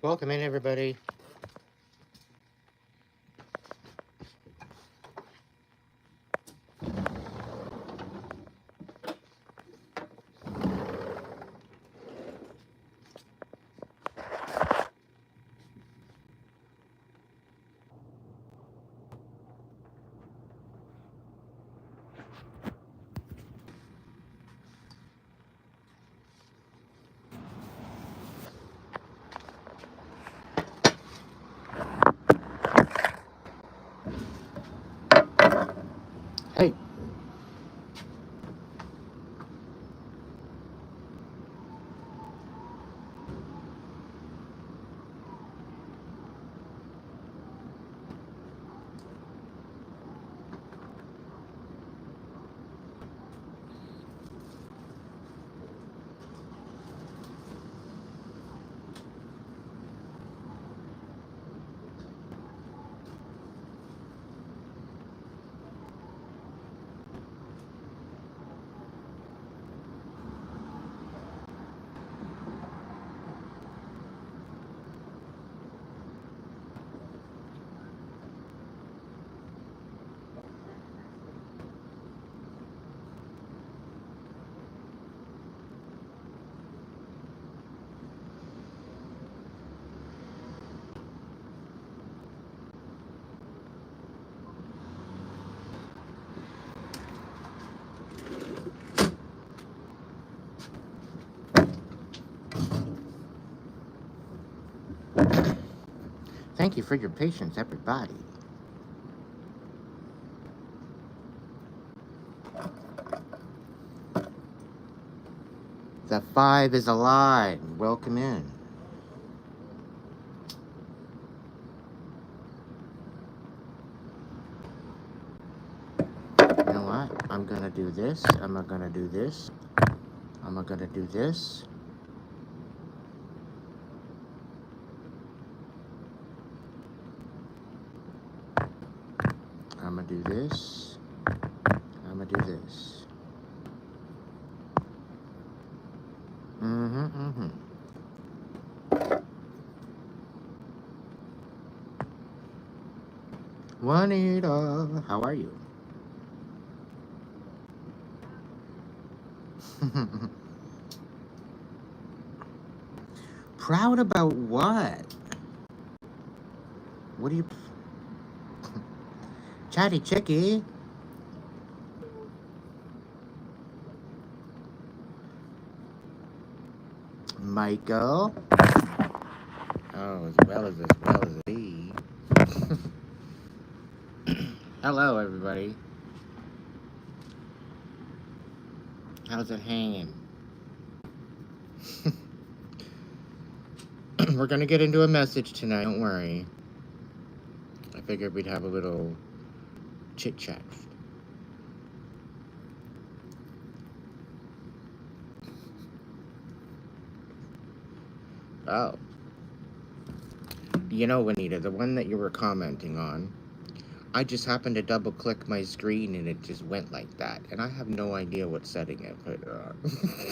Welcome in, everybody. Hey. Thank you for your patience, everybody. The 5 is alive. Welcome in. You know what? I'm gonna do this. I'm gonna do this. I'm gonna do this. I'm gonna do this. I'm gonna do this. Juanita, how are you? Proud about what? What are you... Chatty Chicky? Michael? Oh, as well as me. Hello, everybody. How's it hanging? We're gonna get into a message tonight, don't worry. I figured we'd have a little chit-chat. Oh. You know, Juanita, the one that you were commenting on, I just happened to double-click my screen and it just went like that. And I have no idea what setting I put it on,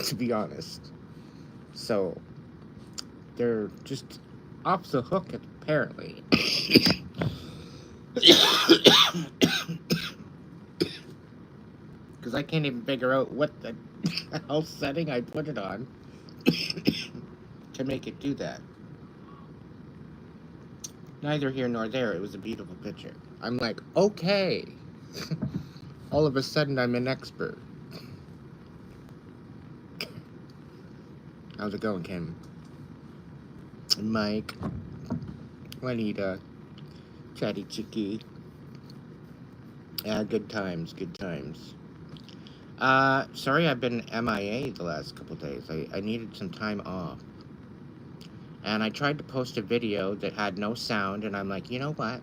to be honest. So, they're just off the hook, apparently. Because I can't even figure out what the hell setting I put it on to make it do that. Neither here nor there, it was a beautiful picture. I'm like, okay. All of a sudden, I'm an expert. How's it going, Kim? Mike, Juanita, Chatty Chicky. Yeah, good times, good times. Sorry I've been MIA the last couple days. I needed some time off. And I tried to post a video that had no sound, and I'm like, you know what?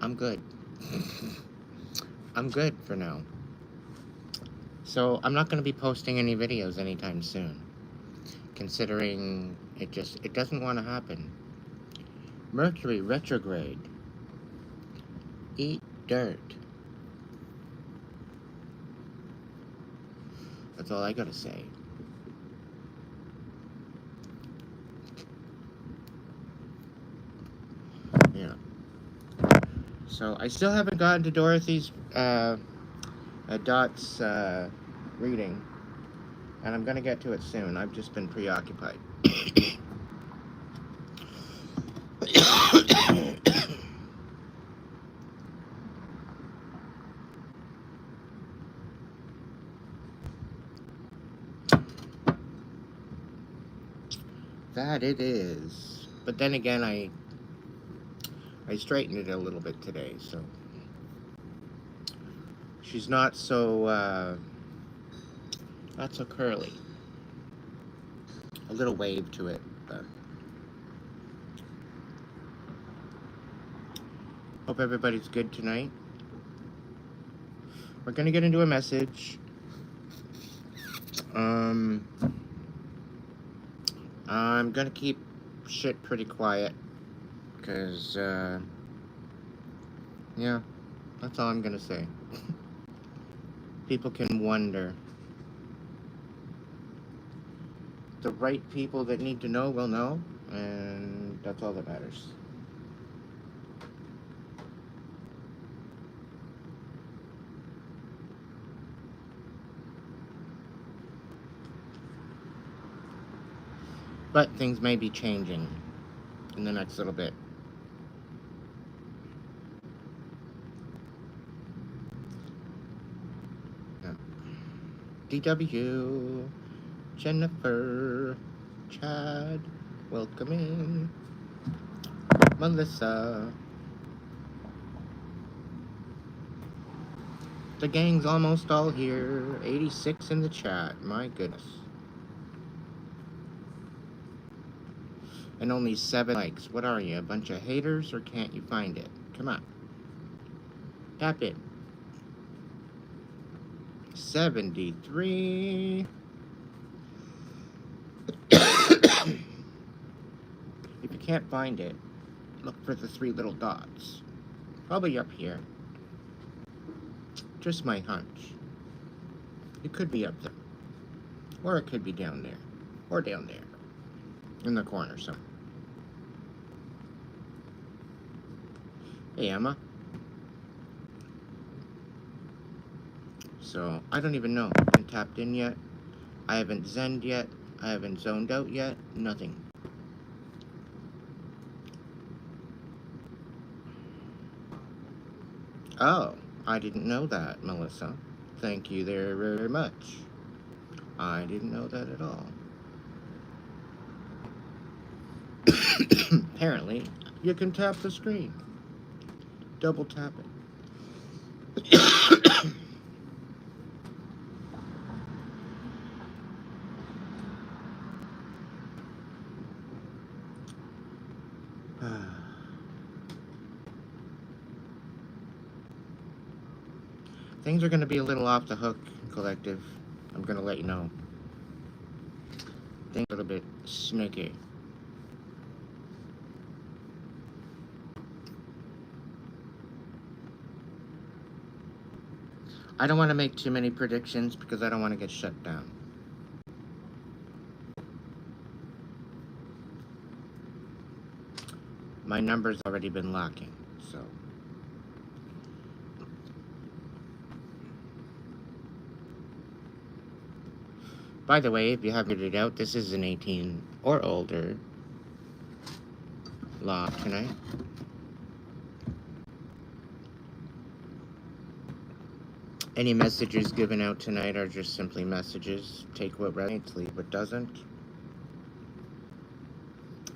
I'm good. I'm good for now. So I'm not going to be posting any videos anytime soon, considering it doesn't want to happen. Mercury retrograde. Eat dirt. That's all I gotta say. Yeah. So I still haven't gotten to Dorothy's Dot's reading, and I'm gonna get to it soon. I've just been preoccupied. That it is. But then again, I straightened it a little bit today, so she's not so curly. A little wave to it, but hope everybody's good tonight. We're gonna get into a message. I'm gonna keep shit pretty quiet, because, yeah, that's all I'm gonna say. People can wonder. The right people that need to know will know, and that's all that matters. But things may be changing in the next little bit. Yeah. DW, Jennifer, Chad, welcome in. Melissa. The gang's almost all here. 86 in the chat. My goodness. And only 7 likes. What are you, a bunch of haters, or can't you find it? Come on. Tap it. 73. If you can't find it, look for the 3 little dots. Probably up here. Just my hunch. It could be up there. Or it could be down there. Or down there. In the corner somewhere. Hey, Emma. So, I don't even know. I haven't tapped in yet. I haven't zened yet. I haven't zoned out yet. Nothing. Oh, I didn't know that, Melissa. Thank you very, very much. I didn't know that at all. Apparently, you can tap the screen. Double tap it. Things are going to be a little off the hook, collective. I'm going to let you know. Things are a little bit snaky. I don't want to make too many predictions because I don't want to get shut down. My number's already been locking, so. By the way, if you haven't figured it out, this is an 18 or older lock tonight. Any messages given out tonight are just simply messages. Take what resonates, leave what doesn't.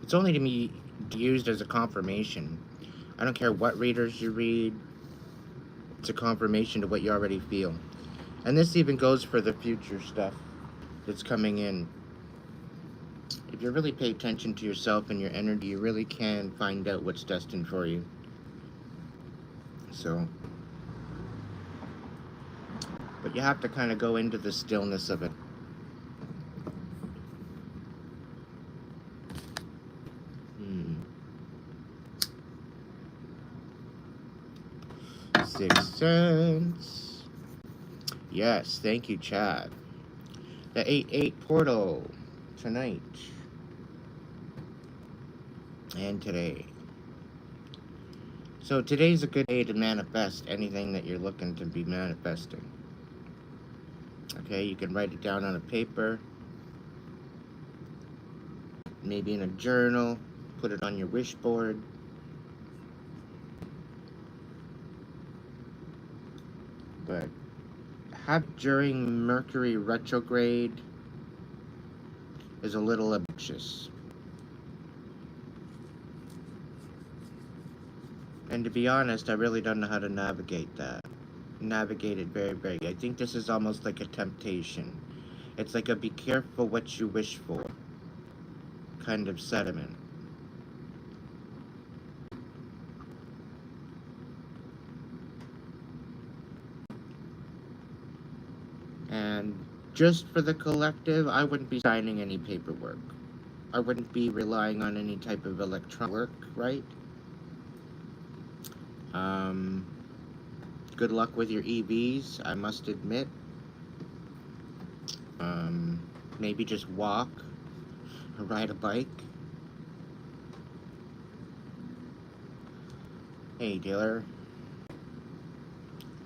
It's only to be used as a confirmation. I don't care what readers you read. It's a confirmation to what you already feel. And this even goes for the future stuff that's coming in. If you really pay attention to yourself and your energy, you really can find out what's destined for you. So, but you have to kind of go into the stillness of it. Sixth Sense. Yes, thank you, Chad. The 8-8 portal tonight and today. So today's a good day to manifest anything that you're looking to be manifesting. Okay, you can write it down on a paper, maybe in a journal, put it on your wish board. But have during Mercury retrograde is a little obnoxious. And to be honest, I really don't know how to navigate that. Navigate it very, very. I think this is almost like a temptation. It's like a be careful what you wish for kind of sentiment. And just for the collective, I wouldn't be signing any paperwork. I wouldn't be relying on any type of electronic work, right? Good luck with your EVs, I must admit. Maybe just walk or ride a bike. Hey, dealer.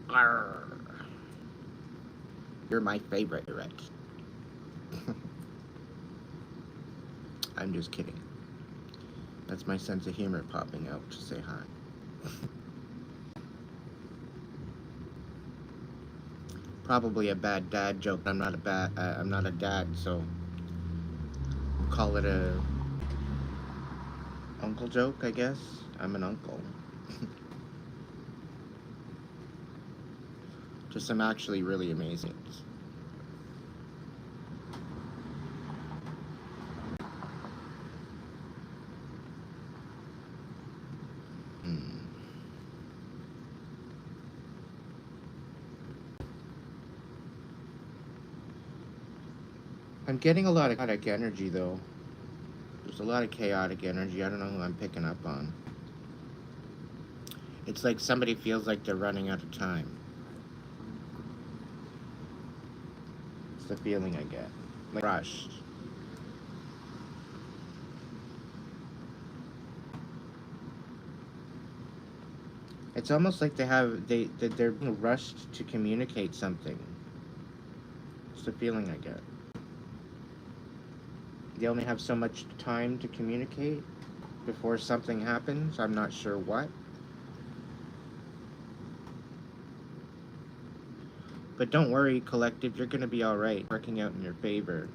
Arr. You're my favorite, Rex. I'm just kidding. That's my sense of humor popping out to say hi. Probably a bad dad joke. I'm not a dad, so call it a uncle joke, I guess. I'm an uncle. To some actually really amazing. I'm getting a lot of chaotic energy, though. There's a lot of chaotic energy. I don't know who I'm picking up on. It's like somebody feels like they're running out of time. It's the feeling I get. Like rushed. It's almost like they're being rushed to communicate something. It's the feeling I get. They only have so much time to communicate before something happens. I'm not sure what. But don't worry, collective, you're going to be alright. Working out in your favor.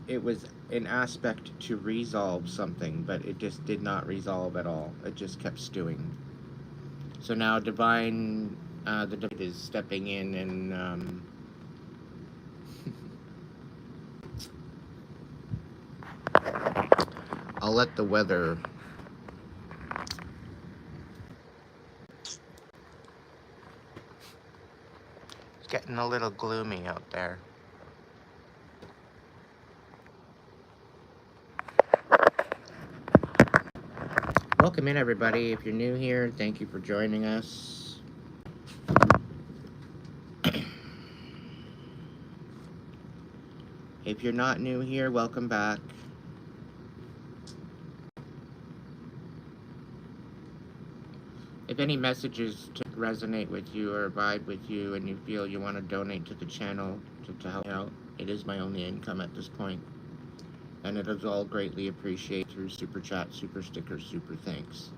It was an aspect to resolve something, but it just did not resolve at all. It just kept stewing. So now the divine is stepping in and I'll let the weather. It's getting a little gloomy out there. Welcome in, everybody. If you're new here, thank you for joining us. If you're not new here, welcome back. If any messages resonate with you or vibe with you and you feel you want to donate to the channel to help out, it is my only income at this point. And it is all greatly appreciated through super chat, super stickers, super thanks.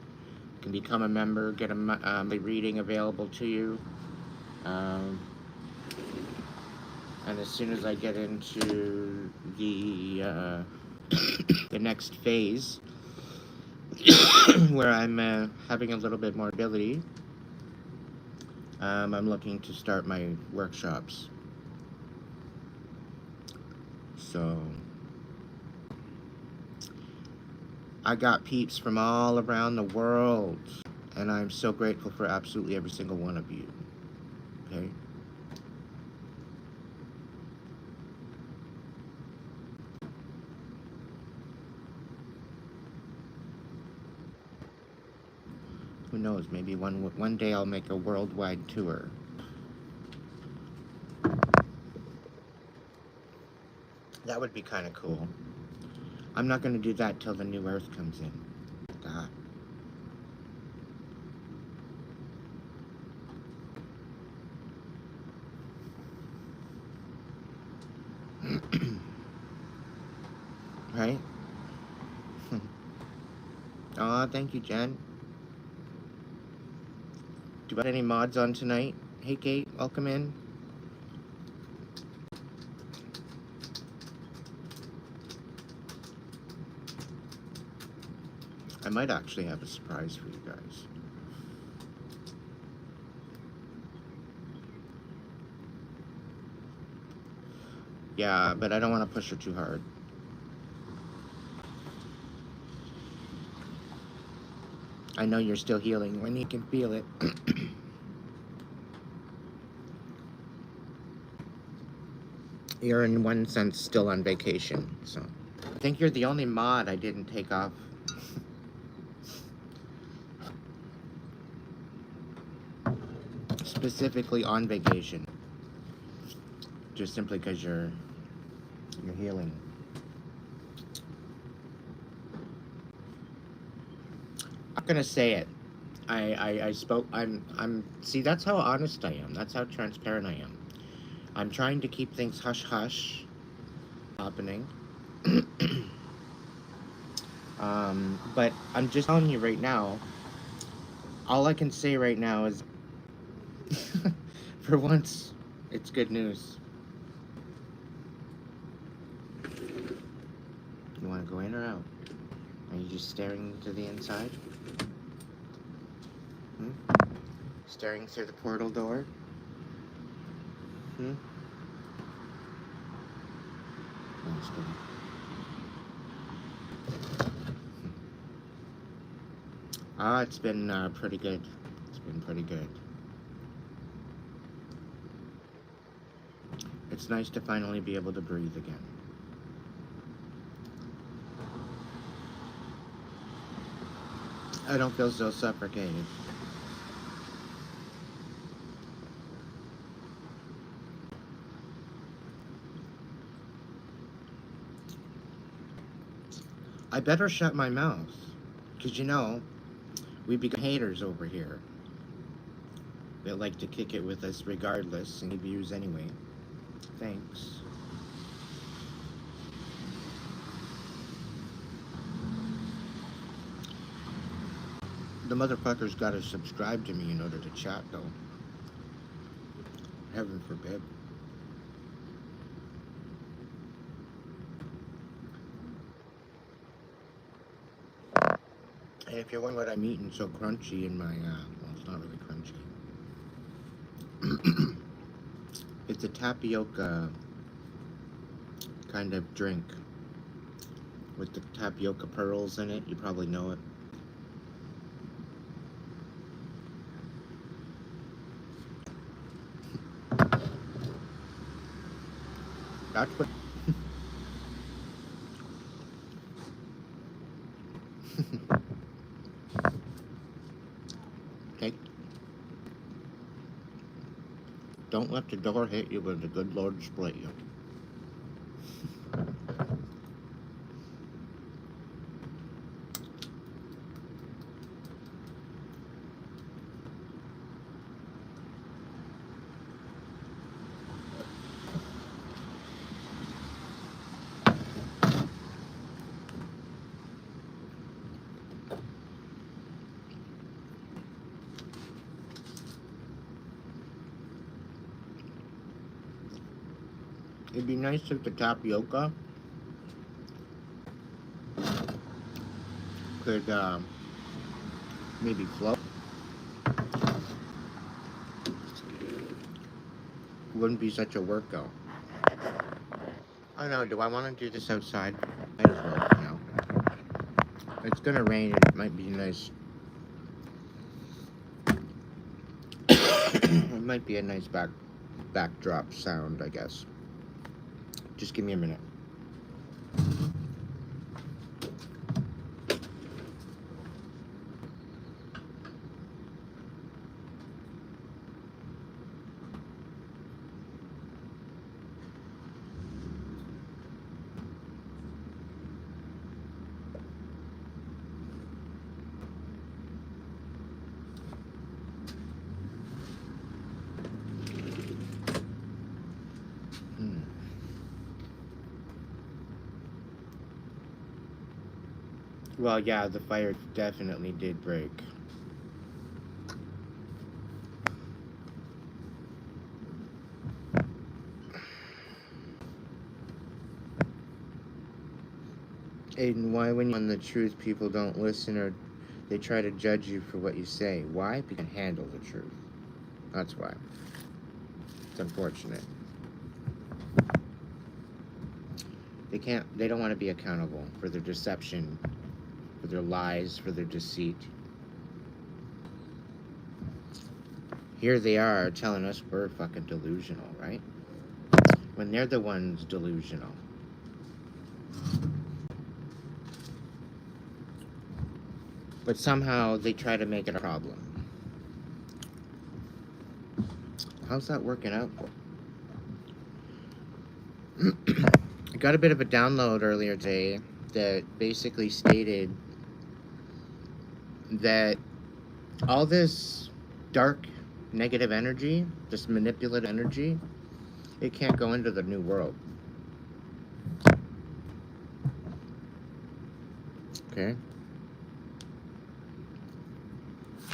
You can become a member, get a reading available to you. And as soon as I get into the the next phase, where I'm having a little bit more ability, I'm looking to start my workshops. So I got peeps from all around the world, and I'm so grateful for absolutely every single one of you. Okay? Who knows, maybe one day I'll make a worldwide tour. That would be kind of cool. I'm not going to do that till the new Earth comes in. Right? Aw, thank you, Jen. Do you have any mods on tonight? Hey, Kate, welcome in. I might actually have a surprise for you guys. Yeah, but I don't want to push her too hard. I know you're still healing when you can feel it. You're in one sense still on vacation, so. I think you're the only mod I didn't take off. Specifically on vacation. Just simply because you're healing. I'm gonna say it. I spoke. See, that's how honest I am. That's how transparent I am. I'm trying to keep things hush hush happening. But I'm just telling you right now, all I can say right now is for once it's good news. You want to go in or out? Are you just staring to the inside? Staring through the portal door? No, just kidding. It's been pretty good. It's been pretty good. It's nice to finally be able to breathe again. I don't feel so suffocated. I better shut my mouth, because you know, we become haters over here. They like to kick it with us regardless, and views anyway. Thanks. The motherfucker's gotta subscribe to me in order to chat, though. Heaven forbid. And if you're wondering what I'm eating so crunchy in my, well, it's not really crunchy. It's a tapioca kind of drink with the tapioca pearls in it. You probably know it. That's what. Okay. Don't let the door hit you when the good Lord split you. It'd be nice if the tapioca could maybe float. Wouldn't be such a workout. I don't know, do I want to do this outside? Might as well, you know. It's gonna rain and it might be nice. It might be a nice backdrop sound, I guess. Just give me a minute. Well, yeah, the fire definitely did break. Aiden, why when you're on the truth, people don't listen or they try to judge you for what you say? Why? Because you can handle the truth. That's why. It's unfortunate. They don't want to be accountable for their deception, for their lies, for their deceit. Here they are telling us we're fucking delusional, right? When they're the ones delusional. But somehow they try to make it a problem. How's that working out for? I got a bit of a download earlier today that basically stated that all this dark, negative energy, this manipulative energy, it can't go into the new world. Okay?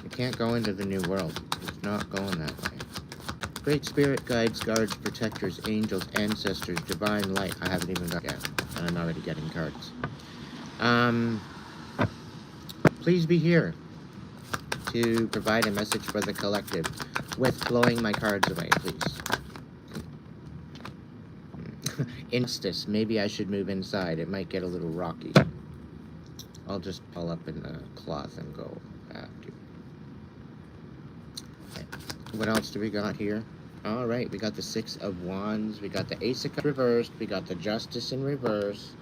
It can't go into the new world. It's not going that way. Great Spirit, guides, guards, protectors, angels, ancestors, divine light. I haven't even got yet, and I'm already getting cards. Please be here to provide a message for the collective with blowing my cards away, please. Instis, maybe I should move inside. It might get a little rocky. I'll just pull up in the cloth and go after. Okay. What else do we got here? All right, we got the Six of Wands, we got the Ace of Cups reversed, we got the Justice in reverse,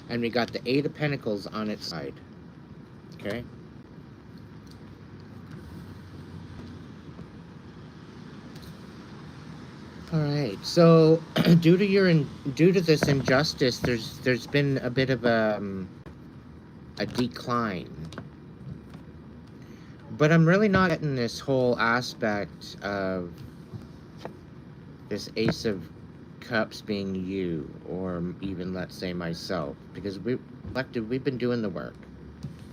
and we got the Eight of Pentacles on its side. Okay. All right. So, due to this injustice, there's been a bit of a decline. But I'm really not getting this whole aspect of this Ace of Cups being you, or even let's say myself, because we've been doing the work.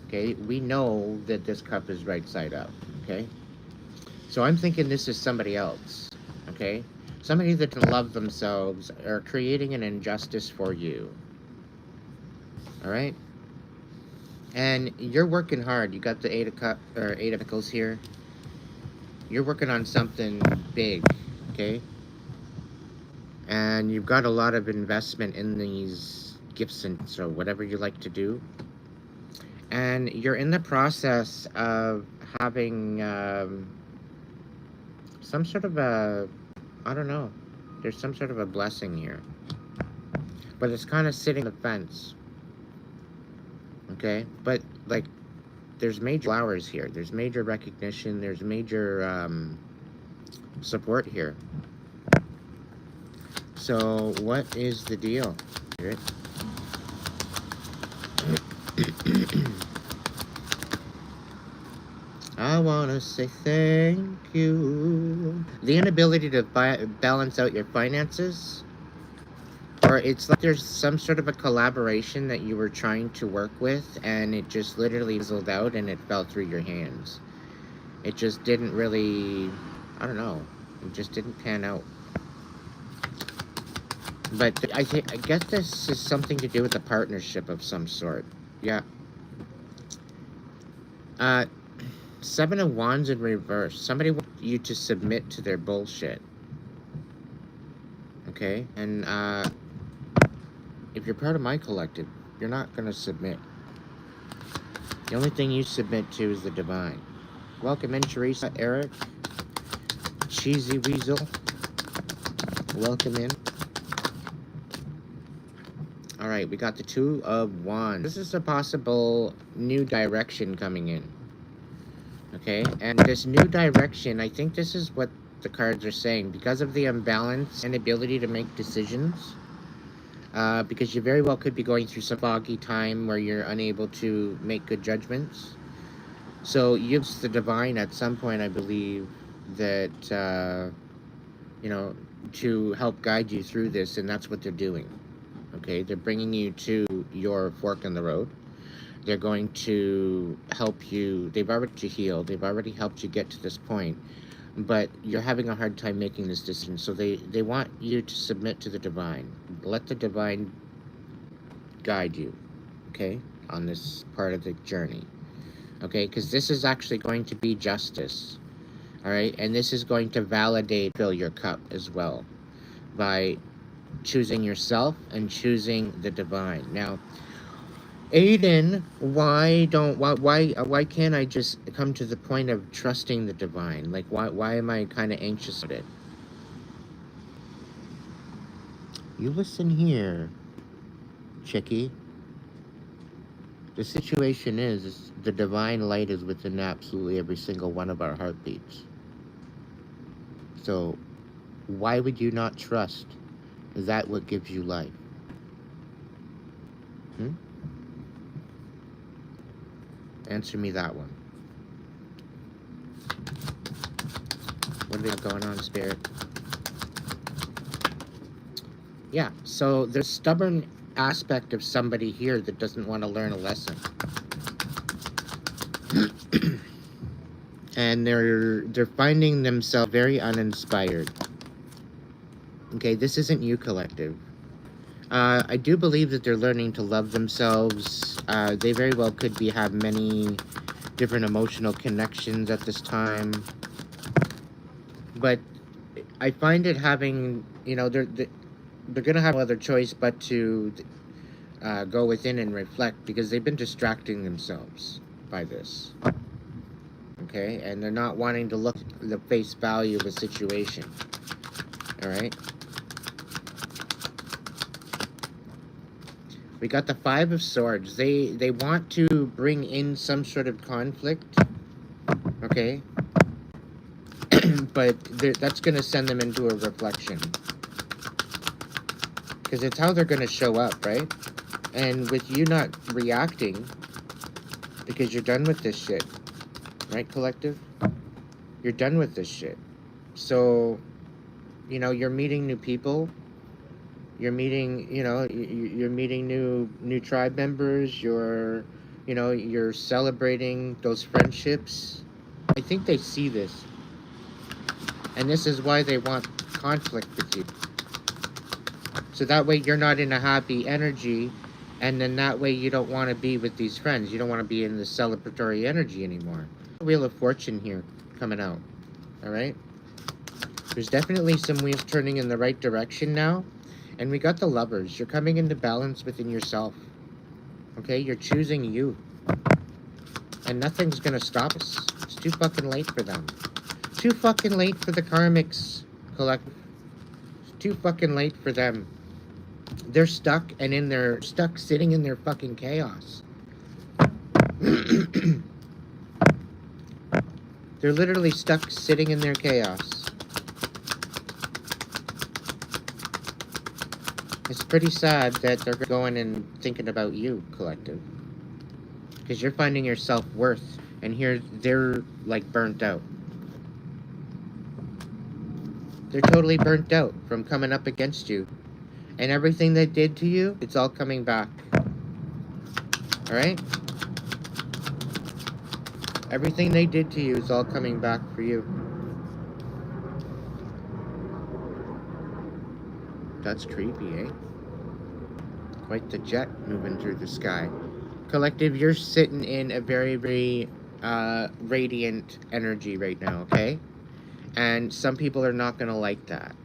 Okay, we know that this cup is right side up. Okay, so I'm thinking this is somebody else. Okay, somebody that can love themselves or creating an injustice for you. All right, and you're working hard. You got the Eight of Pentacles here. You're working on something big. Okay. And you've got a lot of investment in these gifts and so whatever you like to do. And you're in the process of having some sort of a, I don't know, there's some sort of a blessing here. But it's kind of sitting on the fence. Okay? But, like, there's major flowers here. There's major recognition. There's major support here. So, what is the deal? I want to say thank you. The inability to balance out your finances, or it's like there's some sort of a collaboration that you were trying to work with and it just literally fizzled out and it fell through your hands. It just didn't really, I don't know, it just didn't pan out. But I guess this is something to do with a partnership of some sort. Yeah. Seven of Wands in reverse. Somebody wants you to submit to their bullshit. Okay? And, if you're part of my collective, you're not going to submit. The only thing you submit to is the divine. Welcome in, Teresa, Eric, Cheesy Weasel. Welcome in. All right, we got the Two of Wands. This is a possible new direction coming in. Okay, and this new direction, I think this is what the cards are saying. Because of the imbalance and ability to make decisions, because you very well could be going through some foggy time where you're unable to make good judgments. So you use the divine at some point, I believe, that, you know, to help guide you through this, and that's what they're doing. Okay, they're bringing you to your fork in the road. They're going to help you. They've already healed. They've already helped you get to this point. But you're having a hard time making this decision. So they want you to submit to the divine. Let the divine guide you, okay, on this part of the journey. Okay, because this is actually going to be justice. All right, and this is going to validate, fill your cup as well by choosing yourself and choosing the divine. Now, Aiden, why can't I just come to the point of trusting the divine? Like, why am I kind of anxious about it? You listen here, chickie. The situation is the divine light is within absolutely every single one of our heartbeats. So, why would you not trust that what gives you life? Answer me that one. What do we have going on, Spirit? Yeah, so there's a stubborn aspect of somebody here that doesn't want to learn a lesson. And they're finding themselves very uninspired. Okay, this isn't you, collective. I do believe that they're learning to love themselves. They very well could have many different emotional connections at this time. But I find it having, they're going to have no other choice but to go within and reflect, because they've been distracting themselves by this. Okay, and they're not wanting to look at the face value of a situation. All right. We got the Five of Swords. They want to bring in some sort of conflict, okay? But that's going to send them into a reflection. Because it's how they're going to show up, right? And with you not reacting, because you're done with this shit, right, collective? You're done with this shit. So, you're meeting new people. You're meeting, you're meeting new tribe members. You're celebrating those friendships. I think they see this, and this is why they want conflict with you. So that way you're not in a happy energy, and then that way you don't want to be with these friends. You don't want to be in the celebratory energy anymore. Wheel of Fortune here coming out. All right. There's definitely some wheels turning in the right direction now. And we got the Lovers. You're coming into balance within yourself. Okay? You're choosing you. And nothing's gonna stop us. It's too fucking late for them. Too fucking late for the karmics, collective. It's too fucking late for them. They're stuck stuck sitting in their fucking chaos. They're literally stuck sitting in their chaos. It's pretty sad that they're going and thinking about you, collective. Because you're finding your self-worth, and here they're, like, burnt out. They're totally burnt out from coming up against you. And everything they did to you, it's all coming back. Alright? Everything they did to you is all coming back for you. That's creepy, eh? Quite the jet moving through the sky. Collective, you're sitting in a very, very radiant energy right now, okay? And some people are not going to like that.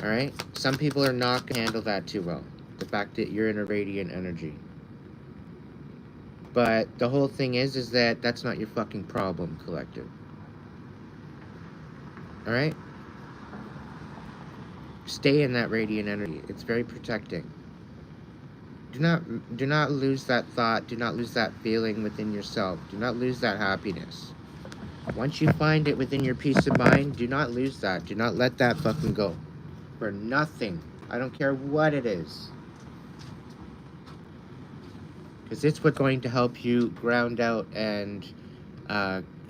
Alright? Some people are not going to handle that too well. The fact that you're in a radiant energy. But the whole thing is that that's not your fucking problem, collective. Alright? Stay in that radiant energy. It's very protecting. Do not lose that thought. Do not lose that feeling within yourself. Do not lose that happiness. Once you find it within your peace of mind, do not lose that. Do not let that fucking go. For nothing. I don't care what it is. Because it's what's going to help you ground out and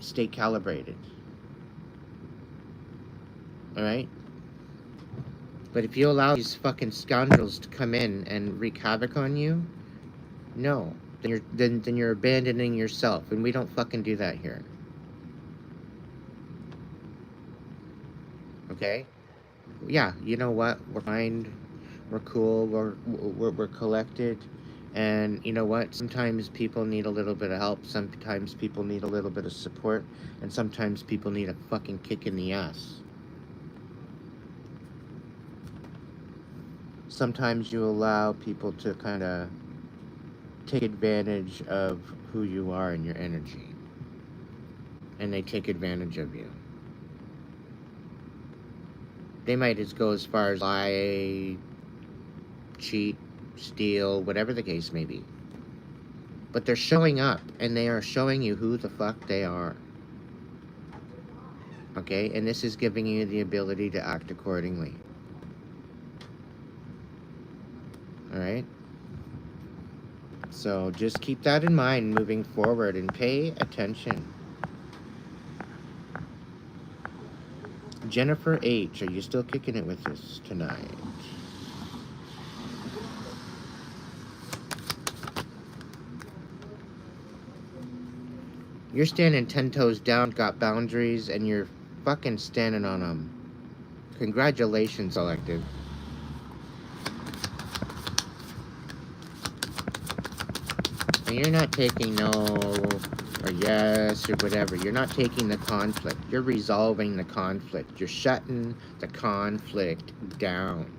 stay calibrated. Alright? But if you allow these fucking scoundrels to come in and wreak havoc on you, No. Then you're abandoning yourself, and we don't fucking do that here. Okay? Yeah, you know what? We're fine. We're cool. We're collected. And you know what? Sometimes people need a little bit of help. Sometimes people need a little bit of support. And sometimes people need a fucking kick in the ass. Sometimes you allow people to kind of take advantage of who you are and your energy. And they take advantage of you. They might just go as far as lie, cheat, steal, whatever the case may be. But they're showing up, and they are showing you who the fuck they are. Okay? And this is giving you the ability to act accordingly. Alright? So just keep that in mind moving forward and pay attention. Jennifer H., are you still kicking it with us tonight? You're standing 10 toes down, got boundaries, and you're fucking standing on them. Congratulations, Elective. And you're not taking no or yes or whatever. You're not taking the conflict. You're resolving the conflict. You're shutting the conflict down.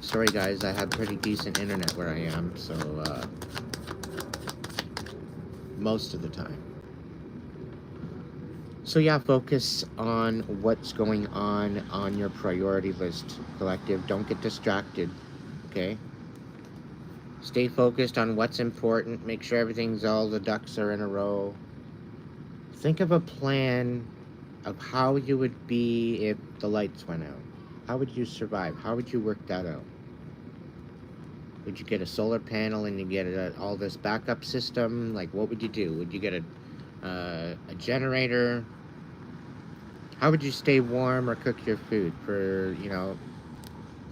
Sorry guys, I have pretty decent internet where I am, so most of the time. So yeah, focus on what's going on your priority list, Collective. Don't get distracted, okay? Stay focused on what's important. Make sure all the ducks are in a row. Think of a plan of how you would be if the lights went out. How would you survive? How would you work that out? Would you get a solar panel and you get all this backup system? Like, what would you do? Would you get a generator? How would you stay warm or cook your food? For, you know,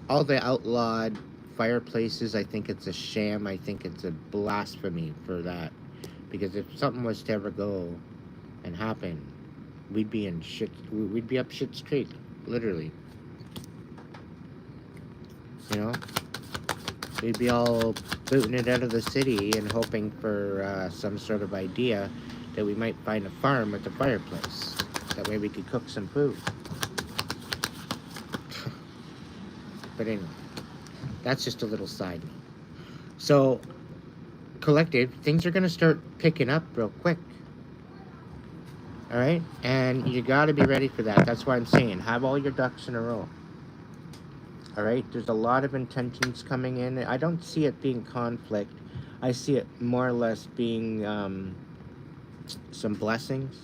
all the outlawed fireplaces, I think it's a sham. I think it's a blasphemy for that. Because if something was to ever go and happen, we'd be up shit's creek, literally. You know? We'd be all booting it out of the city and hoping for some sort of idea that we might find a farm with a fireplace. That way we could cook some food. But anyway, that's just a little side note. So, Collective, things are going to start picking up real quick. Alright? And you got to be ready for that. That's why I'm saying, have all your ducks in a row. Alright, there's a lot of intentions coming in. I don't see it being conflict. I see it more or less being some blessings.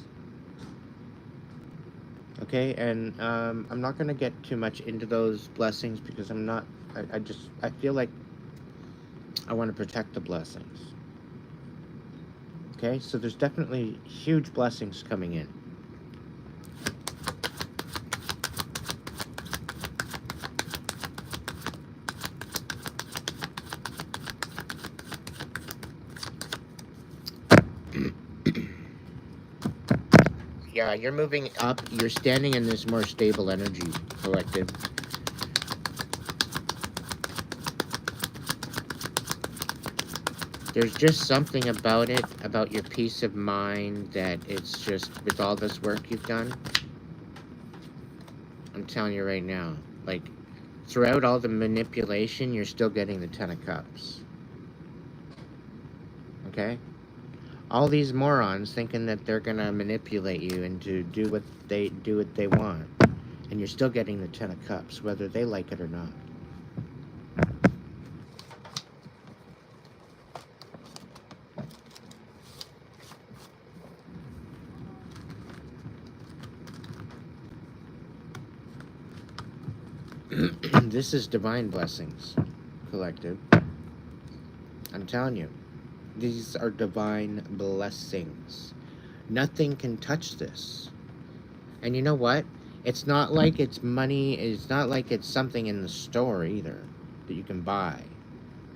Okay, and I'm not going to get too much into those blessings because I feel like I want to protect the blessings. Okay, so there's definitely huge blessings coming in. Yeah, you're moving up. You're standing in this more stable energy, Collective. There's just something about it, about your peace of mind, that it's just, with all this work you've done, I'm telling you right now, like, throughout all the manipulation, you're still getting the 10 of Cups. Okay? All these morons thinking that they're gonna manipulate you and to do what they want. And you're still getting the 10 of Cups, whether they like it or not. This is divine blessings, collective. I'm telling you, these are divine blessings. Nothing can touch this. And you know what? It's not like it's money, it's not like it's something in the store either that you can buy.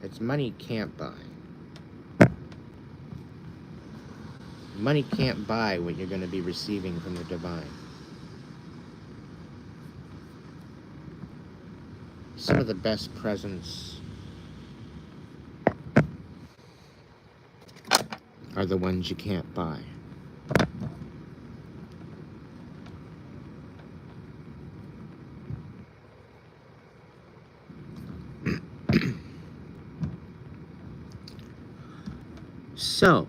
It's money you can't buy. Money can't buy what you're going to be receiving from the divine. Some of the best presents are the ones you can't buy. So,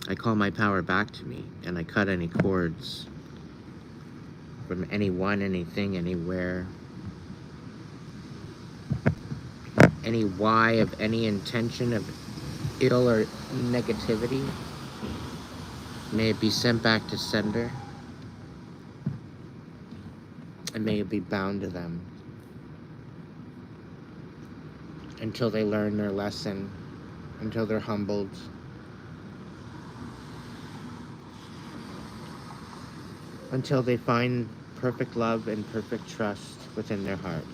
I call my power back to me, and I cut any cords from anyone, anything, anywhere, any why of any intention of ill or negativity. May it be sent back to sender, and may it be bound to them until they learn their lesson, until they're humbled, until they find perfect love and perfect trust within their heart.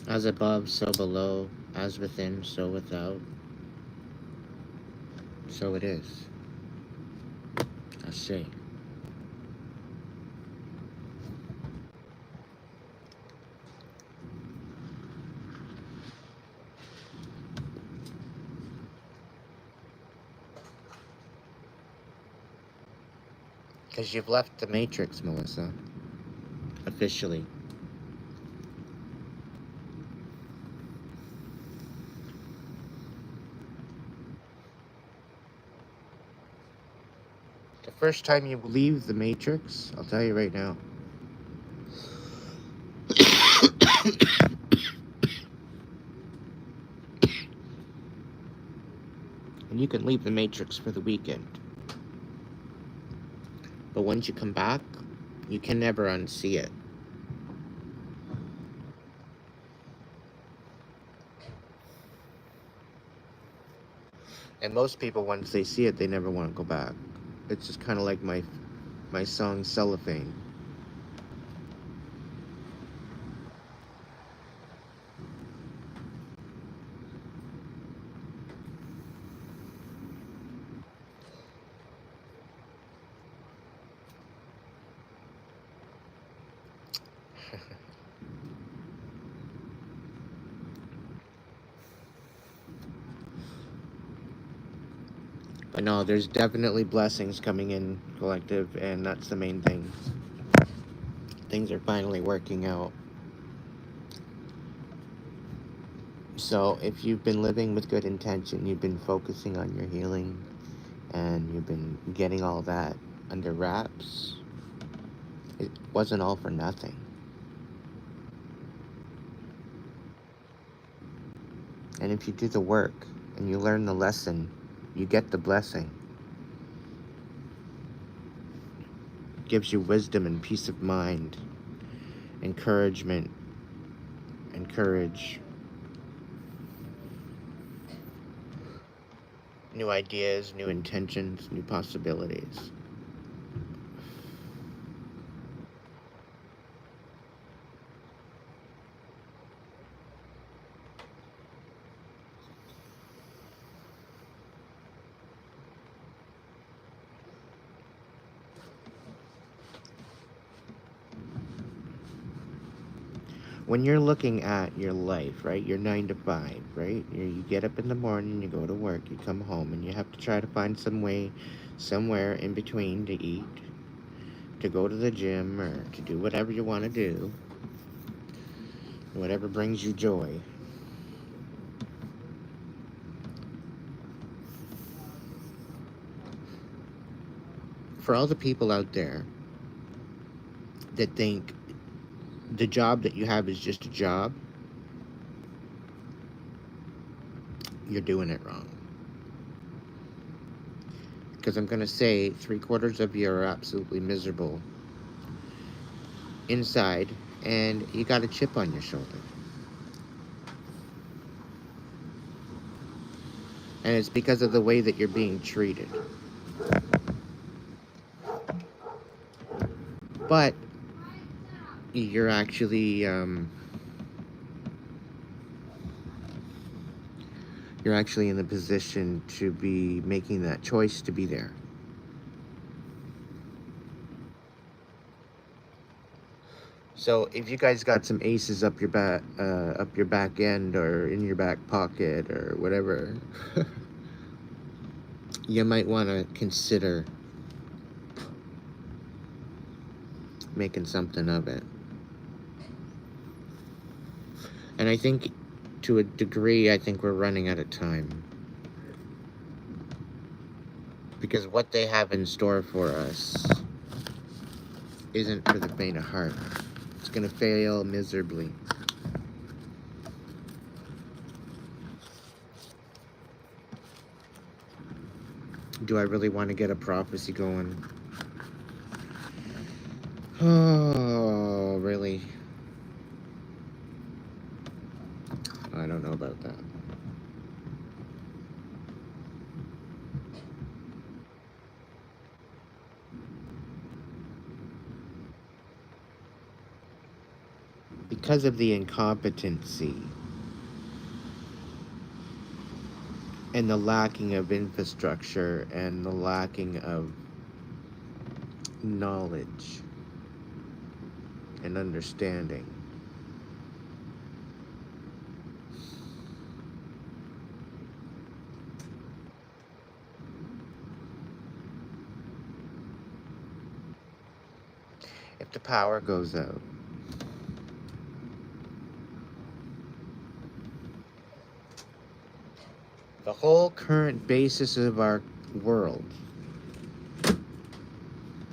As above, so below, as within, so without. So it is. I say. Because you've left the Matrix, Melissa. Officially. The first time you leave the Matrix, I'll tell you right now. And you can leave the Matrix for the weekend. But once you come back, you can never unsee it. And most people, once they see it, they never want to go back. It's just kind of like my song Cellophane. But no, there's definitely blessings coming in, collective, and that's the main thing. Things are finally working out. So if you've been living with good intention, you've been focusing on your healing, and you've been getting all that under wraps, it wasn't all for nothing. And if you do the work and you learn the lesson, you get the blessing. It gives you wisdom and peace of mind, encouragement and courage, new ideas, new intentions, new possibilities. When you're looking at your life, right, you're 9 to 5, right? You get up in the morning, you go to work, you come home, and you have to try to find some way, somewhere in between to eat, to go to the gym, or to do whatever you want to do, whatever brings you joy. For all the people out there that think the job that you have is just a job, you're doing it wrong. Because I'm going to say 3/4 of you are absolutely miserable inside, and you got a chip on your shoulder. And it's because of the way that you're being treated. But you're actually in the position to be making that choice to be there. So if you guys got some aces up your back end, or in your back pocket, or whatever, you might want to consider making something of it. And I think, to a degree, I think we're running out of time. Because what they have in store for us isn't for the faint of heart. It's going to fail miserably. Do I really want to get a prophecy going? Oh, really? I don't know about that. Because of the incompetency and the lacking of infrastructure and the lacking of knowledge and understanding, if the power goes out, the whole current basis of our world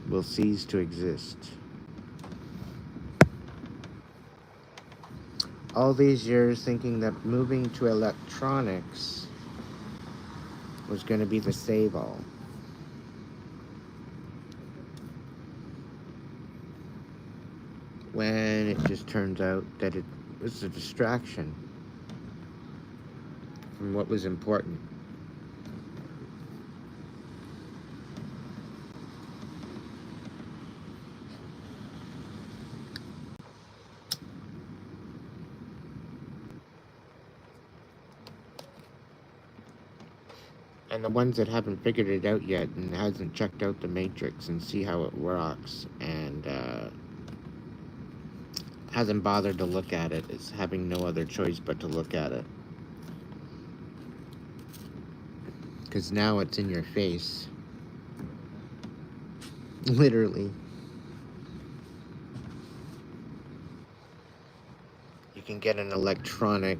will cease to exist. All these years thinking that moving to electronics was going to be the save-all. When it just turns out that it was a distraction from what was important. And the ones that haven't figured it out yet and hasn't checked out the matrix and see how it works and hasn't bothered to look at it is having no other choice but to look at it. Because now it's in your face. Literally. You can get an electronic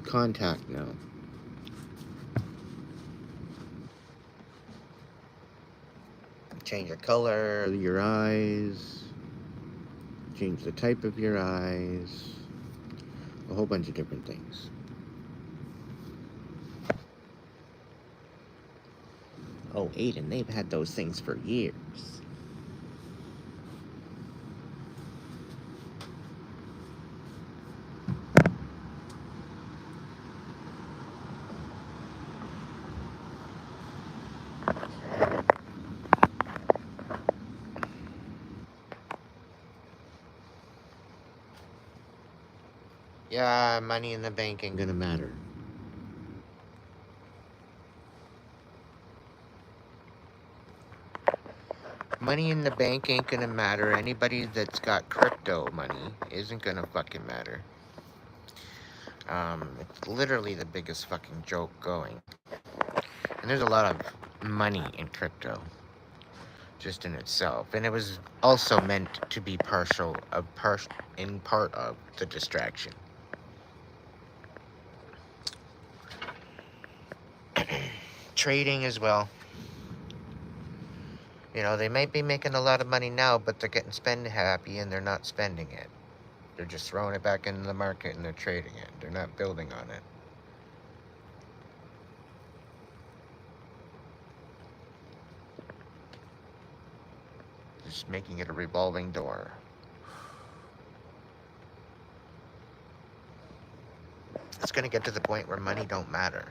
contact now. Change your color, your eyes, change the type of your eyes, a whole bunch of different things. Oh, Aiden, they've had those things for years. Yeah, money in the bank ain't gonna matter. Money in the bank ain't gonna matter. Anybody that's got crypto money isn't gonna fucking matter. It's literally the biggest fucking joke going. And there's a lot of money in crypto, just in itself. And it was also meant to be in part of the distraction. Trading as well. You know, they might be making a lot of money now, but they're getting spend happy and they're not spending it. They're just throwing it back into the market and they're trading it. They're not building on it. Just making it a revolving door. It's going to get to the point where money don't matter.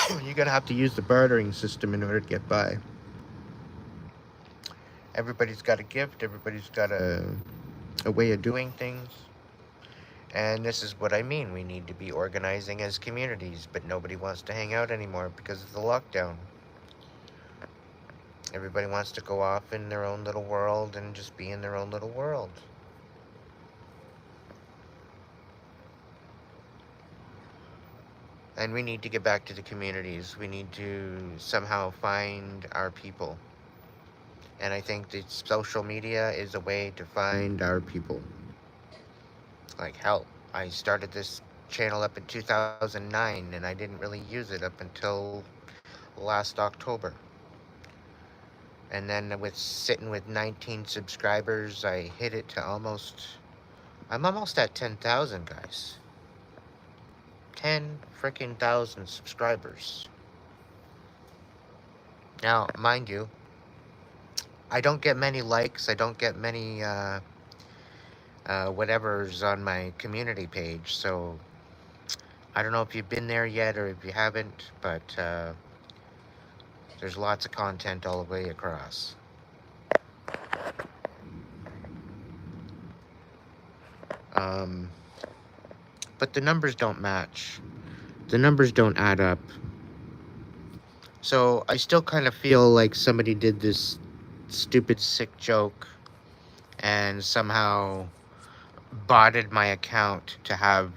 You're going to have to use the bartering system in order to get by. Everybody's got a gift. Everybody's got a way of doing things. And this is what I mean. We need to be organizing as communities, but nobody wants to hang out anymore because of the lockdown. Everybody wants to go off in their own little world and just be in their own little world. And we need to get back to the communities. We need to somehow find our people. And I think that social media is a way to find our people. Like, hell, I started this channel up in 2009, and I didn't really use it up until last October. And then sitting with 19 subscribers, I hit it to I'm almost at 10,000, guys. 10 freaking thousand subscribers. Now, mind you, I don't get many likes. I don't get many whatever's on my community page. So I don't know if you've been there yet or if you haven't, but there's lots of content all the way across. But the numbers don't match. The numbers don't add up. So I still kind of feel like somebody did this stupid, sick joke and somehow botted my account to have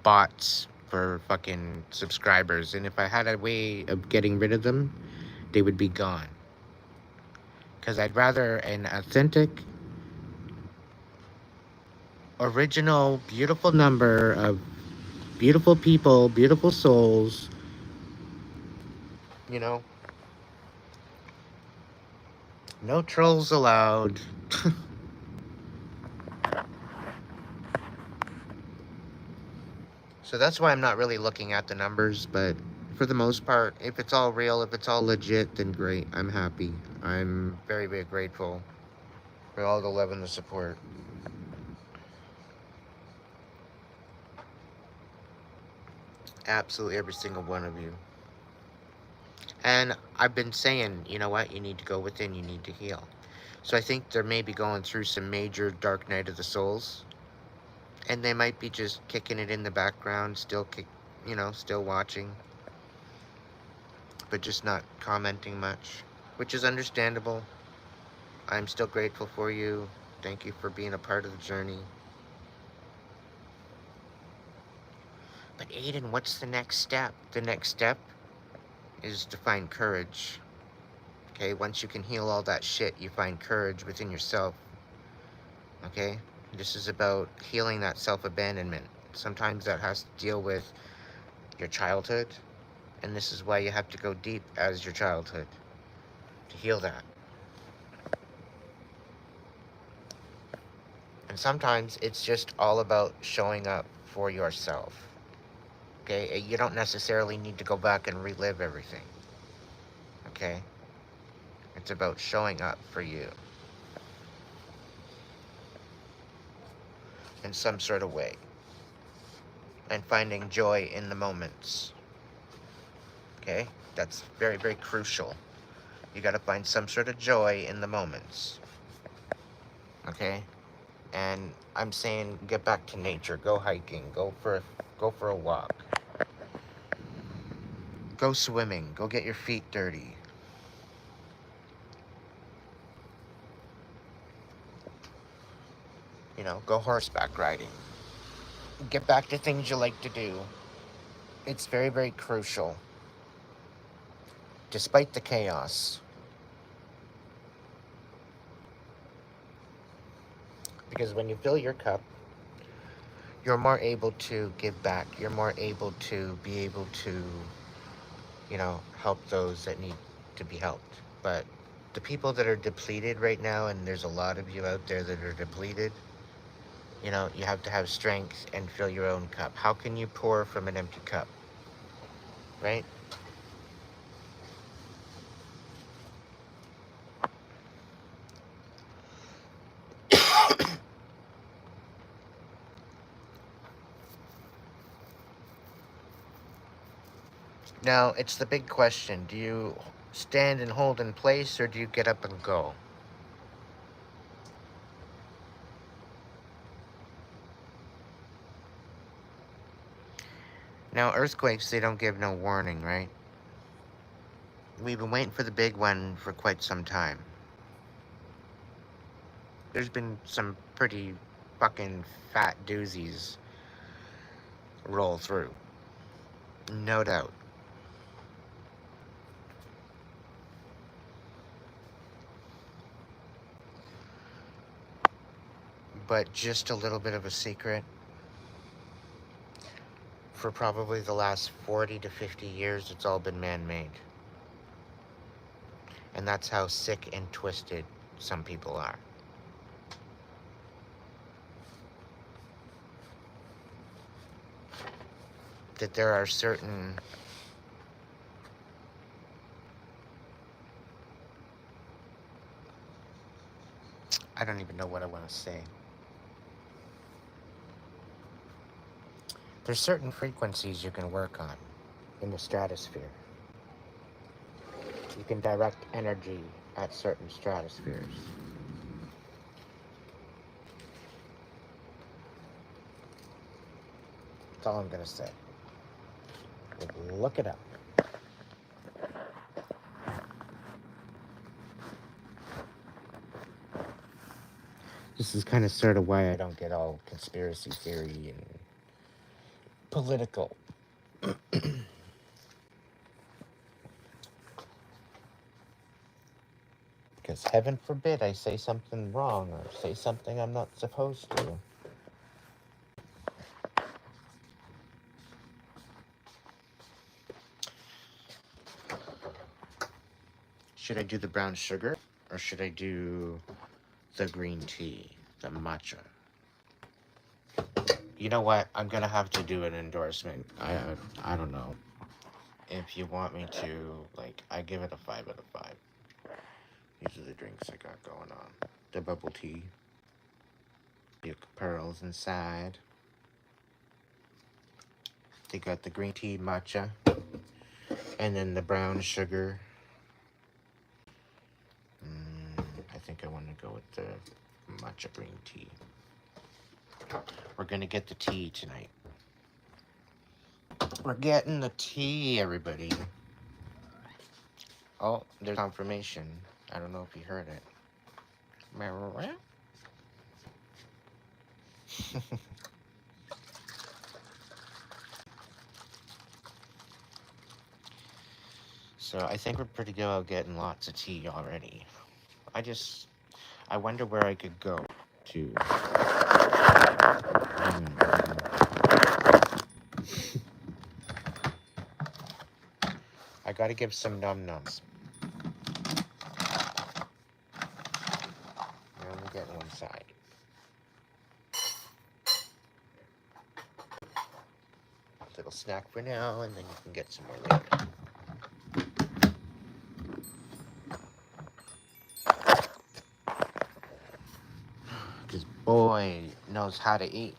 bots for fucking subscribers. And if I had a way of getting rid of them, they would be gone. Because I'd rather an authentic, original, beautiful number of beautiful people, beautiful souls, you know, no trolls allowed. So that's why I'm not really looking at the numbers, but for the most part, if it's all real, if it's all legit, then great. I'm happy. I'm very, very grateful for all the love and the support. Absolutely every single one of you. And I've been saying, you know what, you need to go within, you need to heal. So I think they're maybe going through some major dark night of the souls. And they might be just kicking it in the background, still still watching. But just not commenting much, which is understandable. I'm still grateful for you. Thank you for being a part of the journey. But Aiden, what's the next step? The next step is to find courage. Okay, once you can heal all that shit, you find courage within yourself. Okay? This is about healing that self-abandonment. Sometimes that has to deal with your childhood, and this is why you have to go deep as your childhood to heal that. And sometimes it's just all about showing up for yourself. Okay? You don't necessarily need to go back and relive everything. Okay? It's about showing up for you in some sort of way and finding joy in the moments. Okay? That's very, very crucial. You gotta find some sort of joy in the moments. Okay? And I'm saying get back to nature. Go hiking. Go for a walk. Go swimming. Go get your feet dirty. You know, go horseback riding. Get back to things you like to do. It's very, very crucial. Despite the chaos. Because when you fill your cup, you're more able to give back. You're more able to be able to, help those that need to be helped. But The people that are depleted right now, and there's a lot of you out there that are depleted, you know, you have to have strength and fill your own cup. How can you pour from an empty cup, right? Now, it's the big question. Do you stand and hold in place, or do you get up and go? Now, earthquakes, they don't give no warning, right? We've been waiting for the big one for quite some time. There's been some pretty fucking fat doozies roll through. No doubt. But just a little bit of a secret. For probably the last 40 to 50 years, it's all been man-made. And that's how sick and twisted some people are. That there are certain I don't even know what I want to say. There's certain frequencies you can work on in the stratosphere. You can direct energy at certain stratospheres. That's all I'm going to say. Look it up. This is kind of sort of why I don't get all conspiracy theory and political. Because heaven forbid I say something wrong or say something I'm not supposed to. Should I do the brown sugar or should I do the green tea, the matcha? You know what? I'm gonna have to do an endorsement. I don't know. If you want me to, like, I give it a 5 out of 5. These are the drinks I got going on. The bubble tea. The pearls inside. They got the green tea matcha. And then the brown sugar. I think I want to go with the matcha green tea. We're gonna get the tea tonight. We're getting the tea, everybody. Oh, there's confirmation. I don't know if you heard it. So I think we're pretty good at getting lots of tea already. I wonder where I could go to. I gotta give some num-nums. We're only getting one side. Little snack for now, and then you can get some more later. Because boy knows how to eat.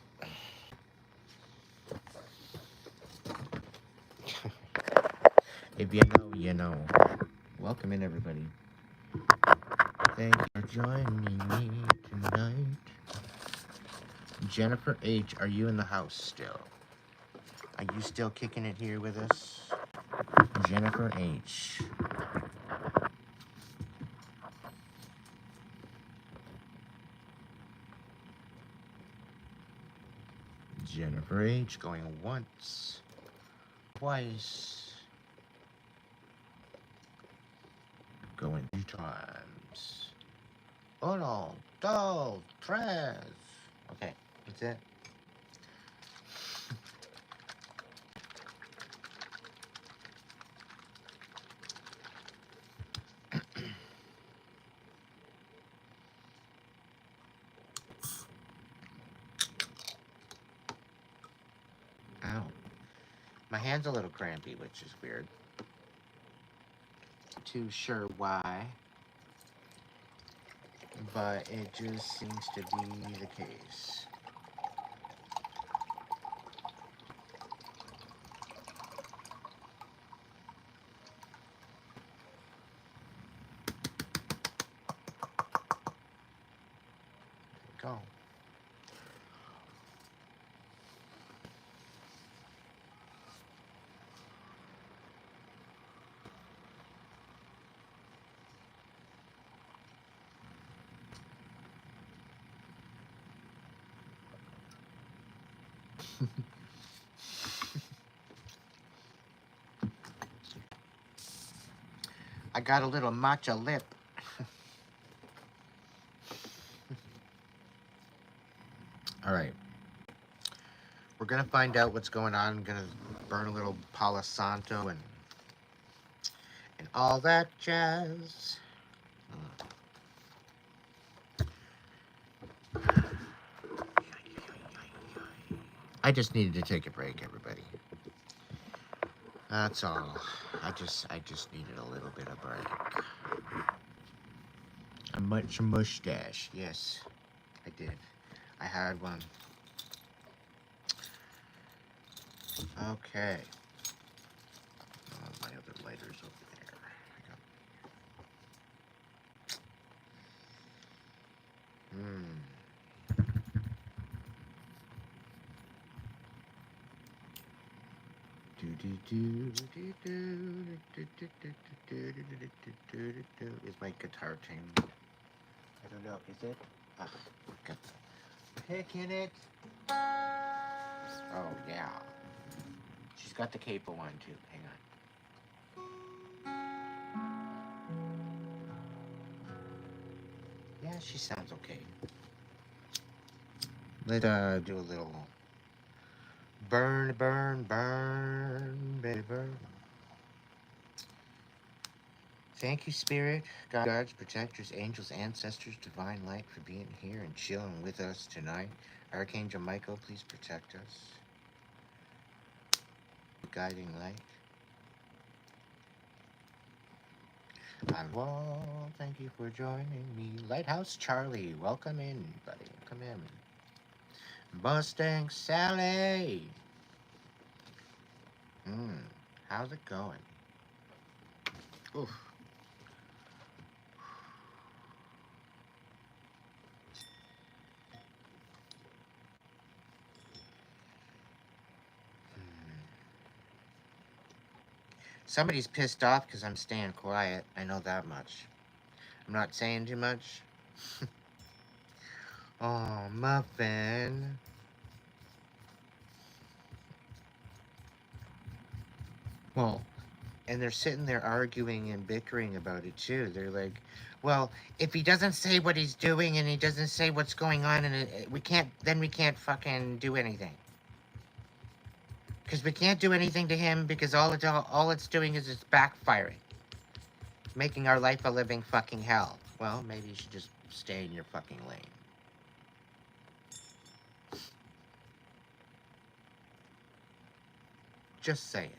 If you know, you know. Welcome in, everybody. Thank you for joining me tonight. Jennifer H., are you in the house still? Are you still kicking it here with us? Jennifer H. Jennifer H. going once, twice, going 3 times. Uno, dos, tres. Okay, that's it. My hand's a little crampy, which is weird. Not too sure why, but it just seems to be the case. There we go. I got a little matcha lip. All right. We're going to find out what's going on. I'm going to burn a little Palo Santo and all that jazz. I just needed to take a break, everybody. That's all. I just needed a little bit of break. A mustache. Yes, I did. I had one. Okay. Oh, my other lighter's over there. Is my guitar tuned? I don't know. Is it? Ah, okay. Picking it. Oh yeah. She's got the capo on too. Hang on. Yeah, she sounds okay. Let's do a little burn, burn, burn, baby, burn. Thank you, Spirit, guards, protectors, angels, ancestors, divine light, for being here and chilling with us tonight. Archangel Michael, please protect us. Guiding light. Well, thank you for joining me. Lighthouse Charlie, welcome in, buddy. Come in. Mustang Sally. How's it going? Oof. Somebody's pissed off because I'm staying quiet. I know that much. I'm not saying too much. Oh, Muffin. Well, and they're sitting there arguing and bickering about it too. They're like, well, if he doesn't say what he's doing and he doesn't say what's going on, and we can't fucking do anything. Because we can't do anything to him because all it's doing is it's backfiring. Making our life a living fucking hell. Well, maybe you should just stay in your fucking lane. Just say it.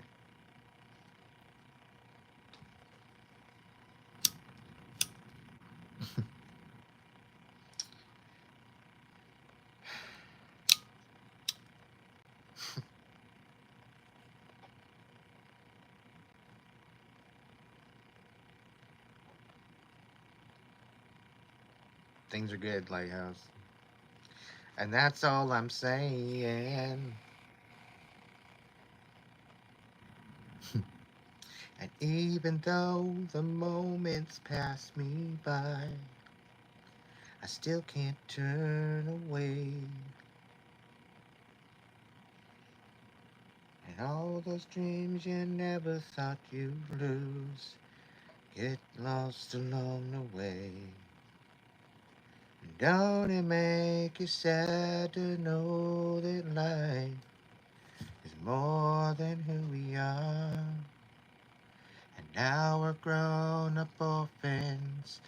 Things are good, Lighthouse. And that's all I'm saying. And even though the moments pass me by, I still can't turn away. And all those dreams you never thought you'd lose get lost along the way. And don't it make you sad to know that life is more than who we are? And now we're grown-up orphans.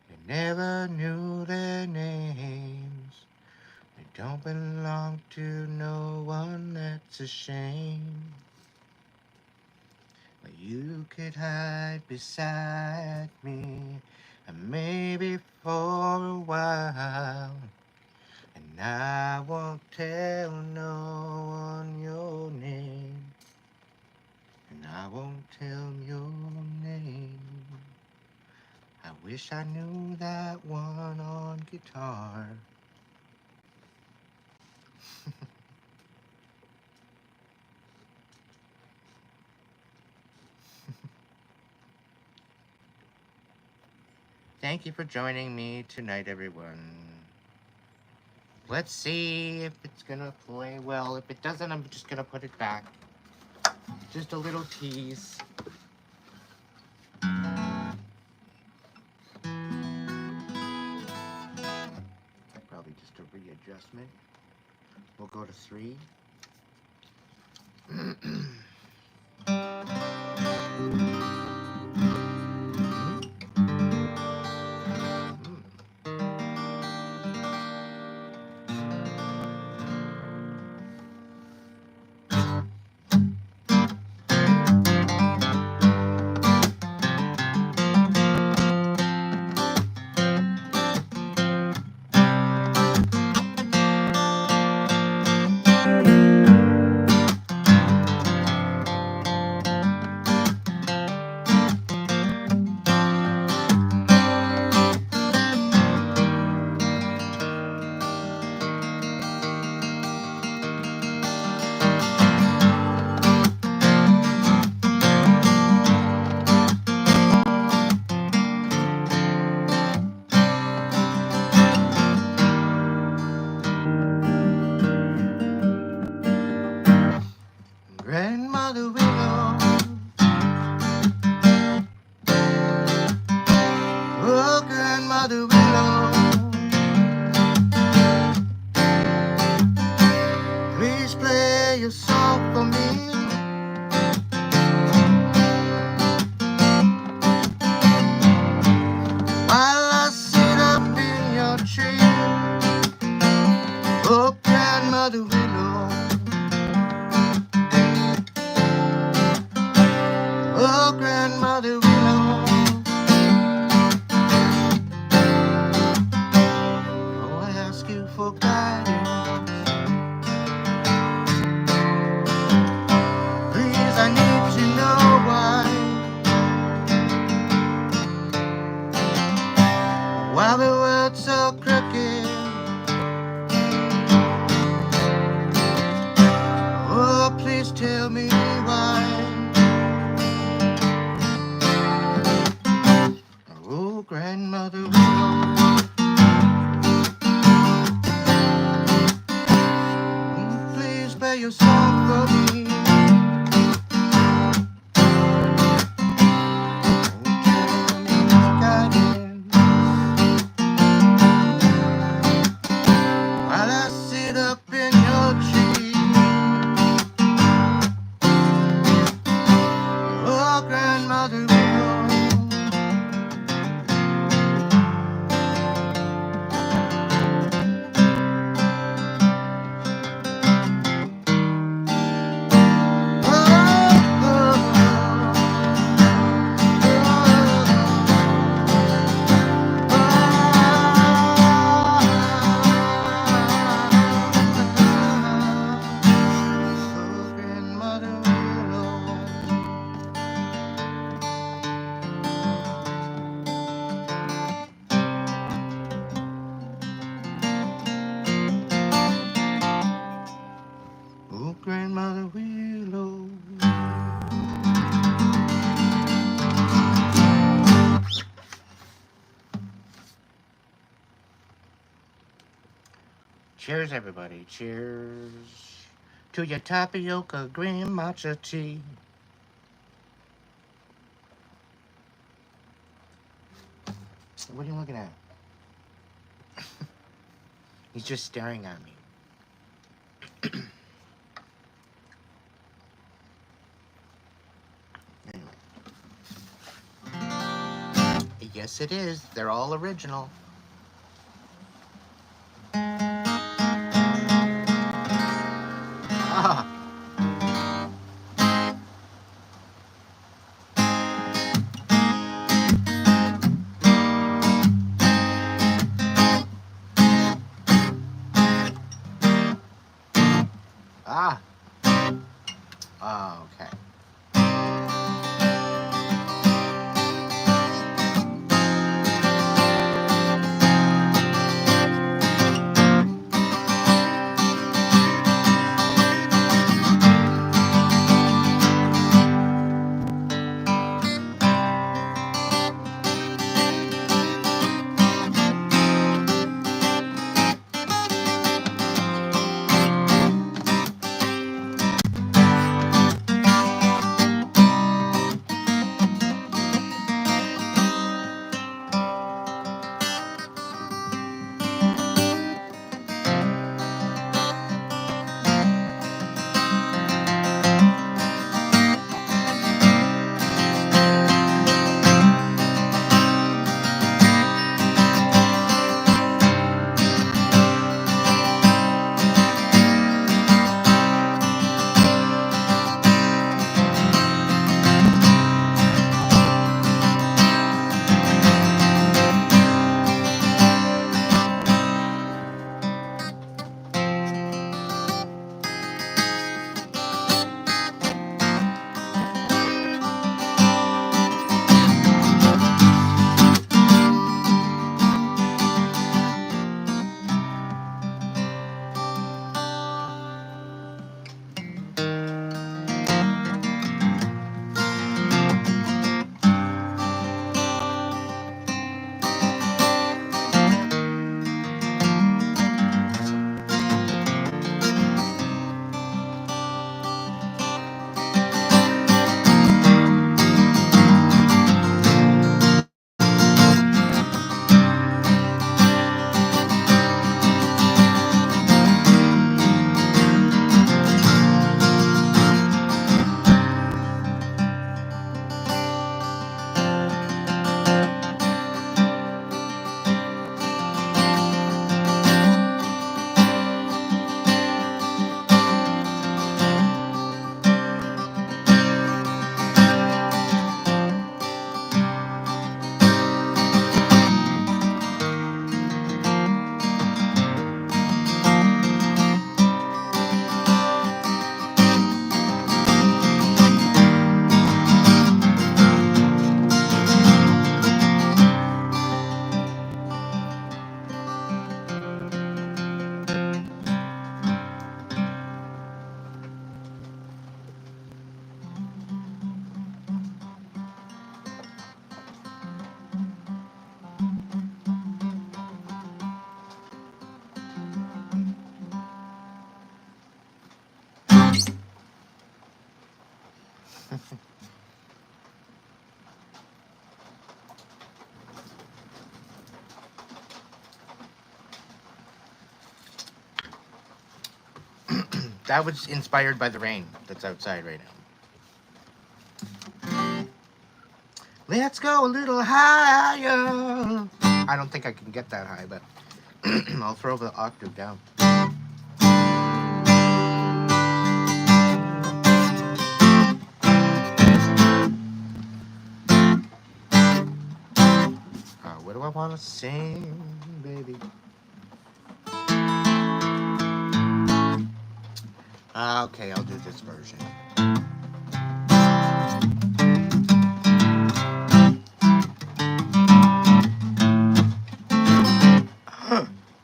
We never knew their names. We don't belong to no one, that's a shame. You could hide beside me, and maybe for a while. And I won't tell no one your name. And I won't tell your name. I wish I knew that one on guitar. Thank you for joining me tonight, everyone. Let's see if it's gonna play well. If it doesn't, I'm just gonna put it back. Just a little tease. Probably just a readjustment. We'll go to 3. Grandmother Willow, oh Grandmother Willow, please play your song for me. While I sit up in your tree, oh Grandmother Willow, oh Grandmother Willow, oh I ask you for guidance, please I need to know why the world's so crooked. Oh, please tell me why. Oh, Grandmother Willow, please play your song for me. Oh, tell me guidance while I sit up in your tree. Oh, Grandmother Willow, oh, Grandmother Willow. Cheers, everybody. Cheers to your tapioca green matcha tea. What are you looking at? He's just staring at me. Anyway. Yes, it is. They're all original. Ah. Ah. Oh, okay. That was inspired by the rain that's outside right now. Let's go a little higher. I don't think I can get that high, but I'll throw the octave down. What do I want to sing, baby? Okay, I'll do this version.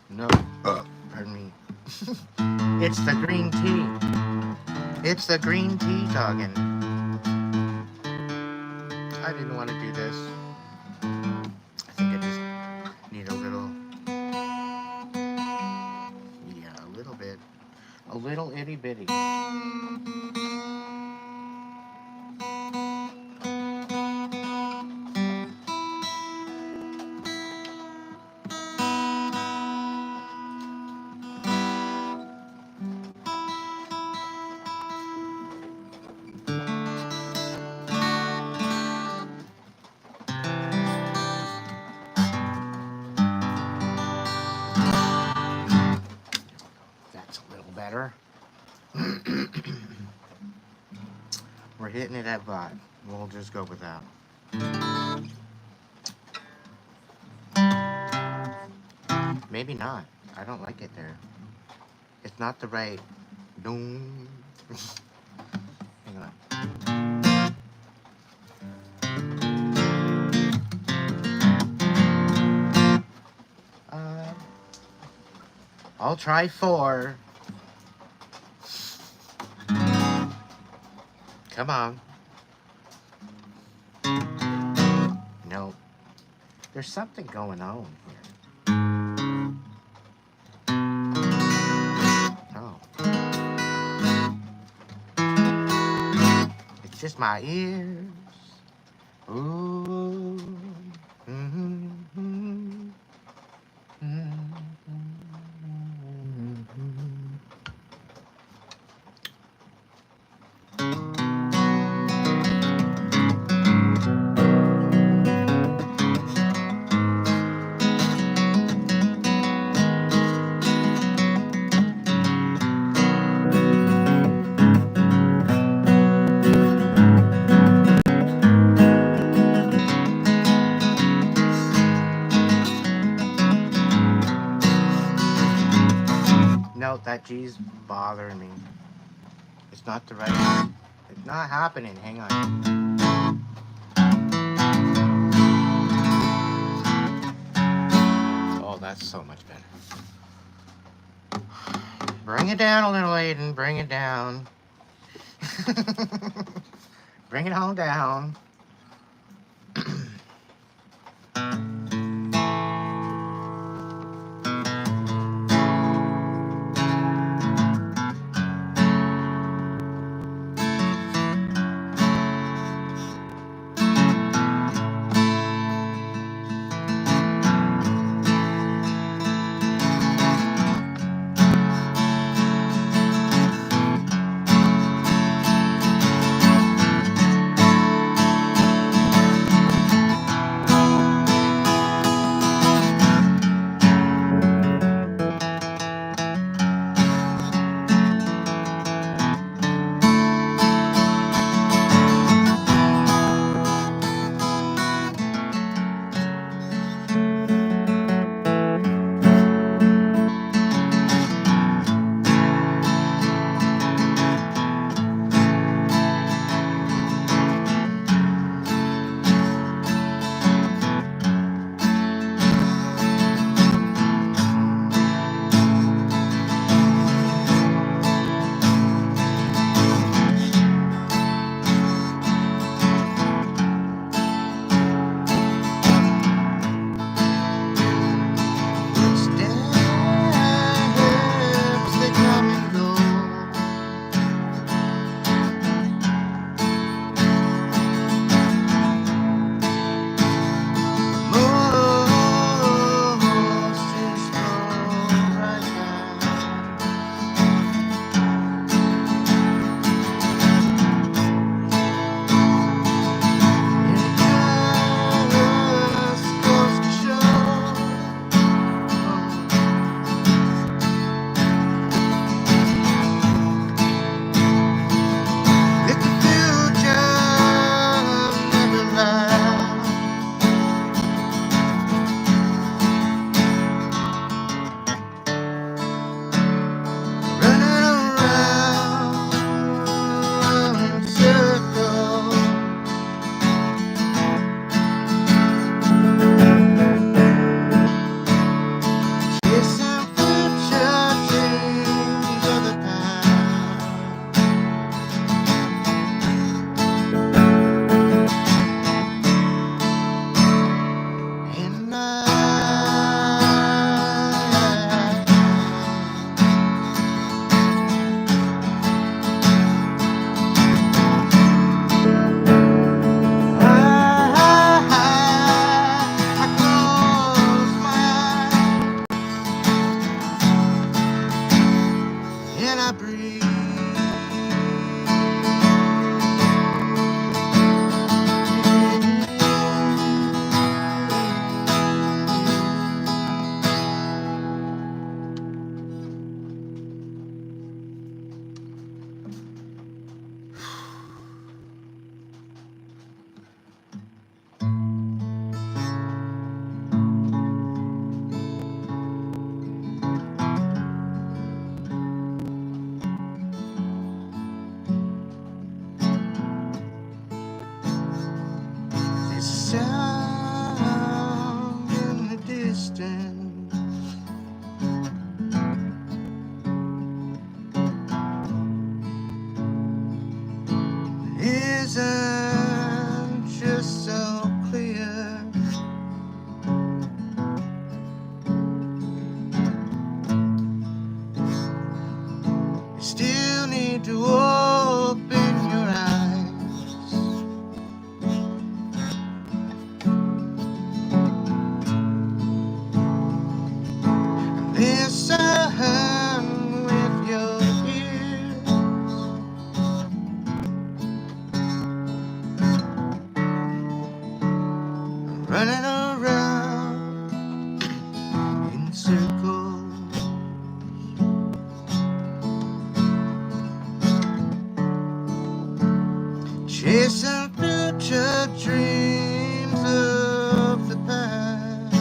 No, pardon me. It's the green tea. It's the green tea talking. I didn't want to do this. I think I just need a little, yeah, a little bit. A little itty bitty. That's a little better. We're hitting it at vibe. We'll just go with that. Maybe not. I don't like it there. It's not the right Doom. Hang on. I'll try 4. Come on. No. There's something going on here. Oh. It's just my ears. Ooh. Mm-hmm. Mm-hmm. No, that G's bothering me. It's not the right. It's not happening. Hang on. Oh, that's so much better. Bring it down a little, Aiden. Bring it down. Bring it on down. Still need to open your eyes. Listen with your ears. Running around in circles, chasing future dreams of the past.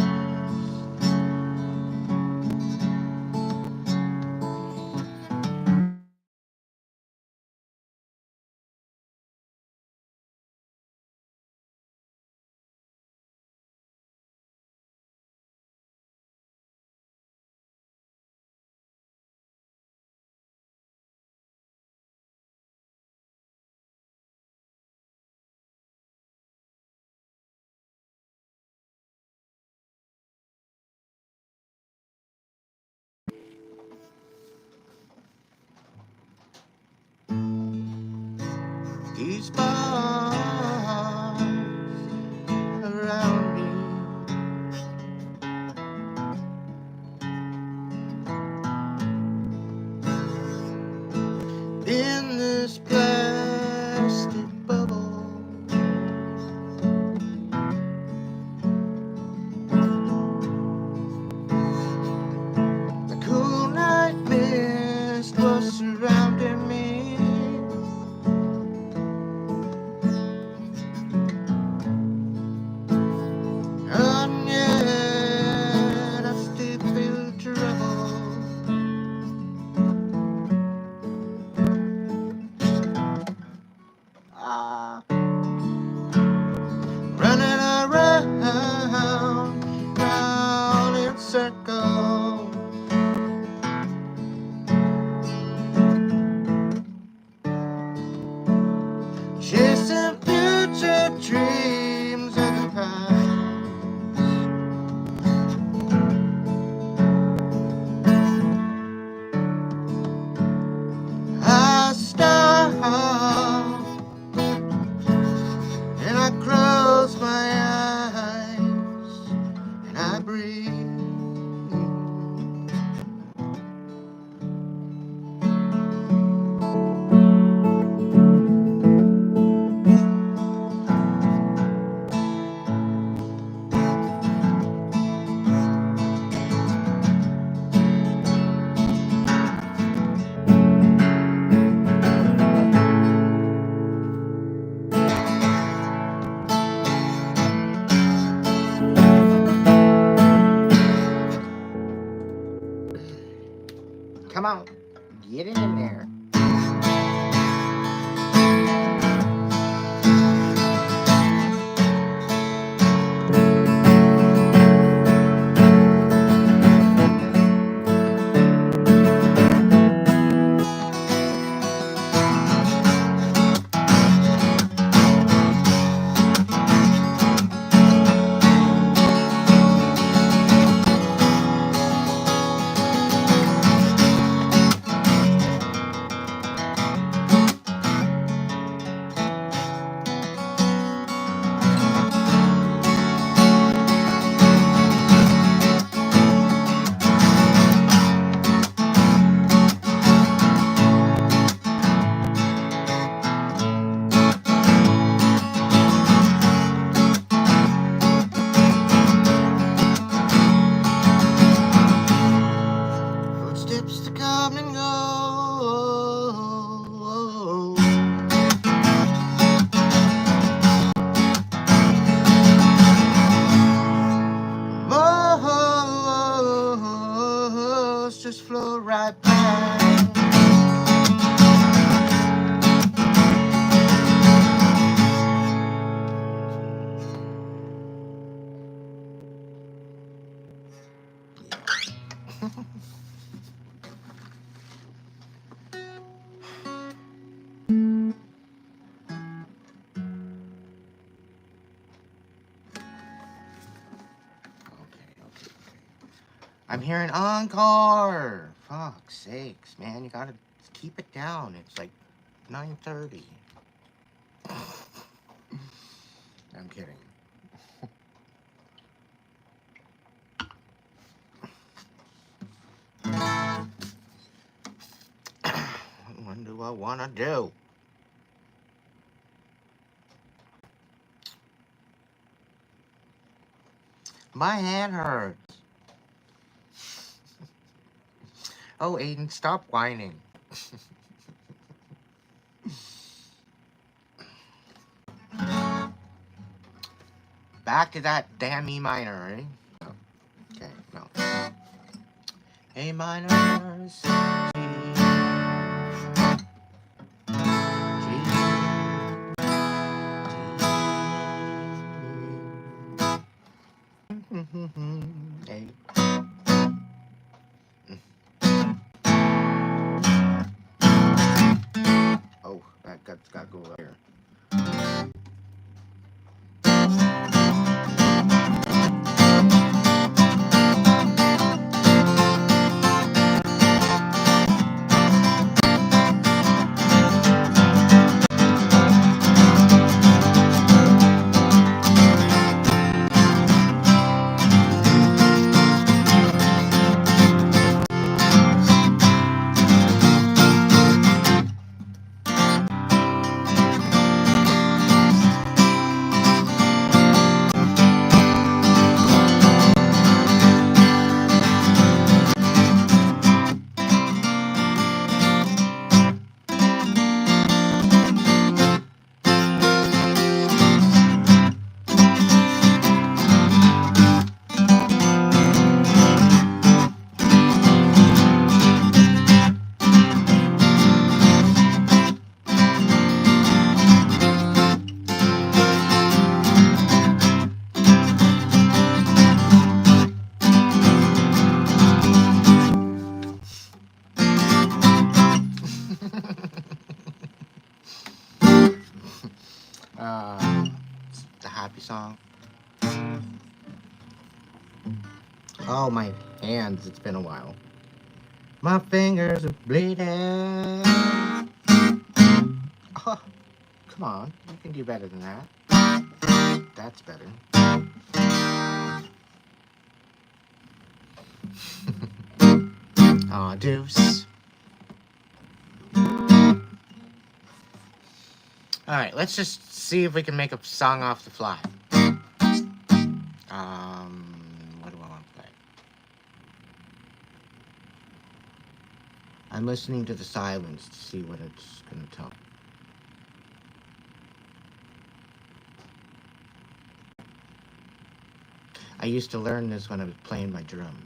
These bars around me, in this plastic bubble, the cool night mist was surrounding me. And yet I still feel trouble. Running round in circles, chasing future dreams of the past. I stop and I close my eyes and I breathe. Come on, get it in there. Footsteps to come and go. Most just flow right by. I'm hearing encore. Fuck's sakes, man. You gotta Just keep it down. It's like 9:30. I'm kidding. What do I want to do? My hand hurts. Oh, Aiden, stop whining. Back to that damn E minor, eh? No. Okay, no. A minor, C, G, A. Oh, that's got to go up here. The happy song. Oh, my hands, it's been a while. My fingers are bleeding. Oh, come on, you can do better than that. That's better. Aw, deuce. Alright, let's just see if we can make a song off the fly. What do I want to play? I'm listening to the silence to see what it's going to tell me. I used to learn this when I was playing my drums.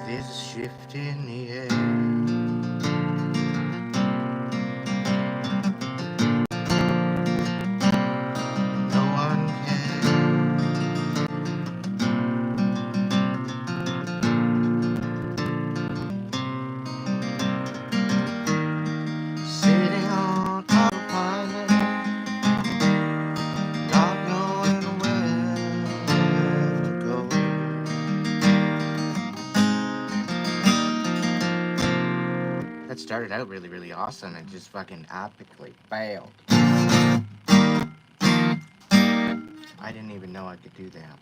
There's a shift in the air. No one cares. Sitting on top of pilot, not knowing where to go. That started out really, really awesome and just fucking epically failed. I didn't even know I could do that.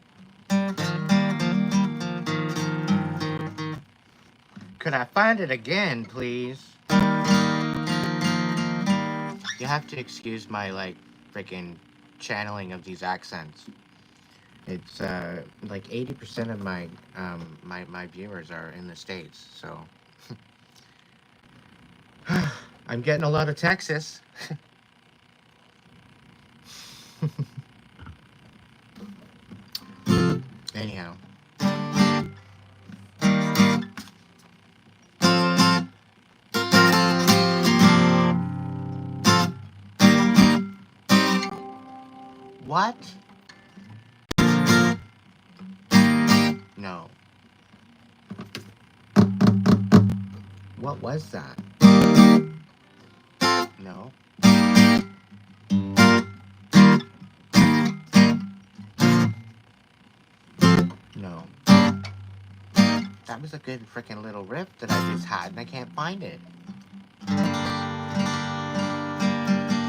Could I find it again, please? You have to excuse my, like, freaking channeling of these accents. It's like 80% of my my viewers are in the States, so I'm getting a lot of Texas. Anyhow, what? No. What was that? No. No. That was a good freaking little riff that I just had, and I can't find it.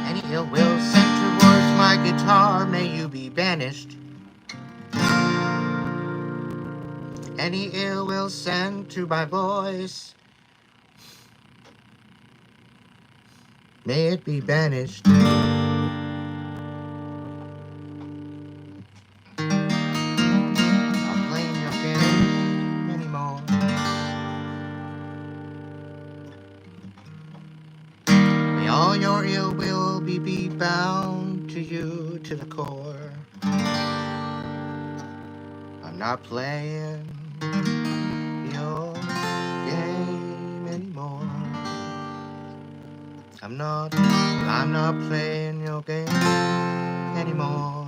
Any ill will sent towards my guitar, may you be banished. Any ill will sent to my voice, may it be banished. Not playing your game anymore. May all your ill will be bound to you to the core. I'm not playing your game anymore. I'm not playing your game anymore.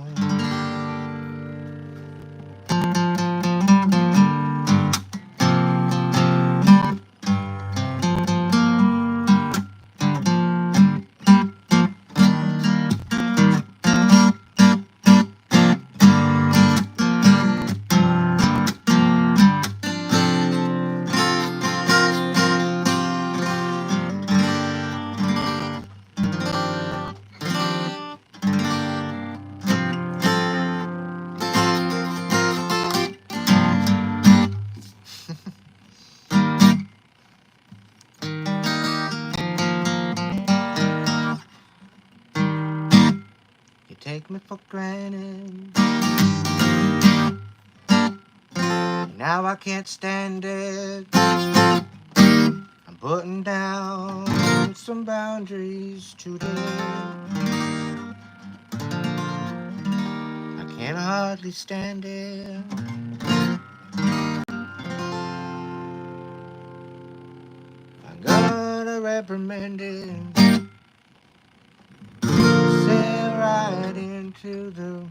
You take me for granted, and now I can't stand it. I'm putting down some boundaries today. I can hardly stand it. I'm gonna reprimand it. Say right into the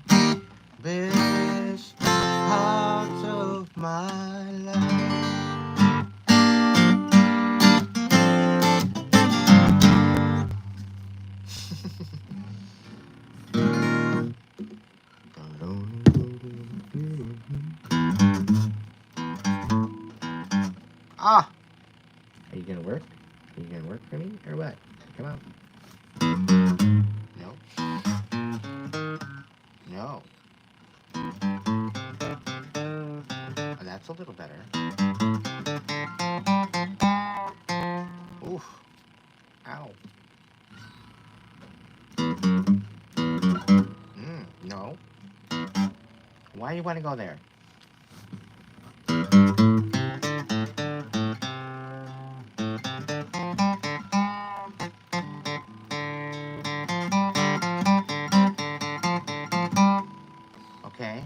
best parts of my life. Ah! Are you gonna work? Are you gonna work for me or what? Come on. No. No. Oh, that's a little better. Oof. Ow. No. Why do you want to go there? Okay.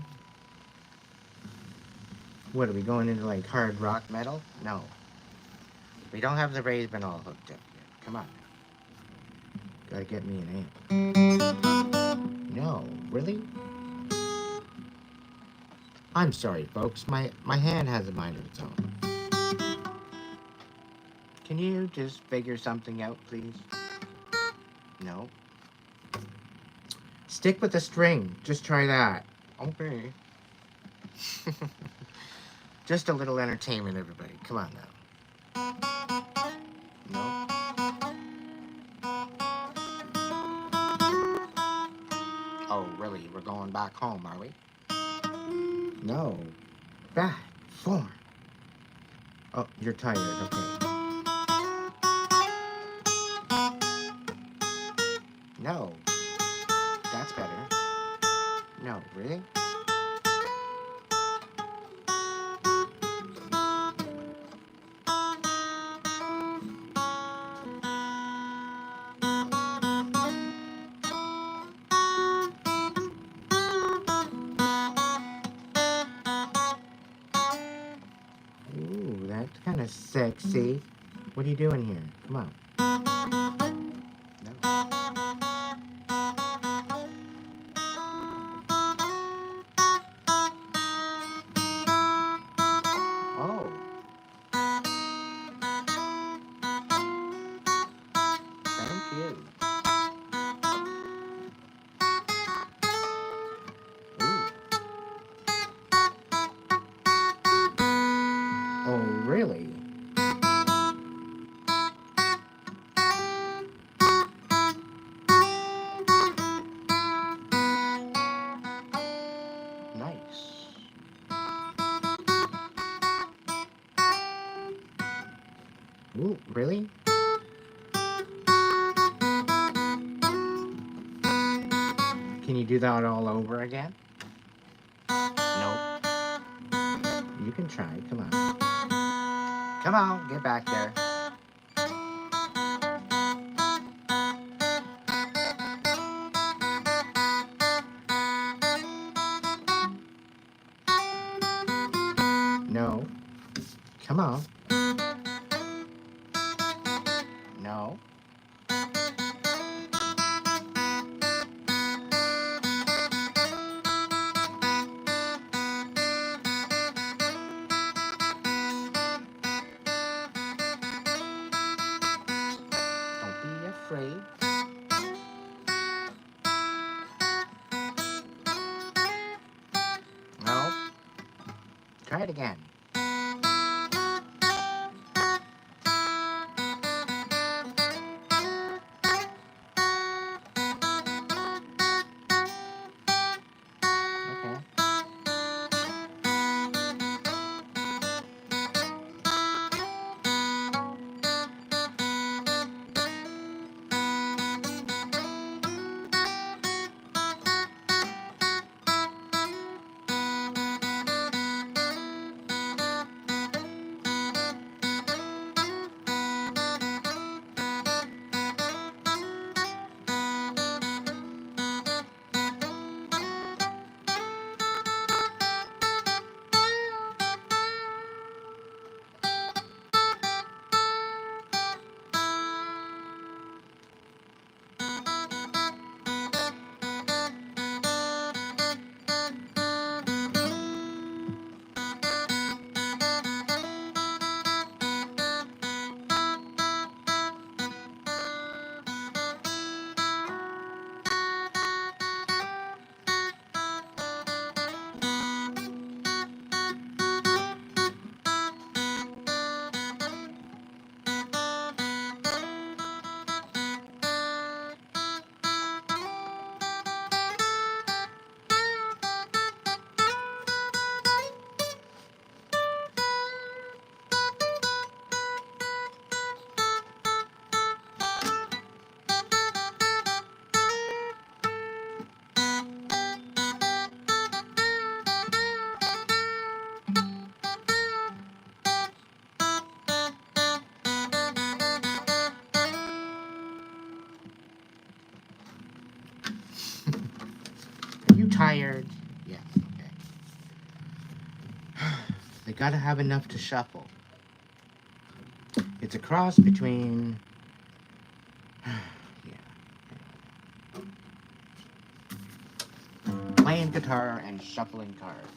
What, are we going into like hard rock metal? No. We don't have the Raven all hooked up yet. Come on. Gotta get me an amp. No. Really? I'm sorry, folks. My hand has a mind of its own. Can you just figure something out, please? No. Stick with the string. Just try that. Okay. Just a little entertainment, everybody. Come on now. No. Oh, really? We're going back home, are we? No. Back. Form. Oh, you're tired. Okay. No. That's better. No, really? it's kind of sexy. What are you doing here? Come on. No. Oh. Thank you. Ooh. Oh, really? Nice. Ooh, really? Can you do that all over again? Nope. You can try. Come on. Come on, get back there. No. Come on. No. Don't be afraid. No. Try it again. Okay. Are you tired? Yeah, okay. They gotta have enough to shuffle. It's a cross between... guitar and shuffling cards.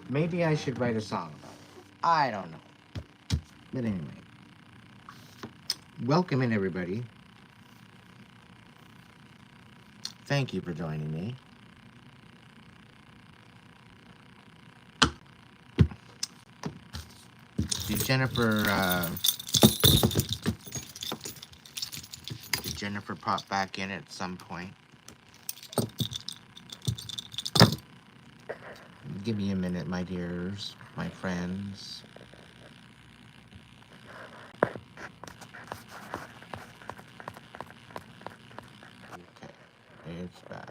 Maybe I should write a song about it. I don't know. But anyway. Welcome in, everybody. Thank you for joining me. Did Jennifer pop back in at some point? Give me a minute, my dears, my friends. Okay, it's back.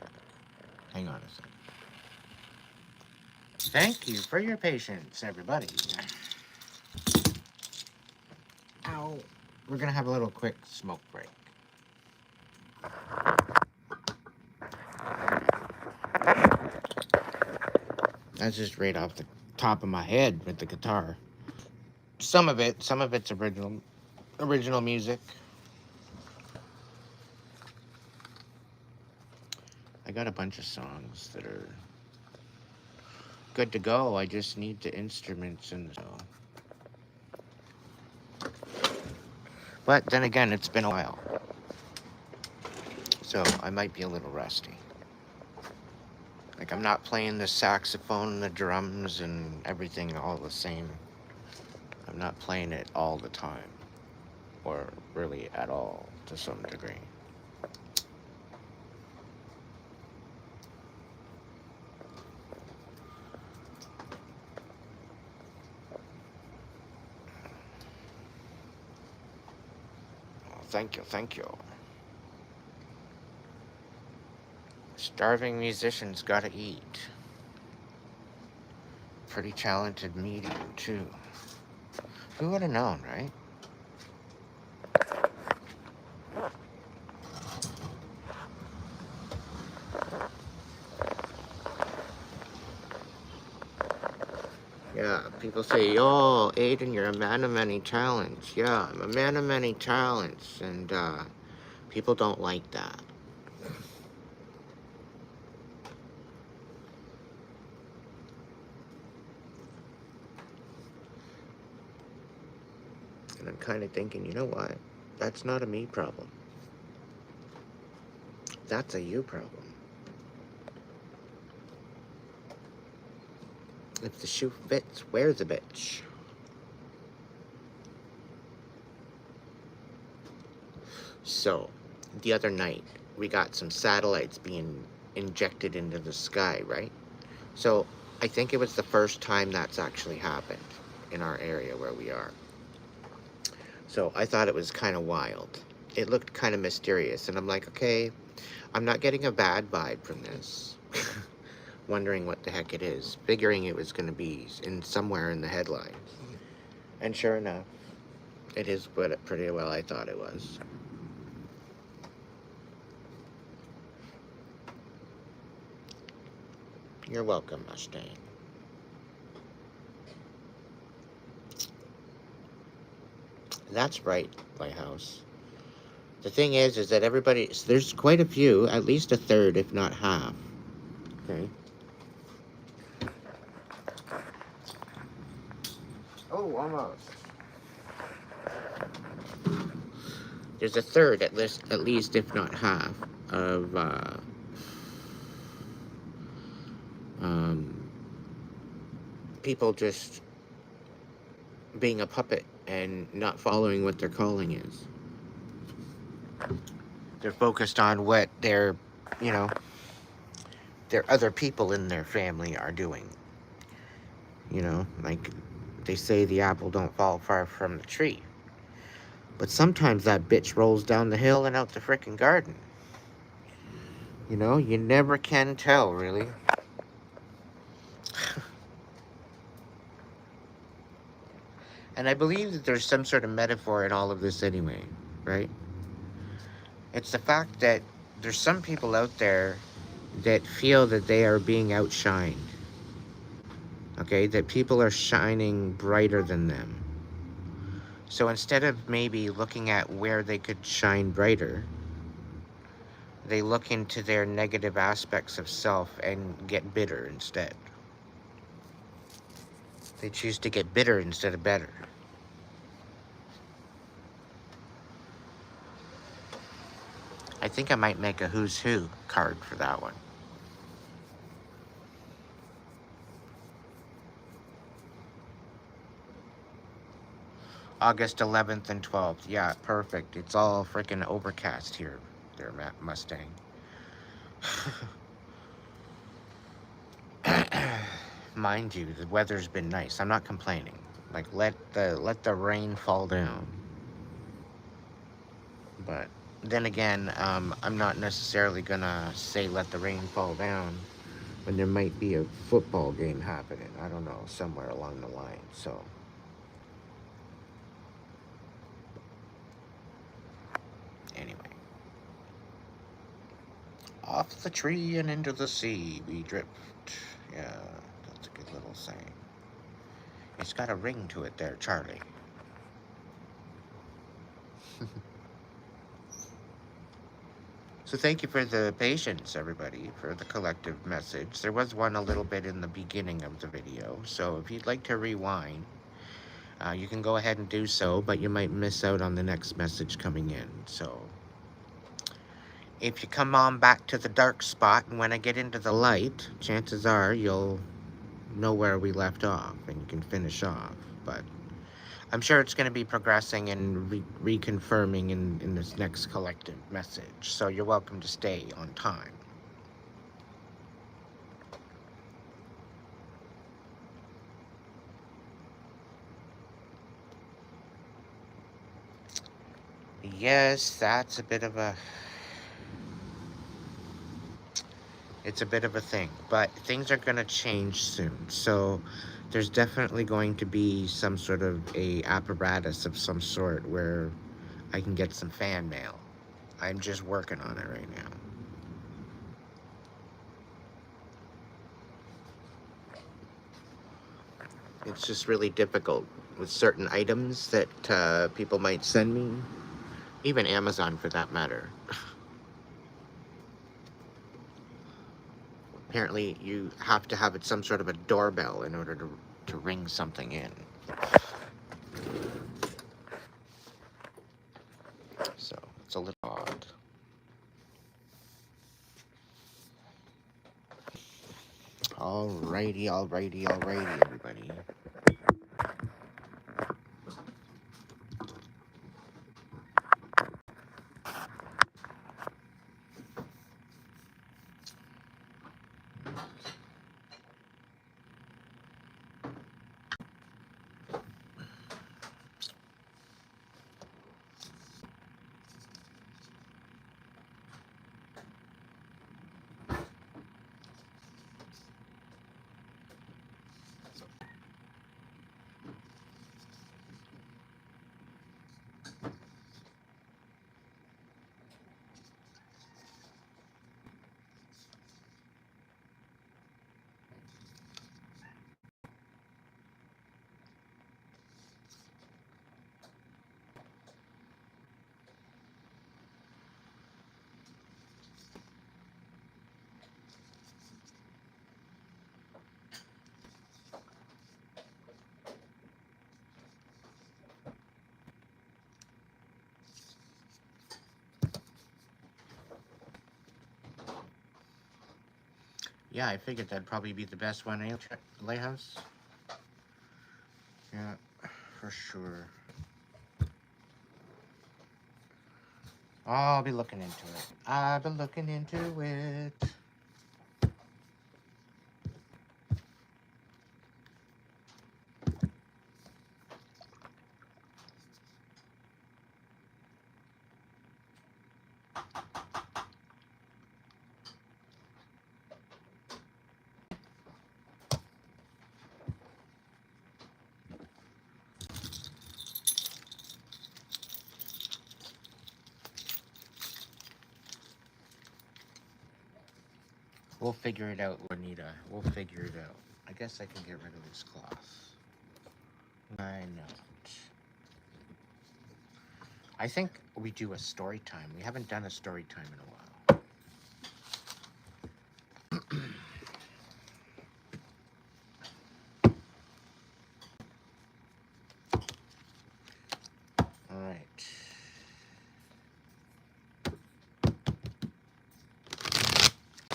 Hang on a second. Thank you for your patience, everybody. Ow. We're gonna have a little quick smoke break. That's just right off the top of my head with the guitar. Some of it's original music. I got a bunch of songs that are good to go. I just need the instruments and so. But then again, it's been a while, so I might be a little rusty. Like, I'm not playing the saxophone and the drums and everything all the same. I'm not playing it all the time, or really at all to some degree. Thank you, thank you. Starving musicians gotta eat. Pretty talented medium, too. Who would have known, right? Yeah, people say, oh, Aiden, you're a man of many talents. Yeah, I'm a man of many talents, and people don't like that. And I'm kind of thinking, you know what? That's not a me problem. That's a you problem. If the shoe fits, wear the bitch. So, the other night, we got some satellites being injected into the sky, right? So, I think it was the first time that's actually happened in our area where we are. So, I thought it was kind of wild. It looked kind of mysterious, and I'm like, okay, I'm not getting a bad vibe from this. Wondering what the heck it is, figuring it was going to be in somewhere in the headlines. And sure enough, it is pretty well I thought it was. You're welcome, Mustang. That's right, Lighthouse. The thing is that there's quite a few, at least a third, if not half. Okay. Oh, almost. There's a third, at least, if not half, of people just being a puppet and not following what their calling is. They're focused on what their other people in their family are doing. Like they say, the apple don't fall far from the tree. But sometimes that bitch rolls down the hill and out the frickin' garden. You never can tell, really. And I believe that there's some sort of metaphor in all of this anyway, right? It's the fact that there's some people out there that feel that they are being outshined. Okay? That people are shining brighter than them. So instead of maybe looking at where they could shine brighter, they look into their negative aspects of self and get bitter instead. They choose to get bitter instead of better. I think I might make a Who's Who card for that one. August 11th and 12th. Yeah, perfect. It's all freaking overcast here, there, Mustang. Mind you, the weather's been nice. I'm not complaining. Like, let the rain fall down. But then again, I'm not necessarily gonna say let the rain fall down when there might be a football game happening. I don't know, somewhere along the line. So anyway, off the tree and into the sea we drift. Yeah, that's a good little saying. It's got a ring to it there, Charlie. So thank you for the patience, everybody, for the collective message. There was one a little bit in the beginning of the video, so if you'd like to rewind, you can go ahead and do so, but you might miss out on the next message coming in. So if you come on back to the dark spot, and when I get into the light, chances are you'll know where we left off, and you can finish off. But I'm sure it's going to be progressing and reconfirming in this next collective message. So you're welcome to stay on time. Yes, that's a bit of a... It's a bit of a thing, but things are going to change soon. So there's definitely going to be some sort of a apparatus of some sort where I can get some fan mail. I'm just working on it right now. It's just really difficult with certain items that people might send me. Even Amazon, for that matter. Apparently, you have to have it some sort of a doorbell in order to ring something in. So, it's a little odd. Alrighty, everybody. Yeah, I figured that'd probably be the best one, Lighthouse? Yeah, for sure. I'll be looking into it. I've been looking into it. We'll figure it out, Juanita. We'll figure it out. I guess I can get rid of this cloth. Why not? I think we do a story time. We haven't done a story time in a while. All right.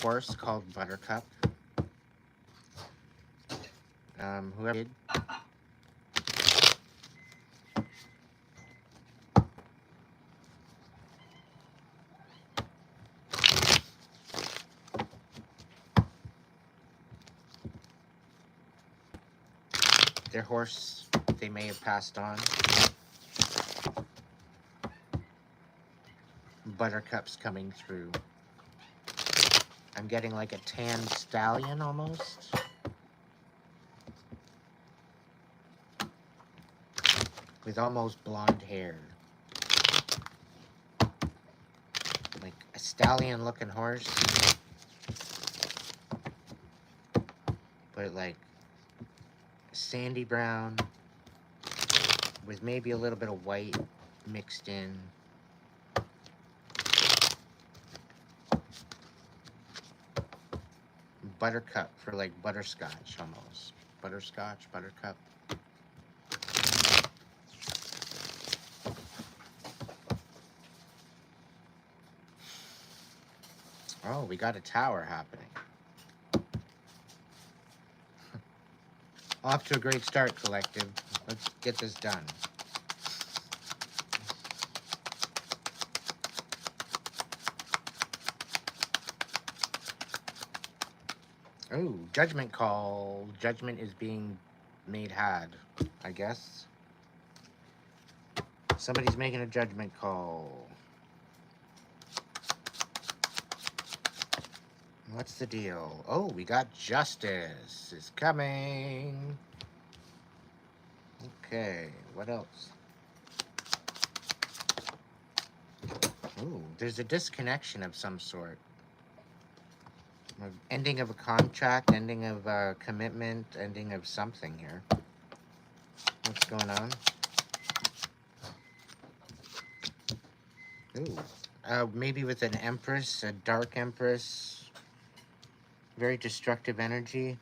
Horse called Buttercup. Whoever did. Their horse, they may have passed on. Buttercup's coming through. I'm getting like a tan stallion almost. With almost blonde hair. Like a stallion looking horse. But like sandy brown with maybe a little bit of white mixed in. Buttercup for like butterscotch almost. Butterscotch, buttercup. Oh, we got a tower happening. Off to a great start, collective. Let's get this done. Oh, judgment call. Judgment is being made had, I guess. Somebody's making a judgment call. What's the deal? Oh, we got justice is coming. Okay, what else? Ooh, there's a disconnection of some sort. Ending of a contract, ending of a commitment, ending of something here. What's going on? Ooh, maybe with an empress, a dark empress. Very destructive energy.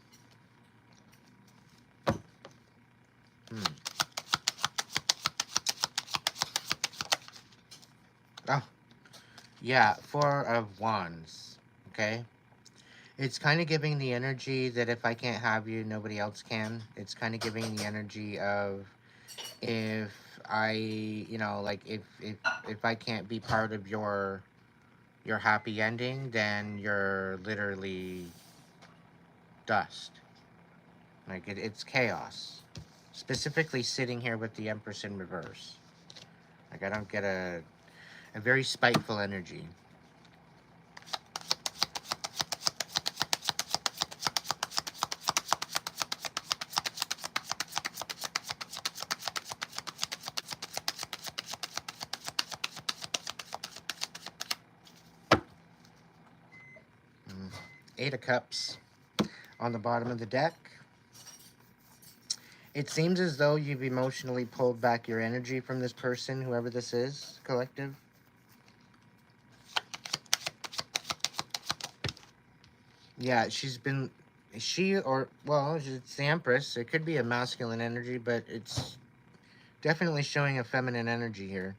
Oh, yeah, Four of Wands. Okay. It's kind of giving the energy that if I can't have you, nobody else can. It's kind of giving the energy of if I, you know, like if I can't be part of your happy ending, then you're literally dust. Like it's chaos. Specifically sitting here with the Empress in reverse. Like I don't get a very spiteful energy. Eight of Cups on the bottom of the deck. It seems as though you've emotionally pulled back your energy from this person, whoever this is, collective. Yeah, it's the Empress. It could be a masculine energy, but it's definitely showing a feminine energy here.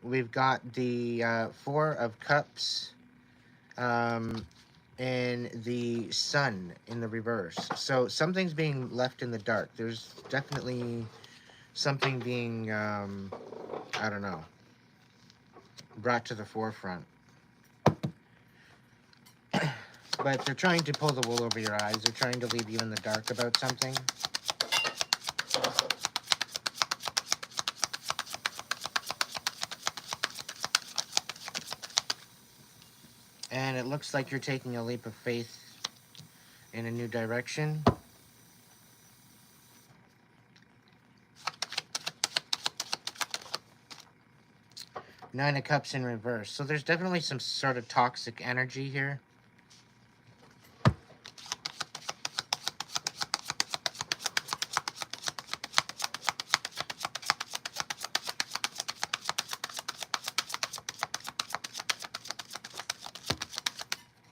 We've got the Four of Cups. And the Sun in the reverse. So something's being left in the dark. There's definitely something being, I don't know, brought to the forefront. But they're trying to pull the wool over your eyes. They're trying to leave you in the dark about something. And it looks like you're taking a leap of faith in a new direction. Nine of Cups in reverse. So there's definitely some sort of toxic energy here.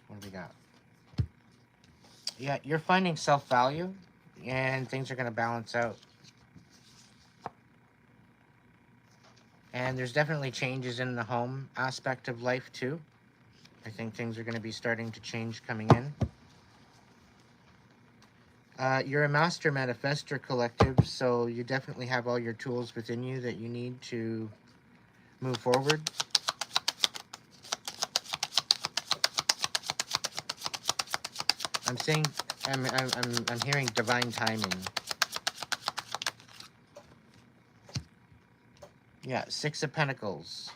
What do we got? Yeah, you're finding self-value, and things are going to balance out. And there's definitely changes in the home aspect of life, too. I think things are going to be starting to change coming in. You're a master manifestor, collective, so you definitely have all your tools within you that you need to move forward. I'm hearing divine timing. Yeah, Six of Pentacles.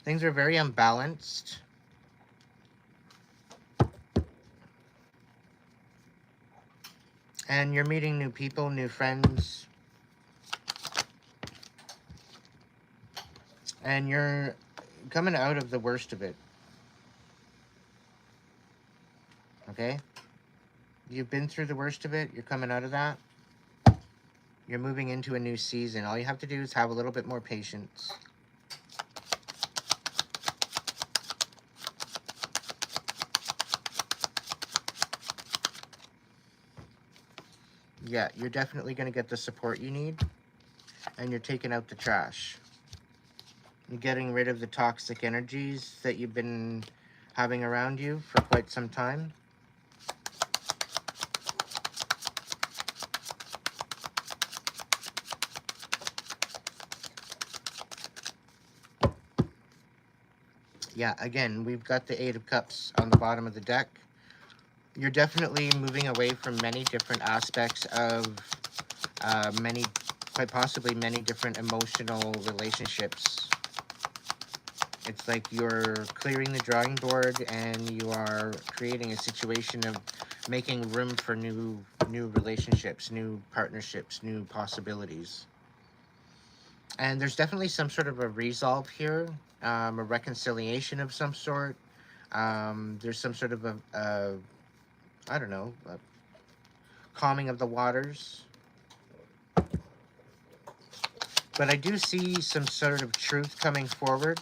Things are very unbalanced. And you're meeting new people, new friends. And you're coming out of the worst of it. Okay? You've been through the worst of it. You're coming out of that. You're moving into a new season. All you have to do is have a little bit more patience. Yeah, you're definitely going to get the support you need, and you're taking out the trash. You're getting rid of the toxic energies that you've been having around you for quite some time. Yeah, again, we've got the Eight of Cups on the bottom of the deck. You're definitely moving away from many different aspects of quite possibly many different emotional relationships. It's like you're clearing the drawing board and you are creating a situation of making room for new relationships, new partnerships, new possibilities. And there's definitely some sort of a resolve here, a reconciliation of some sort. There's some sort of I don't know, a calming of the waters. But I do see some sort of truth coming forward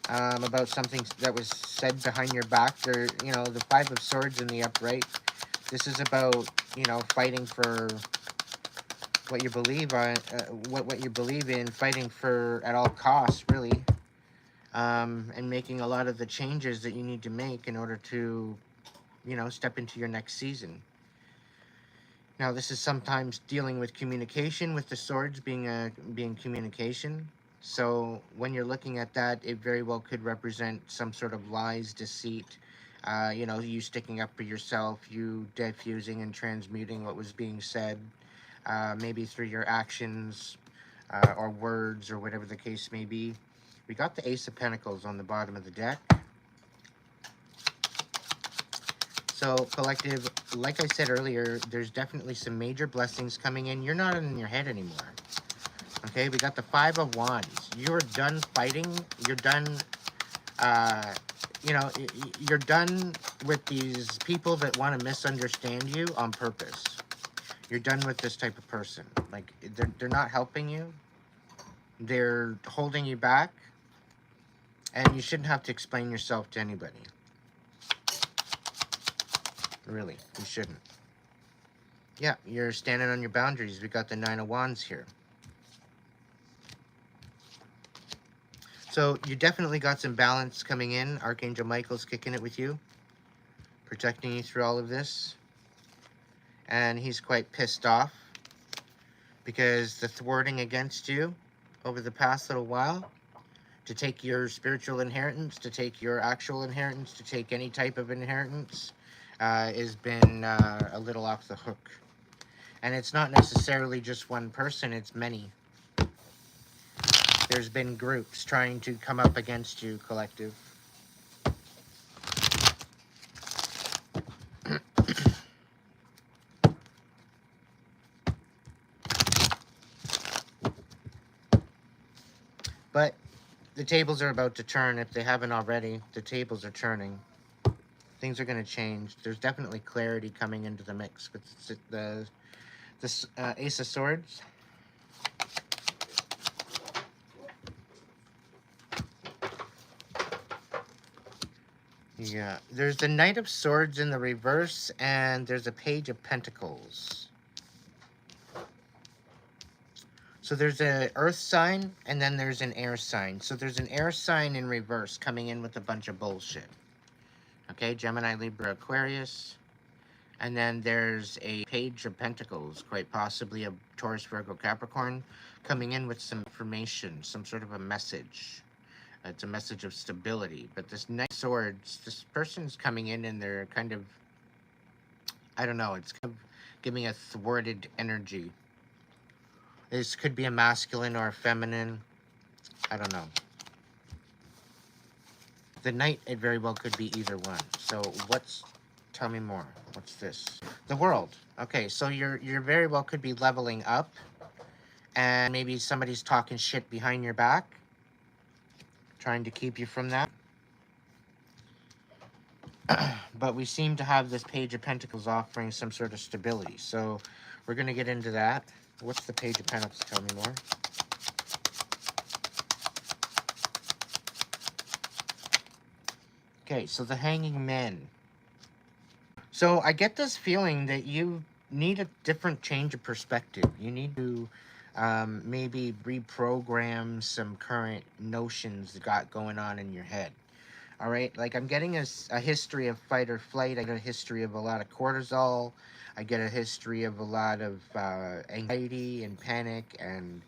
about something that was said behind your back. There, you know, the Five of Swords in the upright. This is about, you know, fighting for what you believe on, what you believe in, fighting for at all costs, really, and making a lot of the changes that you need to make in order to, you know, step into your next season. Now, this is sometimes dealing with communication, with the swords being communication. So when you're looking at that, it very well could represent some sort of lies, deceit, you know, you sticking up for yourself, you diffusing and transmuting what was being said, maybe through your actions or words or whatever the case may be. We got the Ace of Pentacles on the bottom of the deck. So, collective, like I said earlier, there's definitely some major blessings coming in. You're not in your head anymore. Okay, we got the Five of Wands. You're done fighting. You're done, you know, you're done with these people that want to misunderstand you on purpose. You're done with this type of person. Like, they're not helping you. They're holding you back. And you shouldn't have to explain yourself to anybody. Really, you shouldn't. Yeah, you're standing on your boundaries. We got the Nine of Wands here. So you definitely got some balance coming in. Archangel Michael's kicking it with you, protecting you through all of this. And he's quite pissed off because the thwarting against you over the past little while, to take your spiritual inheritance, to take your actual inheritance, to take any type of inheritance, has been a little off the hook. And it's not necessarily just one person, it's many. There's been groups trying to come up against you, collective. But the tables are about to turn. If they haven't already, the tables are turning. Things are going to change. There's definitely clarity coming into the mix with the Ace of Swords. Yeah, there's the Knight of Swords in the reverse, and there's a Page of Pentacles. So there's an earth sign, and then there's an air sign. So there's an air sign in reverse coming in with a bunch of bullshit. Okay, Gemini, Libra, Aquarius. And then there's a Page of Pentacles, quite possibly a Taurus, Virgo, Capricorn, coming in with some information, some sort of a message. It's a message of stability. But this Knight of Swords, this person's coming in and they're kind of, I don't know, it's kind of giving a thwarted energy. This could be a masculine or a feminine. I don't know. The Knight, it very well could be either one. So tell me more. What's this? The World. Okay, so you're very well could be leveling up. And maybe somebody's talking shit behind your back, trying to keep you from that. But we seem to have this Page of Pentacles offering some sort of stability. So we're going to get into that. What's the Page of Pentacles? Tell me more. Okay, so the Hanging Man. So I get this feeling that you need a different change of perspective. You need to maybe reprogram some current notions that got going on in your head. All right, like I'm getting a history of fight or flight. I get a history of a lot of cortisol. I get a history of a lot of anxiety and panic, and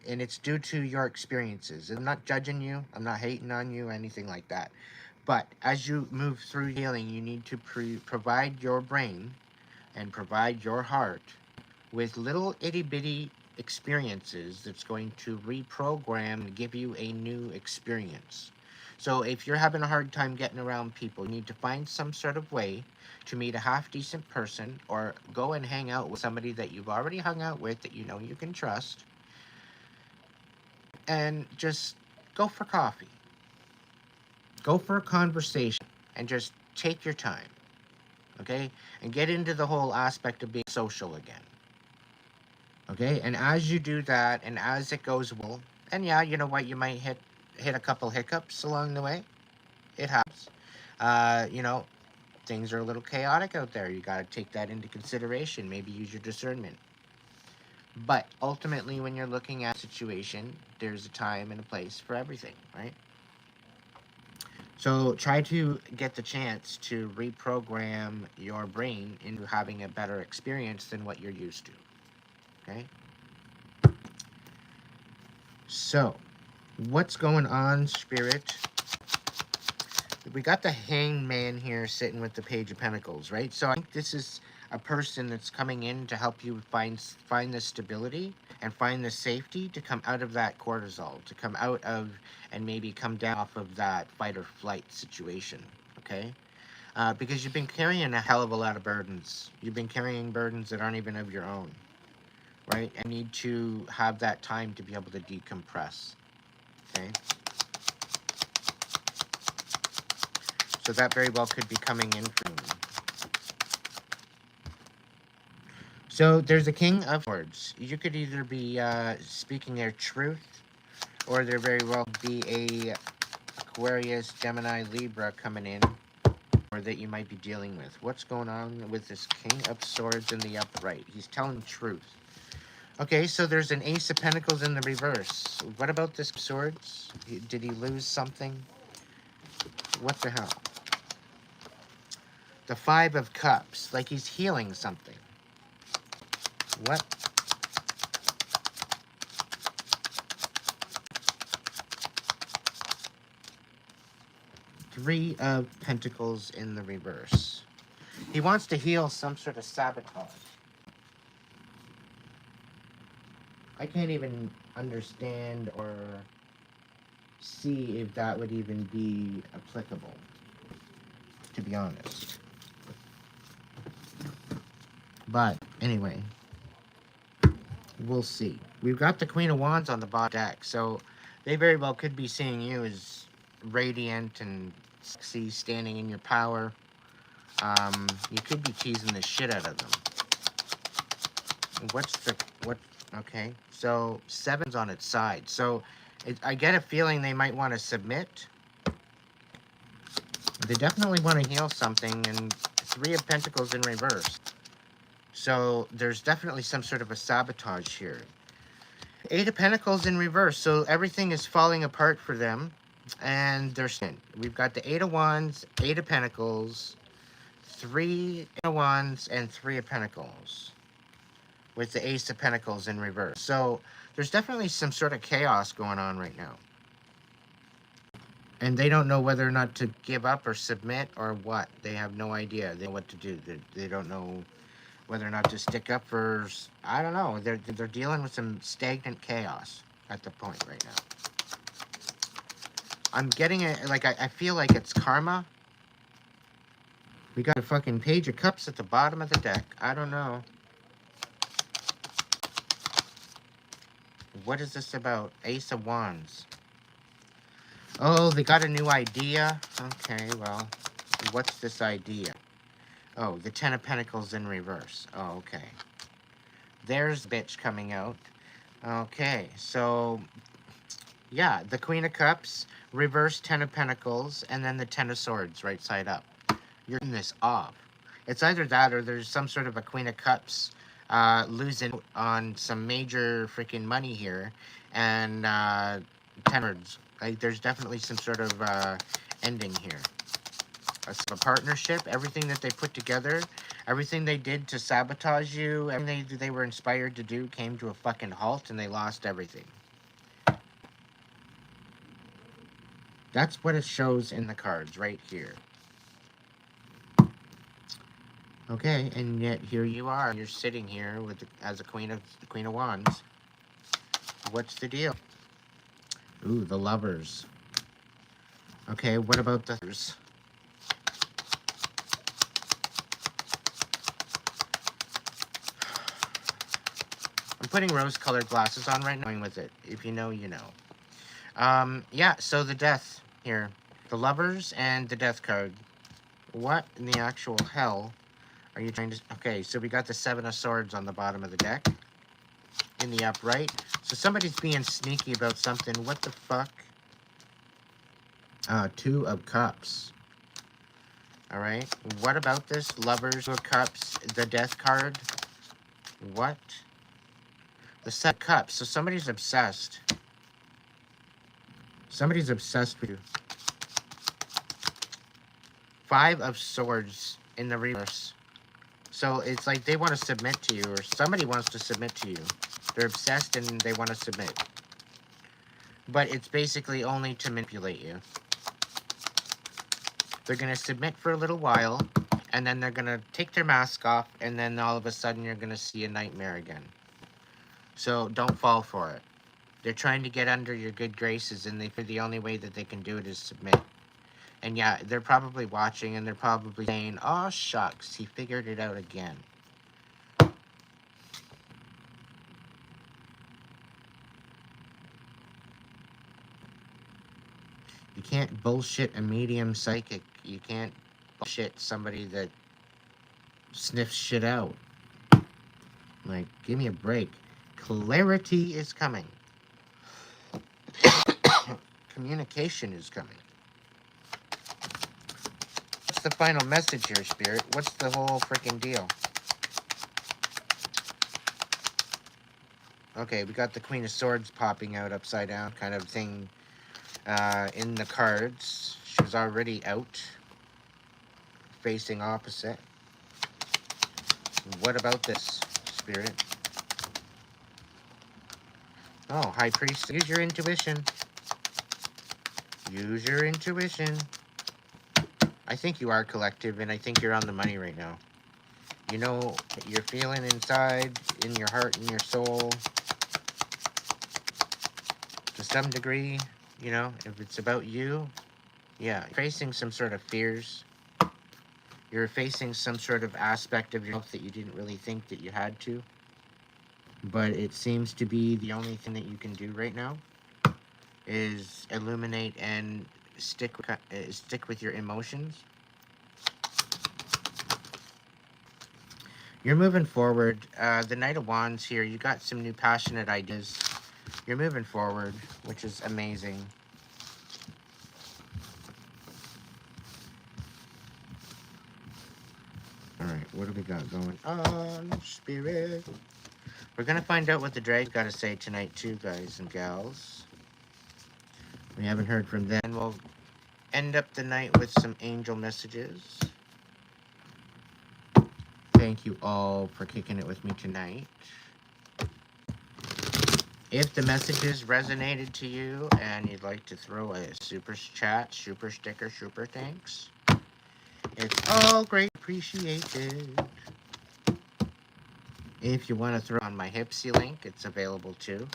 it's due to your experiences. I'm not judging you. I'm not hating on you, anything like that. But as you move through healing, you need to provide your brain and provide your heart with little itty bitty experiences that's going to reprogram and give you a new experience. So if you're having a hard time getting around people, you need to find some sort of way to meet a half decent person or go and hang out with somebody that you've already hung out with that you know you can trust, and just go for coffee. Go for a conversation and just take your time, okay? And get into the whole aspect of being social again. Okay, and as you do that, and as it goes well, and yeah, you know what, you might hit a couple hiccups along the way. It happens. You know, things are a little chaotic out there. You got to take that into consideration. Maybe use your discernment. But ultimately, when you're looking at a situation, there's a time and a place for everything, right? So try to get the chance to reprogram your brain into having a better experience than what you're used to. Okay? So, what's going on, Spirit? We got the Hanged Man here sitting with the Page of Pentacles, right? So I think this is a person that's coming in to help you find the stability and find the safety to come out of that cortisol, to come out of and maybe come down off of that fight or flight situation, okay? Because you've been carrying a hell of a lot of burdens. You've been carrying burdens that aren't even of your own, right? And need to have that time to be able to decompress, okay? So that very well could be coming in for you. So there's a King of Swords. You could either be speaking their truth, or there very well be a Aquarius, Gemini, Libra coming in, or that you might be dealing with. What's going on with this King of Swords in the upright? He's telling the truth. Okay, so there's an Ace of Pentacles in the reverse. What about this Swords? Did he lose something? What the hell? The Five of Cups, like he's healing something. What? Three of Pentacles in the reverse. He wants to heal some sort of sabotage. I can't even understand or see if that would even be applicable, to be honest. But anyway, we'll see. We've got the Queen of Wands on the bottom deck, so they very well could be seeing you as radiant and sexy, standing in your power. You could be teasing the shit out of them. Okay, so 7's on its side. So I get a feeling they might want to submit. They definitely want to heal something, and 3 of Pentacles in reverse. So there's definitely some sort of a sabotage here. 8 of Pentacles in reverse, so everything is falling apart for them, and they're sin. We've got the 8 of Wands, 8 of Pentacles, 3 of Wands, and 3 of Pentacles, with the Ace of Pentacles in reverse. So there's definitely some sort of chaos going on right now. And they don't know whether or not to give up or submit or what. They have no idea. They know what to do. They don't know whether or not to stick up for, I don't know. They're dealing with some stagnant chaos at the point right now. I'm getting it, like, I feel like it's karma. We got a fucking Page of Cups at the bottom of the deck. I don't know. What is this about? Ace of Wands. Oh, they got a new idea? Okay, well. What's this idea? Oh, the Ten of Pentacles in reverse. Oh, okay. There's bitch coming out. Okay, so yeah, the Queen of Cups, reverse Ten of Pentacles, and then the Ten of Swords right side up. You're in this off. It's either that or there's some sort of a Queen of Cups losing on some major freaking money here, and Ten of Swords. Like, there's definitely some sort of ending here. A partnership, everything that they put together, everything they did to sabotage you, everything they were inspired to do came to a fucking halt, and they lost everything. That's what it shows in the cards right here. Okay, and yet here you are. You're sitting here with as a Queen of Wands. What's the deal? Ooh, the Lovers. Okay, what about the others? I'm putting rose-colored glasses on right now. Going with it. If you know, you know. Yeah. So the Death here, the Lovers and the Death card. What in the actual hell are you trying to... Okay, so we got the Seven of Swords on the bottom of the deck. In the upright. So somebody's being sneaky about something. What the fuck? Two of Cups. Alright. What about this? Lovers, Two of Cups, the Death card. What? The Seven of Cups. So somebody's obsessed. Somebody's obsessed with you. Five of Swords in the reverse. So it's like they want to submit to you, or somebody wants to submit to you. They're obsessed and they want to submit. But it's basically only to manipulate you. They're going to submit for a little while, and then they're going to take their mask off, and then all of a sudden you're going to see a nightmare again. So don't fall for it. They're trying to get under your good graces, and the only way that they can do it is submit. And yeah, they're probably watching, and they're probably saying, "Oh, shucks, he figured it out again." You can't bullshit a medium psychic. You can't bullshit somebody that sniffs shit out. Like, give me a break. Clarity is coming. Communication is coming. What's the final message here, Spirit? What's the whole freaking deal? Okay, we got the Queen of Swords popping out upside down kind of thing in the cards. She was already out, facing opposite. What about this, Spirit? Oh, High Priest, use your intuition. Use your intuition. I think you are collective, and I think you're on the money right now. You know what you're feeling inside, in your heart, in your soul. To some degree, you know, if it's about you, yeah, you're facing some sort of fears. You're facing some sort of aspect of yourself that you didn't really think that you had to. But it seems to be the only thing that you can do right now is illuminate and stick with your emotions. You're moving forward. The Knight of Wands here, you got some new passionate ideas. You're moving forward, which is amazing. Alright, what do we got going on, Spirit? We're going to find out what the dragon's got to say tonight too, guys and gals. We haven't heard from them. We'll end up the night with some angel messages. Thank you all for kicking it with me tonight. If the messages resonated to you and you'd like to throw a super chat, super sticker, super thanks, it's all great appreciated. If you want to throw on my Hipsy link, it's available too.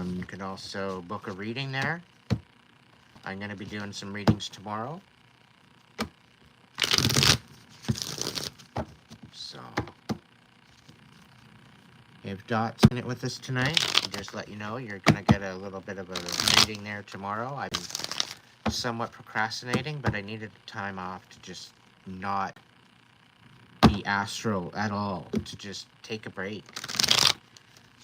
You can also book a reading there. I'm going to be doing some readings tomorrow. So, if Dot's in it with us tonight, just let you know you're going to get a little bit of a reading there tomorrow. I've been somewhat procrastinating, but I needed time off to just not be astral at all, to just take a break.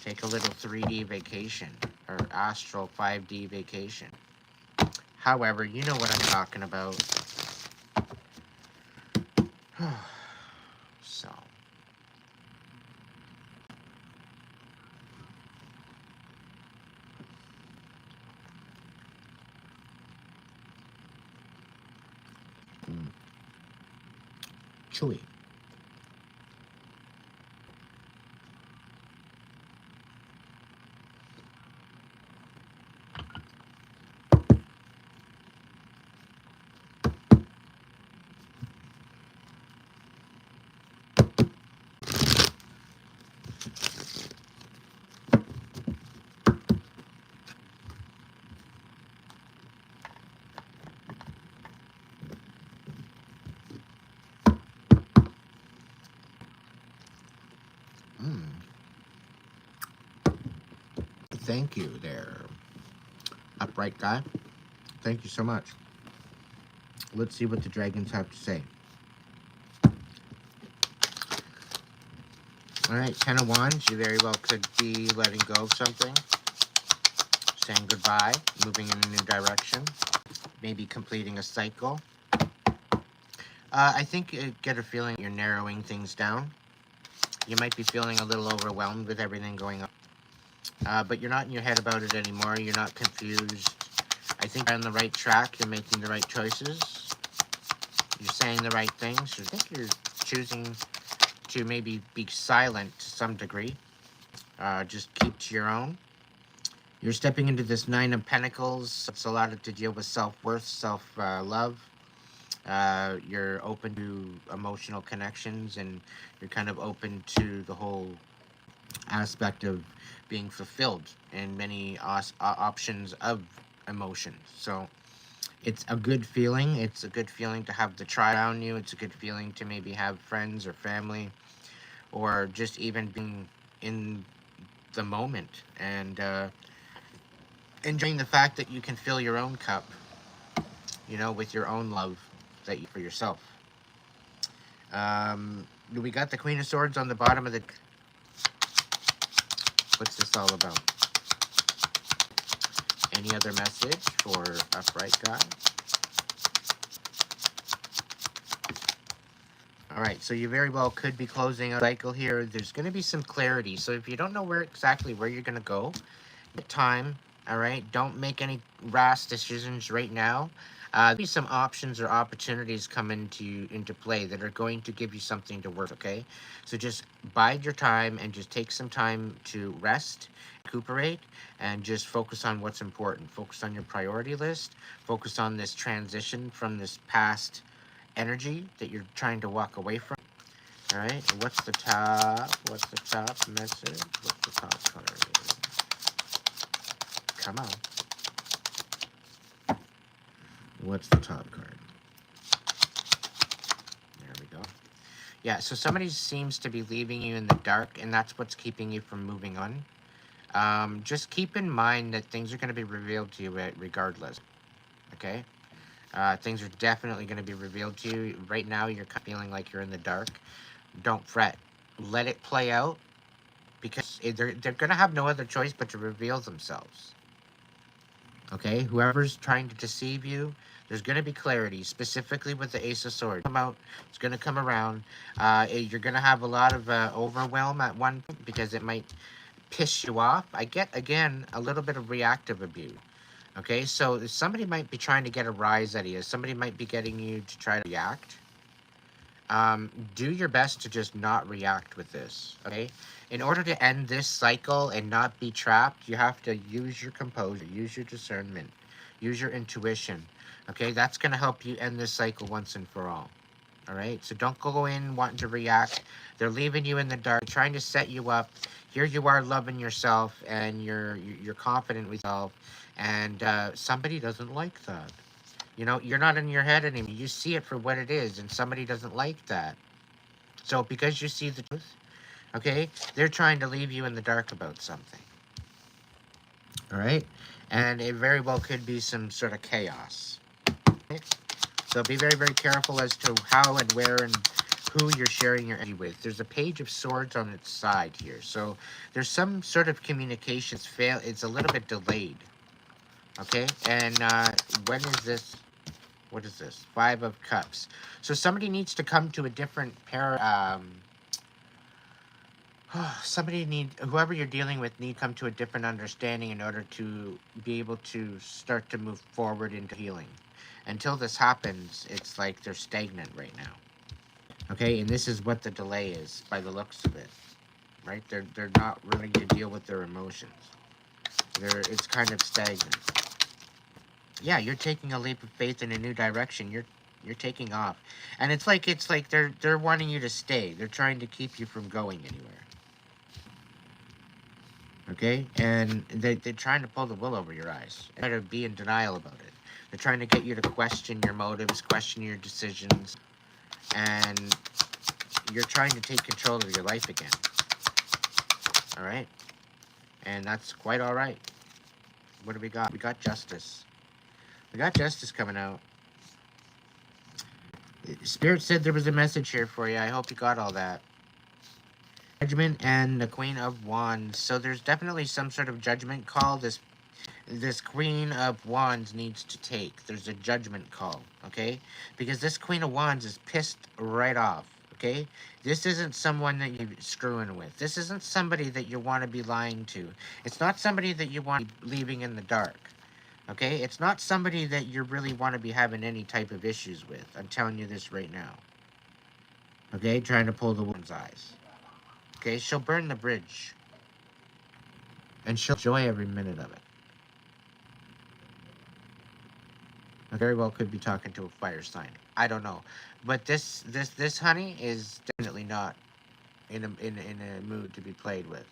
Take a little 3D vacation, or astral 5D vacation. However, you know what I'm talking about. So. Chewy. Thank you there, upright guy. Thank you so much. Let's see what the dragons have to say. Alright, Ten of Wands, you very well could be letting go of something, saying goodbye, moving in a new direction, maybe completing a cycle. I think you get a feeling you're narrowing things down. You might be feeling a little overwhelmed with everything going on, but you're not in your head about it anymore. You're not confused. I think you're on the right track. You're making the right choices. You're saying the right things. I think you're choosing to maybe be silent to some degree. Just keep to your own. You're stepping into this Nine of Pentacles. It's a lot to deal with self-worth, self-love. You're open to emotional connections, and you're kind of open to the whole aspect of being fulfilled in many options of emotions. So it's a good feeling. It's a good feeling to have the tribe around you. It's a good feeling to maybe have friends or family, or just even being in the moment and enjoying the fact that you can fill your own cup, you know, with your own love that you for yourself. We got the Queen of Swords on the bottom of the... What's this all about? Any other message for upright guy? Alright, so you very well could be closing a cycle here. There's going to be some clarity. So if you don't know exactly where you're going to go, get time, alright? Don't make any rash decisions right now. There'll be some options or opportunities come into play that are going to give you something to work, okay? So just bide your time and just take some time to rest, recuperate, and just focus on what's important. Focus on your priority list. Focus on this transition from this past energy that you're trying to walk away from. All right, what's the top message? What's the top card? Come on. What's the top card? There we go. Yeah, so somebody seems to be leaving you in the dark, and that's what's keeping you from moving on. Just keep in mind that things are going to be revealed to you regardless, okay? Things are definitely going to be revealed to you. Right now, you're feeling like you're in the dark. Don't fret. Let it play out, because they're going to have no other choice but to reveal themselves. Okay? Whoever's trying to deceive you, there's going to be clarity, specifically with the Ace of Swords. It's going to come around. You're going to have a lot of overwhelm at one point, because it might piss you off. I get, again, a little bit of reactive abuse. Okay, so somebody might be trying to get a rise out of you. Somebody might be getting you to try to react. Do your best to just not react with this, okay? In order to end this cycle and not be trapped, you have to use your composure, use your discernment, use your intuition, okay? That's going to help you end this cycle once and for all, all right? So don't go in wanting to react. They're leaving you in the dark, trying to set you up. Here you are loving yourself, and you're confident with yourself, and somebody doesn't like that. You know, you're not in your head anymore. You see it for what it is, and somebody doesn't like that. So because you see the truth, okay, they're trying to leave you in the dark about something. All right? And it very well could be some sort of chaos. Okay? So be very, very careful as to how and where and who you're sharing your energy with. There's a page of swords on its side here. So there's some sort of communications fail. It's a little bit delayed. Okay? And when is this? What is this? 5 of Cups. So somebody needs to come to a different whoever you're dealing with need to come to a different understanding in order to be able to start to move forward into healing. Until this happens, it's like they're stagnant right now. Okay, and this is what the delay is by the looks of it. Right? They're not willing to deal with their emotions. It's kind of stagnant. Yeah, you're taking a leap of faith in a new direction. You're taking off. And it's like they're wanting you to stay. They're trying to keep you from going anywhere. Okay? And they're trying to pull the wool over your eyes. Try to be in denial about it. They're trying to get you to question your motives, question your decisions, and you're trying to take control of your life again. Alright? And that's quite alright. What do we got? We got justice. We got justice coming out. Spirit said there was a message here for you. I hope you got all that. Judgment and the Queen of Wands. So there's definitely some sort of judgment call this Queen of Wands needs to take. There's a judgment call, okay? Because this Queen of Wands is pissed right off, okay? This isn't someone that you're screwing with. This isn't somebody that you want to be lying to. It's not somebody that you want to be leaving in the dark. Okay? It's not somebody that you really want to be having any type of issues with. I'm telling you this right now. Okay? Trying to pull the woman's eyes. Okay? She'll burn the bridge. And she'll enjoy every minute of it. I very well could be talking to a fire sign. I don't know. But this honey is definitely not in a mood to be played with.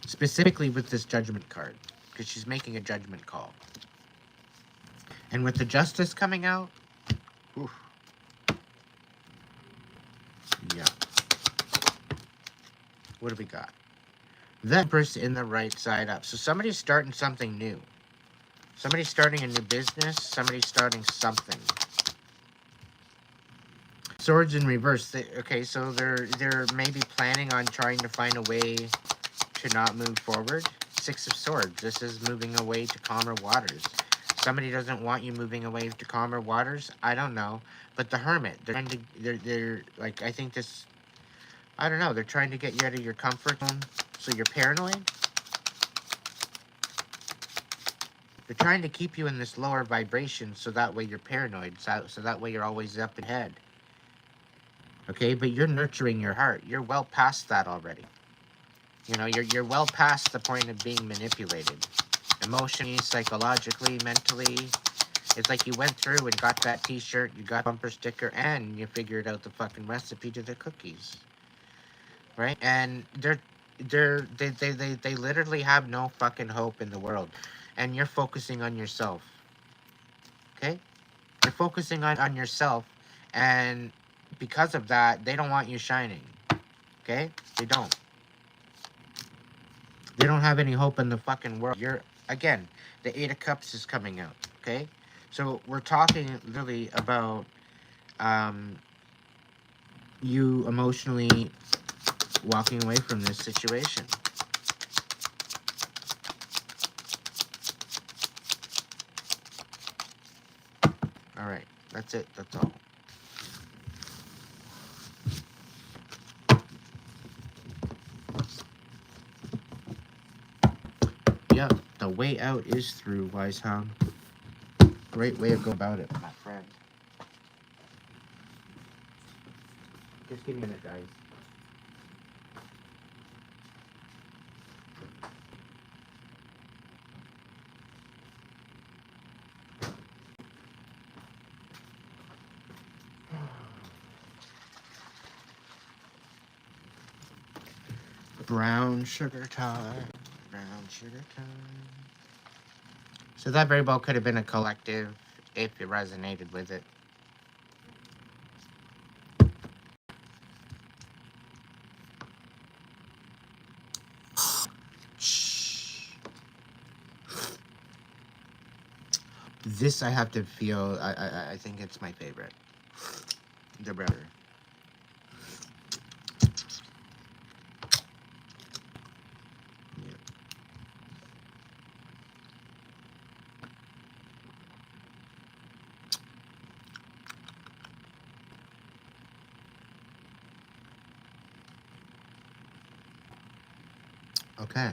Specifically with this judgment card. Because she's making a judgment call. And with the justice coming out, oof. Yeah. What do we got? The Empress in the right side up. So somebody's starting something new. Somebody's starting a new business. Somebody's starting something. Swords in reverse. Okay, so they're maybe planning on trying to find a way to not move forward. 6 of Swords. This is moving away to calmer waters. Somebody doesn't want you moving away to calmer waters. I don't know. But the Hermit. They're like, I think this... I don't know. They're trying to get you out of your comfort zone. So you're paranoid? They're trying to keep you in this lower vibration so that way you're paranoid. So that way you're always up ahead. Okay? But you're nurturing your heart. You're well past that already. You know, you're well past the point of being manipulated. Emotionally, psychologically, mentally. It's like you went through and got that t-shirt, you got a bumper sticker, and you figured out the fucking recipe to the cookies. Right? And they literally have no fucking hope in the world. And you're focusing on yourself. Okay? You're focusing on yourself, and because of that, they don't want you shining. Okay? They don't. They don't have any hope in the fucking world. Again, the 8 of Cups is coming out. Okay? So we're talking really about you emotionally walking away from this situation. Alright, that's it. That's all. Yep, the way out is through, Wise Hound. Great way to go about it, my friend. Just give me a minute, guys. Brown sugar time. Brown sugar time. So that very well could have been a collective if you resonated with it. This I have to feel. I think it's my favorite. The brother. Yeah. Okay.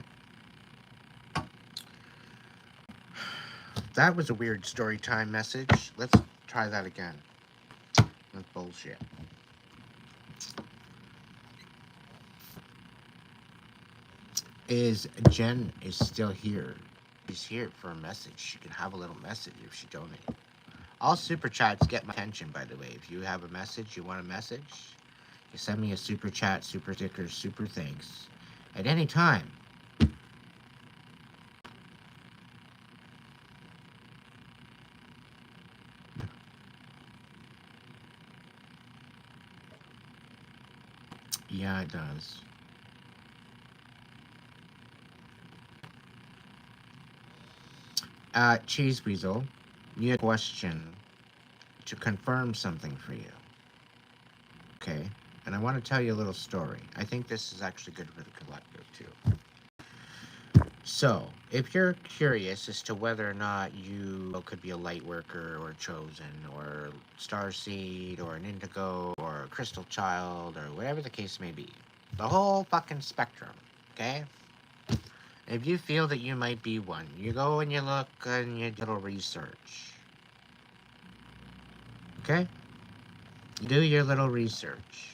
That was a weird story time message. Let's try that again. That's bullshit. Is Jen is still here. She's here for a message. She can have a little message if she donates. All super chats get my attention, by the way. If you have a message, you want a message, you send me a super chat, super sticker, super thanks at any time. Yeah, it does. Cheese Weasel, you had a question to confirm something for you. Okay? And I want to tell you a little story. I think this is actually good for the collective, too. So, if you're curious as to whether or not you could be a light worker or a chosen or starseed or an indigo or a crystal child or whatever the case may be, the whole fucking spectrum, okay? If you feel that you might be one, you go and you look and you do a little research. Okay? You do your little research.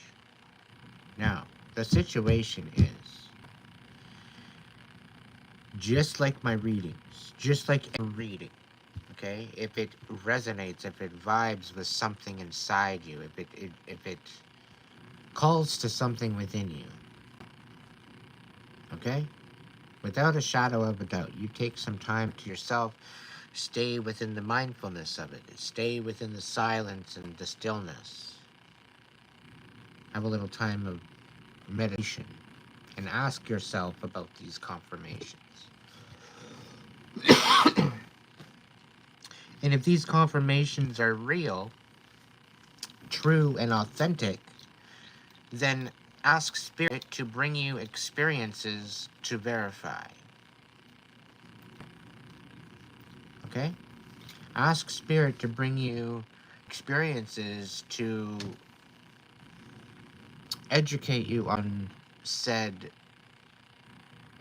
Now, the situation is just like my readings, just like a reading, okay? If it resonates, if it vibes with something inside you, if it calls to something within you, okay? Without a shadow of a doubt, you take some time to yourself, stay within the mindfulness of it, stay within the silence and the stillness. Have a little time of meditation and ask yourself about these confirmations. And if these confirmations are real, true, and authentic, then ask Spirit to bring you experiences to verify. Okay? Ask Spirit to bring you experiences to educate you on said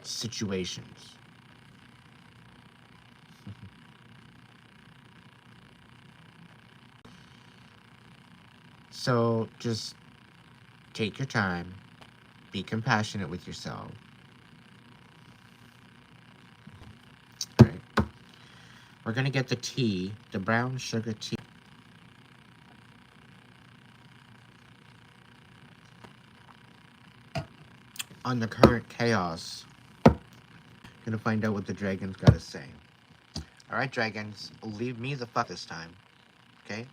situations. So just take your time, be compassionate with yourself. Right? We're gonna get the tea, the brown sugar tea. On the current chaos. Gonna find out what the dragon's gotta say. Alright, dragons, leave me the fuck this time. Okay?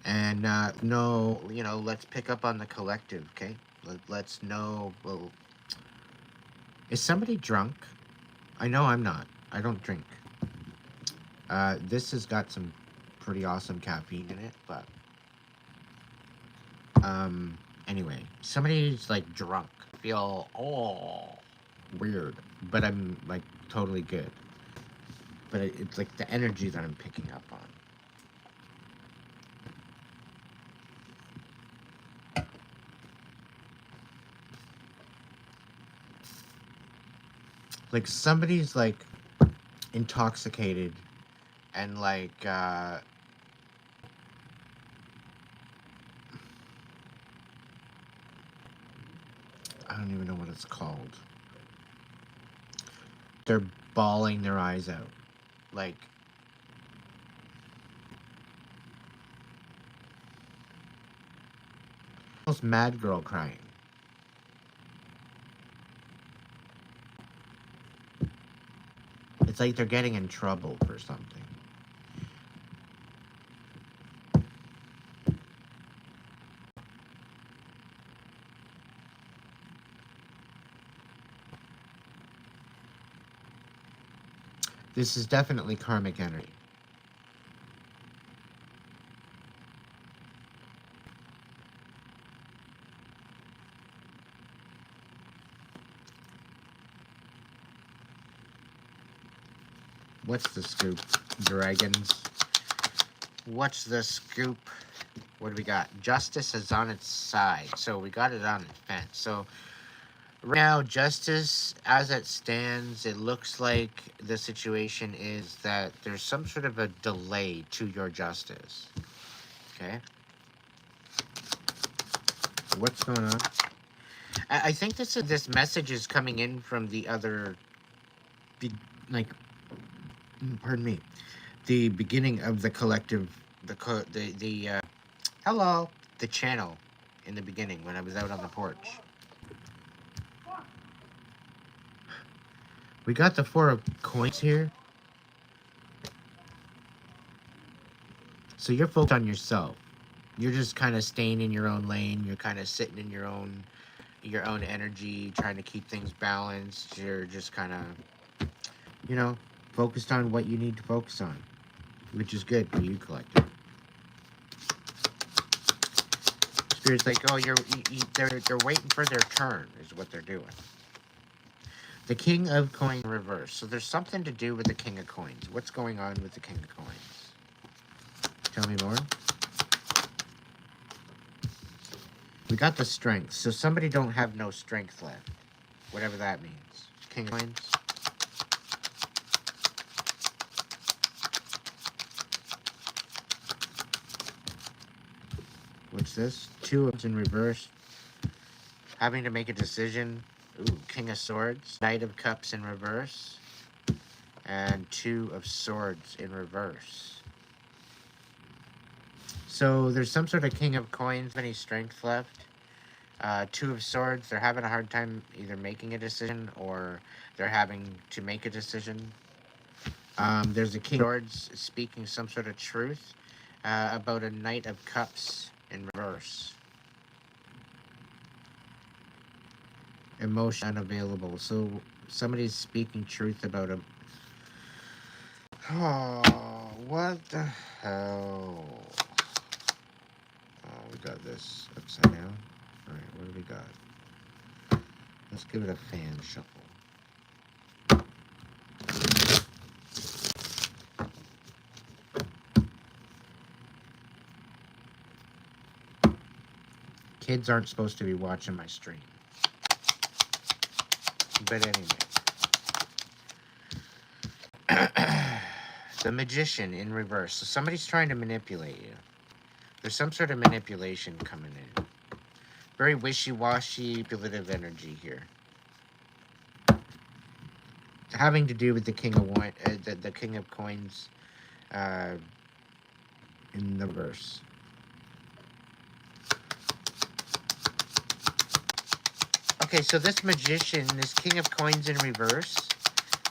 And no, let's pick up on the collective, okay? Let's know. Well, is somebody drunk? I know I'm not. I don't drink. This has got some pretty awesome caffeine in it, but anyway, somebody's like drunk. I feel weird, but I'm like totally good. But it's like the energy that I'm picking up on. Like somebody's like intoxicated and like I don't even know what it's called. They're bawling their eyes out. Like almost mad girl crying. It's like they're getting in trouble for something. This is definitely karmic energy. What's the scoop, dragons? What's the scoop? What do we got? Justice is on its side. So we got it on its fence. So right now, justice, as it stands, it looks like the situation is that there's some sort of a delay to your justice. Okay? What's going on? I think this message is coming in from the other, like, pardon me, the beginning of the collective, hello, the channel in the beginning when I was out on the porch. We got the 4 of coins here. So you're focused on yourself. You're just kind of staying in your own lane. You're kind of sitting in your own energy, trying to keep things balanced. You're just kind of, focused on what you need to focus on, which is good for you, collective. Spirit's like, oh, they're waiting for their turn, is what they're doing. The King of Coins in reverse. So there's something to do with the King of Coins. What's going on with the King of Coins? Tell me more. We got the strength. So somebody don't have no strength left. Whatever that means. King of Coins. What's this? 2 of Cups in reverse. Having to make a decision. Ooh, King of Swords. Knight of Cups in reverse. And 2 of Swords in reverse. So there's some sort of King of Coins. Any strength left. 2 of Swords. They're having a hard time either making a decision or they're having to make a decision. There's a King of Swords speaking some sort of truth about a Knight of Cups in reverse. Emotion unavailable. So somebody's speaking truth about a... Oh, what the hell? Oh, we got this upside down. Alright, what do we got? Let's give it a fan shuffle. Kids aren't supposed to be watching my stream. But anyway. The Magician in reverse. So somebody's trying to manipulate you. There's some sort of manipulation coming in. Very wishy-washy, manipulative energy here. Having to do with the King of the King of Coins in the reverse. Okay, so this Magician, this King of Coins in reverse,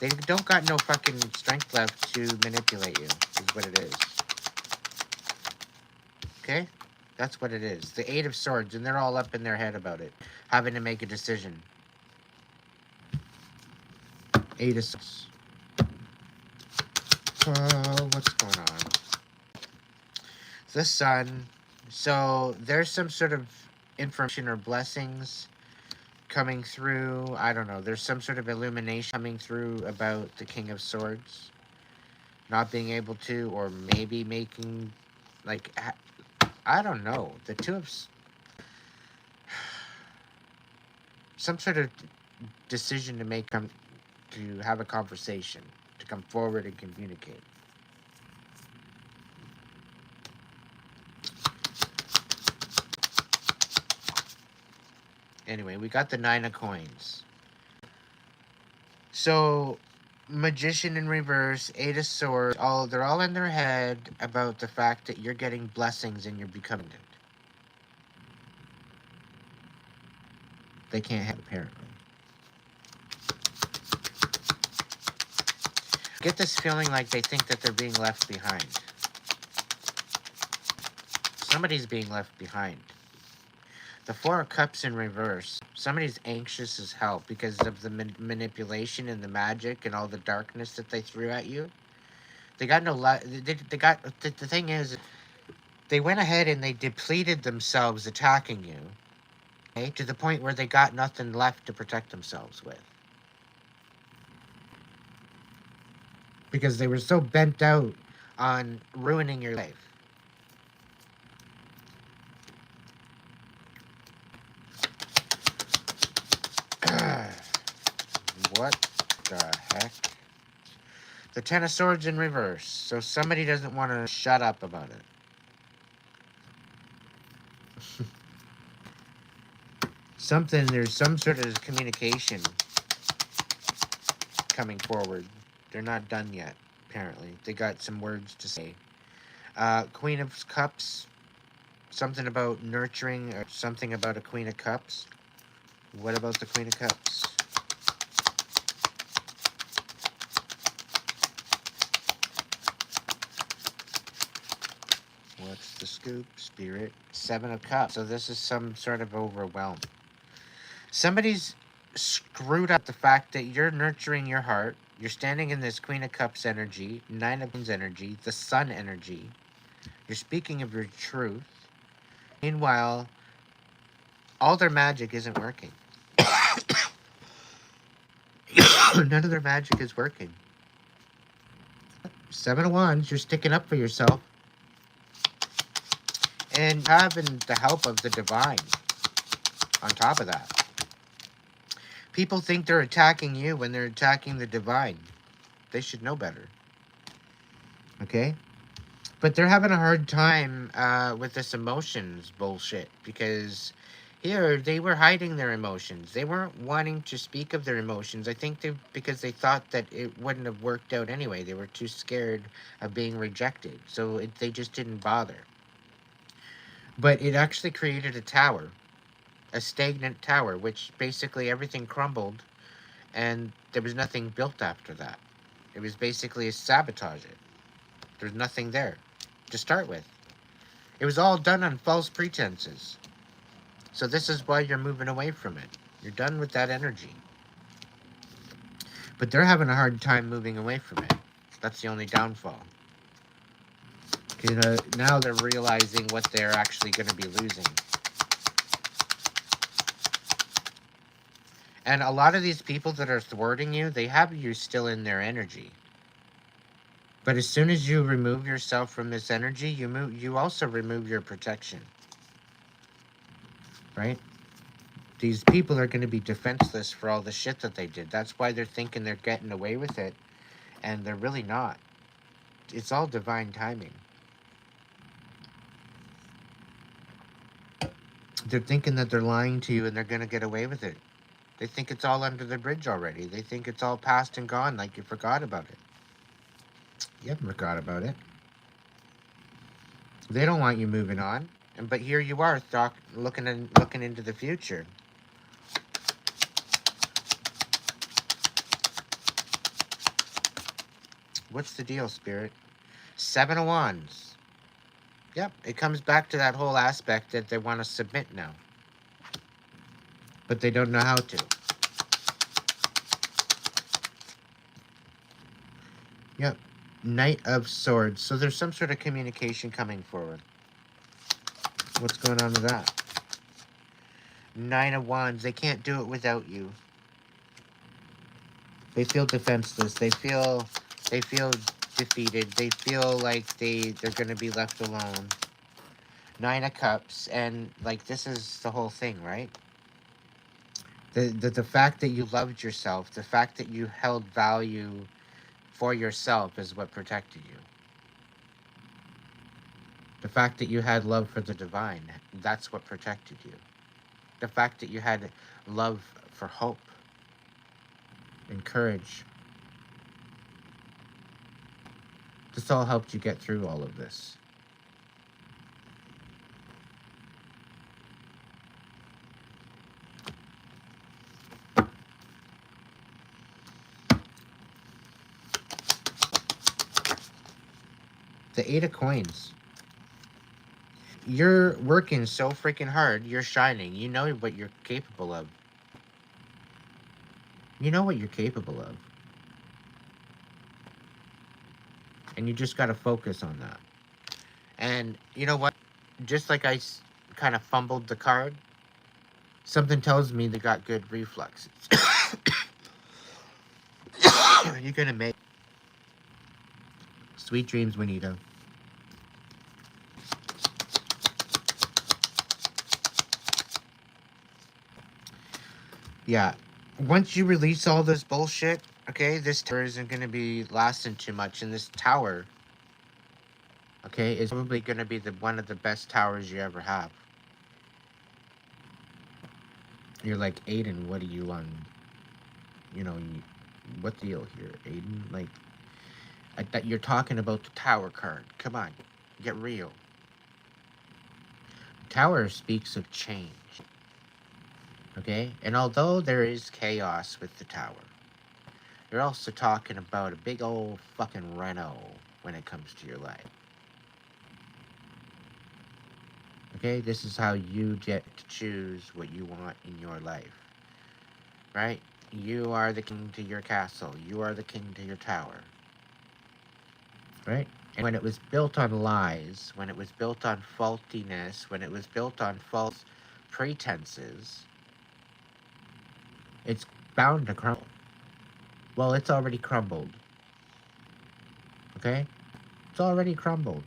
they don't got no fucking strength left to manipulate you, is what it is. Okay? That's what it is. The 8 of Swords, and they're all up in their head about it. Having to make a decision. 8 of Swords. What's going on? The Sun. So, there's some sort of information or blessings coming through. I don't know. There's some sort of illumination coming through about the King of Swords. Not being able to, or maybe making, like, I don't know. The 2 of... Some sort of decision to make, to have a conversation, to come forward and communicate. Anyway, we got the 9 of Coins. So, Magician in reverse, 8 of Swords, they're all in their head about the fact that you're getting blessings and you're becoming it. They can't have, apparently. Get this feeling like they think that they're being left behind. Somebody's being left behind. The 4 of Cups in reverse. Somebody's anxious as hell because of the manipulation and the magic and all the darkness that they threw at you. They got no they got the thing is, they went ahead and they depleted themselves attacking you, okay, to the point where they got nothing left to protect themselves with. Because they were so bent out on ruining your life. What the heck? The Ten of Swords in reverse. So somebody doesn't want to shut up about it. There's some sort of communication coming forward. They're not done yet, apparently. They got some words to say. Queen of Cups. Something about nurturing, or something about a Queen of Cups. What about the Queen of Cups? What's the scoop, Spirit? Seven of Cups. So this is some sort of overwhelm. Somebody's screwed up the fact that you're nurturing your heart. You're standing in this Queen of Cups energy, Nine of Cups energy, the Sun energy. You're speaking of your truth. Meanwhile, all their magic isn't working. None of their magic is working. Seven of Wands, you're sticking up for yourself. And having the help of the divine on top of that. People think they're attacking you when they're attacking the divine. They should know better. Okay? But they're having a hard time with this emotions bullshit, because here they were hiding their emotions. They weren't wanting to speak of their emotions. I think because they thought that it wouldn't have worked out anyway. They were too scared of being rejected. So they just didn't bother. But it actually created a tower. A stagnant tower, which basically everything crumbled and there was nothing built after that. It was basically a sabotage it. There's nothing there to start with. It was all done on false pretenses. So this is why you're moving away from it. You're done with that energy. But they're having a hard time moving away from it. That's the only downfall. Because now they're realizing what they're actually going to be losing. And a lot of these people that are thwarting you, they have you still in their energy. But as soon as you remove yourself from this energy, you also remove your protection. Right? These people are going to be defenseless for all the shit that they did. That's why they're thinking they're getting away with it. And they're really not. It's all divine timing. They're thinking that they're lying to you and they're going to get away with it. They think it's all under the bridge already. They think it's all past and gone, like you forgot about it. You haven't forgot about it. They don't want you moving on. But here you are, looking into the future. What's the deal, Spirit? Seven of Wands. Yep, it comes back to that whole aspect that they want to submit now. But they don't know how to. Yep. Knight of Swords. So there's some sort of communication coming forward. What's going on with that? Nine of Wands. They can't do it without you. They feel defenseless. They feel defeated. They feel like they're going to be left alone. Nine of Cups. And like, this is the whole thing, right? The fact that you loved yourself, the fact that you held value for yourself is what protected you. The fact that you had love for the divine, that's what protected you. The fact that you had love for hope and courage. This all helped you get through all of this. The Eight of Coins. You're working so freaking hard. You're shining. You know what you're capable of. You know what you're capable of. And you just got to focus on that. And you know what? Just like kind of fumbled the card, something tells me they got good reflexes. You're going to make sweet dreams, Juanita. Yeah. Once you release all this bullshit, okay, this tower isn't going to be lasting too much. And this tower, okay, is probably going to be one of the best towers you ever have. You're like, Aiden, what are you on? You know, what deal here, Aiden? Like, you're talking about the tower card. Come on, get real. Tower speaks of change. Okay? And although there is chaos with the tower, you're also talking about a big old fucking Renault when it comes to your life. Okay? This is how you get to choose what you want in your life. Right? You are the king to your castle. You are the king to your tower. Right? And when it was built on lies, when it was built on faultiness, when it was built on false pretenses, it's bound to crumble. Well, it's already crumbled. Okay? It's already crumbled.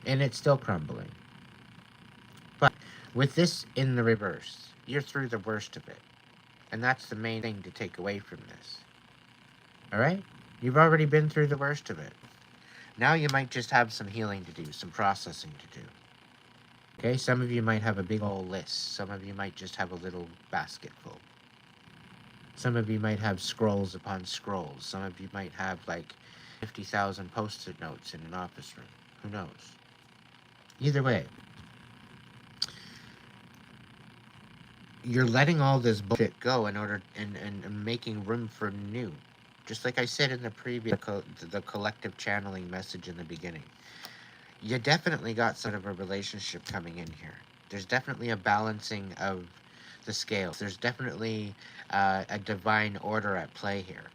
And it's still crumbling. But with this in the reverse, you're through the worst of it. And that's the main thing to take away from this. Alright? You've already been through the worst of it. Now you might just have some healing to do, some processing to do. Okay? Some of you might have a big old list. Some of you might just have a little basket full. Some of you might have scrolls upon scrolls. Some of you might have like 50,000 post-it notes in an office room. Who knows? Either way, you're letting all this bullshit go in order and making room for new. Just like I said in the previous the collective channeling message in the beginning. You definitely got sort of a relationship coming in here. There's definitely a balancing of the scales. There's definitely a divine order at play here.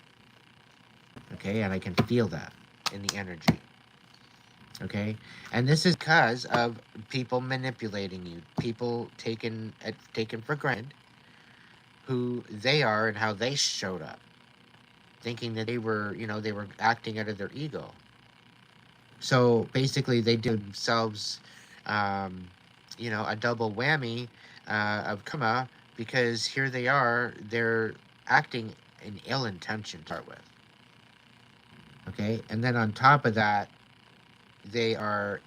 Okay, and I can feel that in the energy. Okay, and this is because of people manipulating you, people taken for granted who they are and how they showed up, thinking that they were, they were acting out of their ego. So basically, they did themselves, a double whammy of karma, because here they are, they're acting in ill intention to start with. Okay, and then on top of that, they are,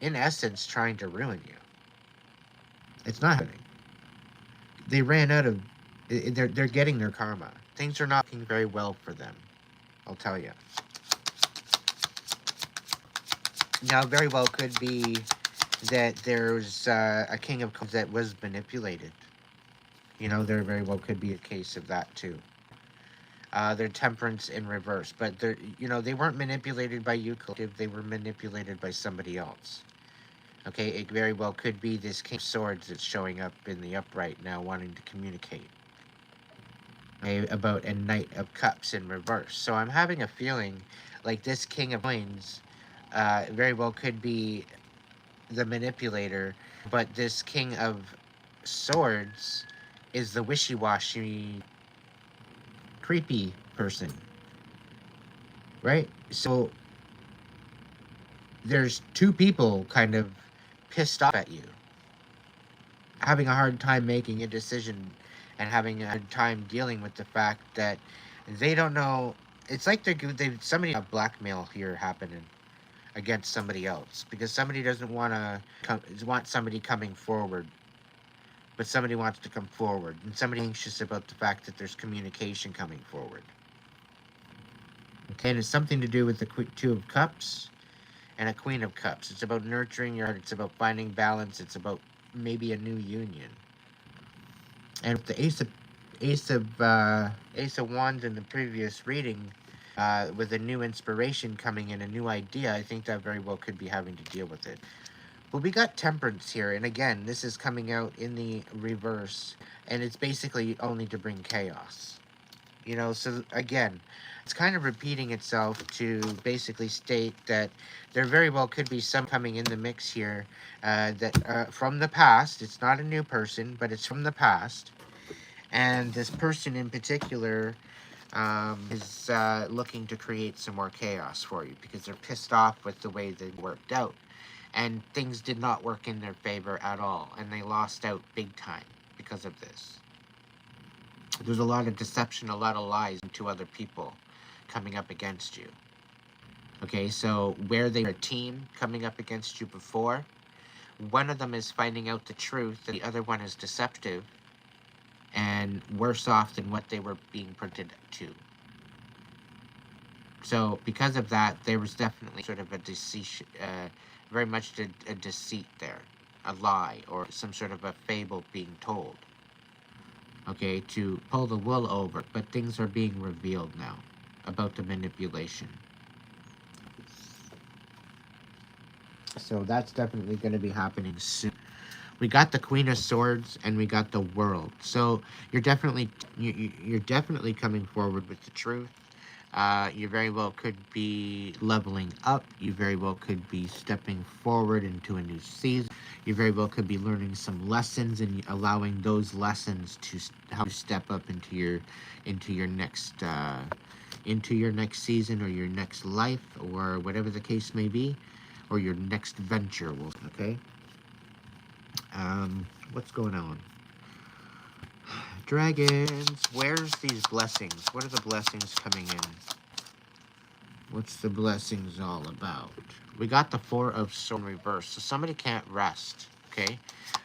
in essence, trying to ruin you. It's not happening. They ran out of. They're getting their karma. Things are not looking very well for them. I'll tell you. Now, very well could be that there's a king of cups that was manipulated. There very well could be a case of that too. Their temperance in reverse, but they weren't manipulated by you, collective. They were manipulated by somebody else. Okay, it very well could be this King of Swords that's showing up in the upright now, wanting to communicate. Okay, about a Knight of Cups in reverse. So I'm having a feeling like this King of Coins very well could be the manipulator, but this King of Swords is the wishy-washy, creepy person. Right? So there's two people kind of pissed off at you, having a hard time making a decision and having a hard time dealing with the fact that they don't know. It's like somebody got blackmail here happening against somebody else, because somebody doesn't want somebody coming forward, but somebody wants to come forward, and somebody anxious about the fact that there's communication coming forward. Okay, and it's something to do with the Two of Cups and a Queen of Cups. It's about nurturing your heart. It's about finding balance. It's about maybe a new union. And with the Ace of Wands in the previous reading, with a new inspiration coming in, a new idea, I think that very well could be having to deal with it. But we got Temperance here, and again, this is coming out in the reverse, and it's basically only to bring chaos. You know, so again, it's kind of repeating itself to basically state that there very well could be some coming in the mix here that from the past. It's not a new person, but it's from the past. And this person in particular is looking to create some more chaos for you because they're pissed off with the way they worked out. And things did not work in their favor at all. And they lost out big time because of this. There's a lot of deception, a lot of lies to other people coming up against you. Okay, so where they were a team coming up against you before, one of them is finding out the truth, and the other one is deceptive and worse off than what they were being printed to. So because of that, there was definitely sort of a deceit, very much a deceit there, a lie, or some sort of a fable being told. Okay, to pull the wool over, but things are being revealed now about the manipulation. So that's definitely going to be happening soon. We got the Queen of Swords and we got the World. So you're definitely coming forward with the truth. You very well could be leveling up. You very well could be stepping forward into a new season. You very well could be learning some lessons and allowing those lessons to help you step up into your next season or your next life or whatever the case may be, or your next venture. Okay. What's going on? Dragons, where's these blessings? What are the blessings coming in? What's the blessings all about? We got the Four of Swords in reverse, so somebody can't rest, okay?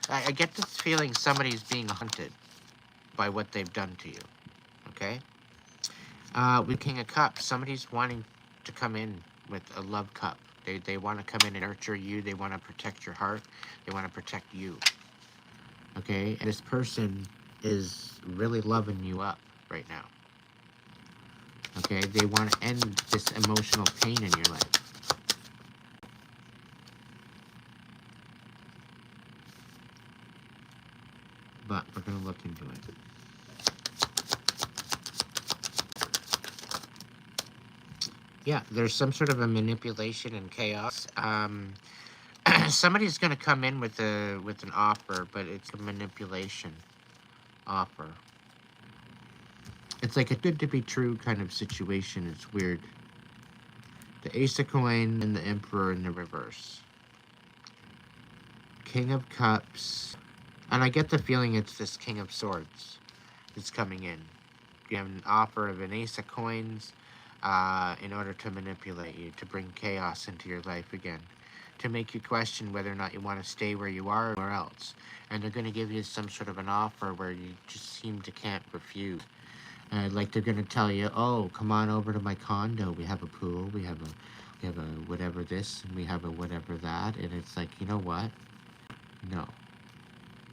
I get this feeling somebody's being hunted by what they've done to you, okay? With King of Cups, somebody's wanting to come in with a love cup. They want to come in and nurture you. They want to protect your heart. They want to protect you, okay? And this person is really loving you up right now. Okay, they want to end this emotional pain in your life. But we're going to look into it. Yeah, there's some sort of a manipulation and chaos. Somebody's going to come in with an offer, but it's a manipulation offer. It's like a good to be true kind of situation. It's weird. The Ace of Coins and the Emperor in the reverse. King of Cups. And I get the feeling it's this King of Swords that's coming in. You have an offer of an Ace of Coins in order to manipulate you, to bring chaos into your life again, to make you question whether or not you want to stay where you are or somewhere else. And they're going to give you some sort of an offer where you just seem to can't refuse. Like they're going to tell you, oh, come on over to my condo. We have a pool. We have a whatever this, and we have a whatever that. And it's like, you know what? No.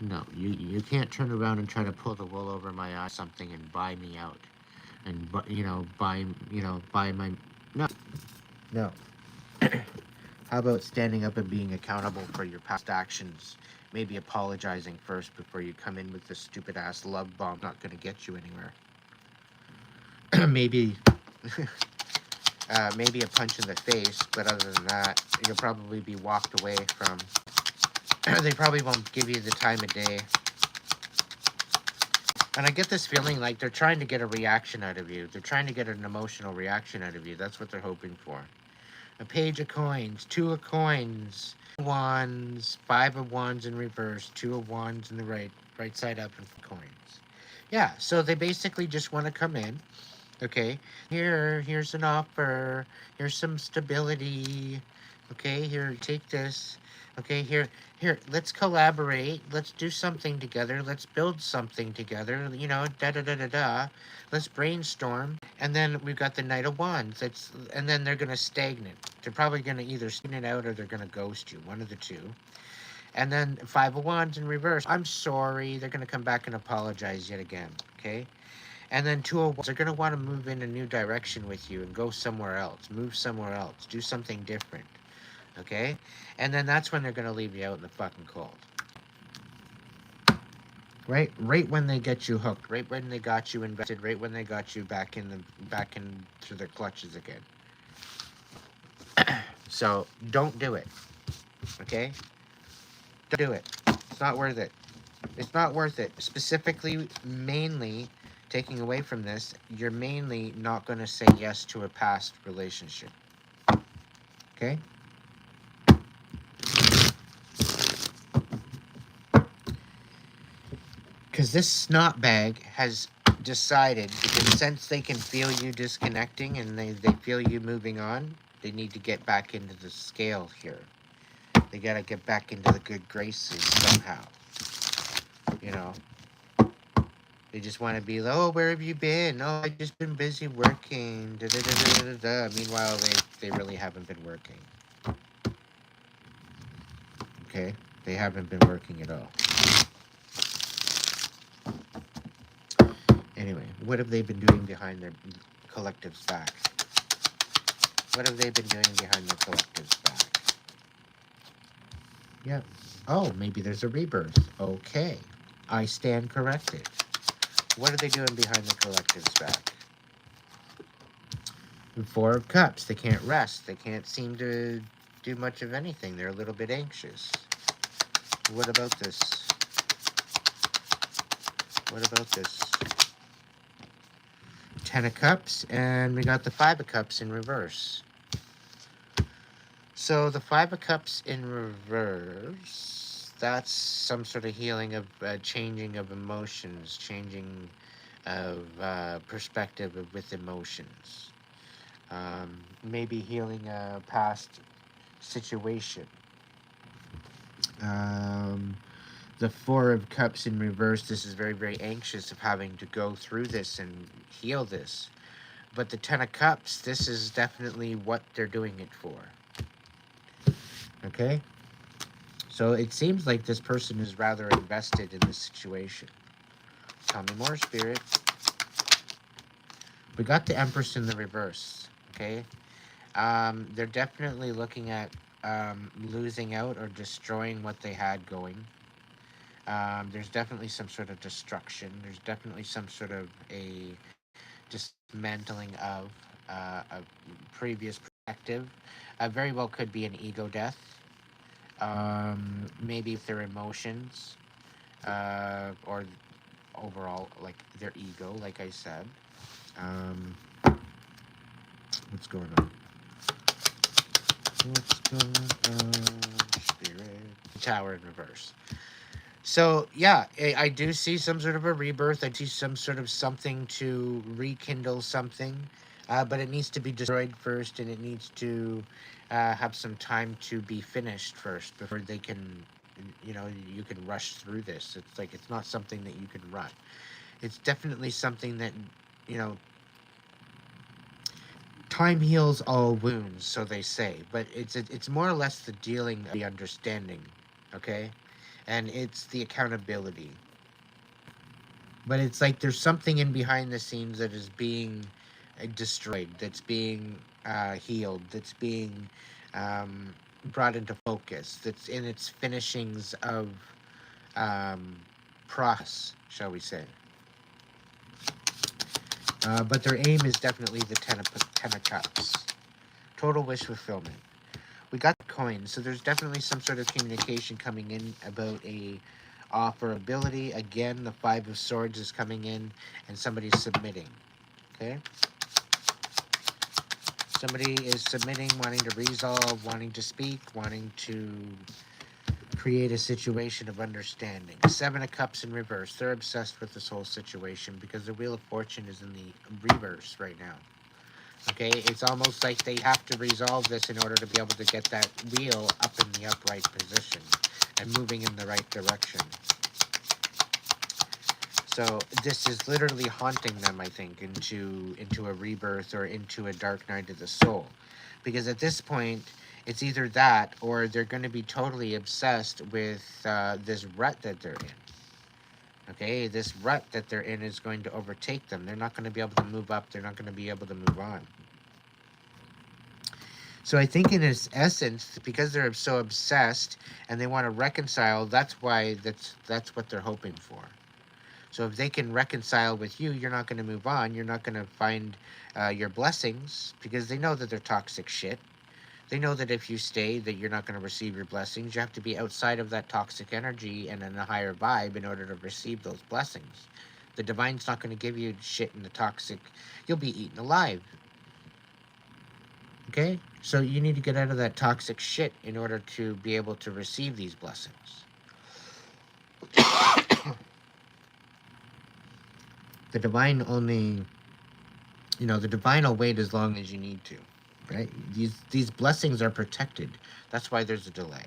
No, you can't turn around and try to pull the wool over my eyes something and buy me out. And, buy my... No. How about standing up and being accountable for your past actions? Maybe apologizing first before you come in with this stupid-ass love bomb. Not going to get you anywhere. maybe a punch in the face, but other than that, you'll probably be walked away from. They probably won't give you the time of day. And I get this feeling like they're trying to get a reaction out of you. They're trying to get an emotional reaction out of you. That's what they're hoping for. A Page of Coins, Two of Coins, Wands, Five of Wands in reverse, Two of Wands in the right side up, and coins. Yeah, so they basically just want to come in. Okay, here's an offer. Here's some stability. Okay, here, take this. Okay, here, let's collaborate. Let's do something together. Let's build something together. You know, da-da-da-da-da. Let's brainstorm. And then we've got the Knight of Wands. And then they're going to stagnate. They're probably going to either stagnate out or they're going to ghost you. One of the two. And then Five of Wands in reverse. I'm sorry. They're going to come back and apologize yet again. Okay? And then Two of Wands, they're going to want to move in a new direction with you and go somewhere else. Move somewhere else. Do something different. Okay? And then that's when they're going to leave you out in the fucking cold. Right when they get you hooked, right when they got you invested, right when they got you back into their clutches again. So don't do it. Okay? Don't do it. It's not worth it. It's not worth it. Specifically, mainly taking away from this, you're mainly not going to say yes to a past relationship. Okay? Because this snot bag has decided, because since they can feel you disconnecting and they feel you moving on, they need to get back into the scale here. They got to get back into the good graces somehow. You know? They just want to be like, oh, where have you been? Oh, I just been busy working. Da, da, da, da, da, da. Meanwhile, they really haven't been working. Okay? They haven't been working at all. Anyway, what have they been doing behind their collective's back? What have they been doing behind their collective's back? Yeah. Oh, maybe there's a rebirth. Okay. I stand corrected. What are they doing behind the collective's back? The Four of Cups. They can't rest. They can't seem to do much of anything. They're a little bit anxious. What about this? What about this? Ten of Cups, and we got the Five of Cups in reverse. So the Five of Cups in reverse, that's some sort of healing of changing of emotions, changing of perspective with emotions. Maybe healing a past situation. The Four of Cups in reverse, this is very, very anxious of having to go through this and heal this. But the Ten of Cups, this is definitely what they're doing it for. Okay? So it seems like this person is rather invested in this situation. Tell me more, Spirit. We got the Empress in the reverse. Okay? They're definitely looking at losing out or destroying what they had going. There's definitely some sort of destruction. There's definitely some sort of a dismantling of a previous perspective. Very well could be an ego death. Maybe if their emotions, or overall, like their ego, like I said. Um, what's going on? What's going on, Spirit? Tower in reverse. So yeah, I do see some sort of a rebirth. I see some sort of something to rekindle something, but it needs to be destroyed first, and it needs to have some time to be finished first before they can, you can rush through this. It's like it's not something that you can run. It's definitely something that, you know, time heals all wounds, so they say. But it's more or less the dealing of the understanding, okay, and it's the accountability. But it's like there's something in behind the scenes that is being destroyed, that's being healed, that's being brought into focus, that's in its finishings of um, process, shall we say. But their aim is definitely the ten of Cups. Total wish fulfillment. We got the coin, so there's definitely some sort of communication coming in about a offer ability. Again, the Five of Swords is coming in, and somebody's submitting. Okay? Somebody is submitting, wanting to resolve, wanting to speak, wanting to create a situation of understanding. Seven of Cups in reverse. They're obsessed with this whole situation because the Wheel of Fortune is in the reverse right now. Okay, it's almost like they have to resolve this in order to be able to get that wheel up in the upright position and moving in the right direction. So this is literally haunting them, I think, into a rebirth or into a dark night of the soul. Because at this point, it's either that or they're going to be totally obsessed with this rut that they're in. Okay, this rut that they're in is going to overtake them. They're not going to be able to move up. They're not going to be able to move on. So I think in its essence, because they're so obsessed and they want to reconcile, that's why that's what they're hoping for. So if they can reconcile with you, you're not going to move on. You're not going to find your blessings because they know that they're toxic shit. They know that if you stay, that you're not going to receive your blessings. You have to be outside of that toxic energy and in a higher vibe in order to receive those blessings. The divine's not going to give you shit in the toxic. You'll be eaten alive. Okay? So you need to get out of that toxic shit in order to be able to receive these blessings. The divine only, the divine will wait as long as you need to, right? These blessings are protected. That's why there's a delay,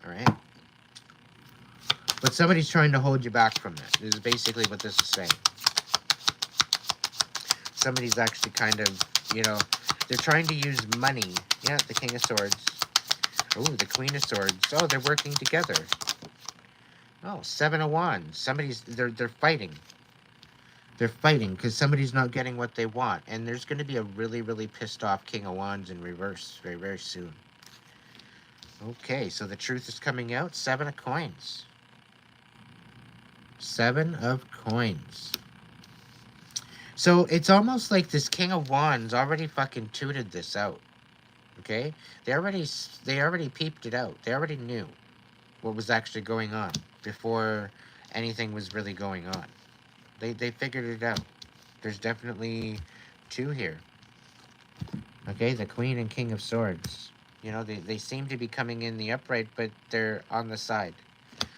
all right? But somebody's trying to hold you back from that. This is basically what this is saying. Somebody's actually kind of, they're trying to use money. Yeah, the King of Swords. Oh, the Queen of Swords. Oh, they're working together. Oh, Seven of Wands. They're fighting. They're fighting because somebody's not getting what they want. And there's going to be a really, really pissed off King of Wands in reverse very, very soon. Okay, so the truth is coming out. 7 of Coins. 7 of Coins. So it's almost like this King of Wands already fucking tooted this out. Okay? They already peeped it out. They already knew what was actually going on before anything was really going on. They figured it out. There's definitely 2 here. Okay, the Queen and King of Swords. They seem to be coming in the upright, but they're on the side.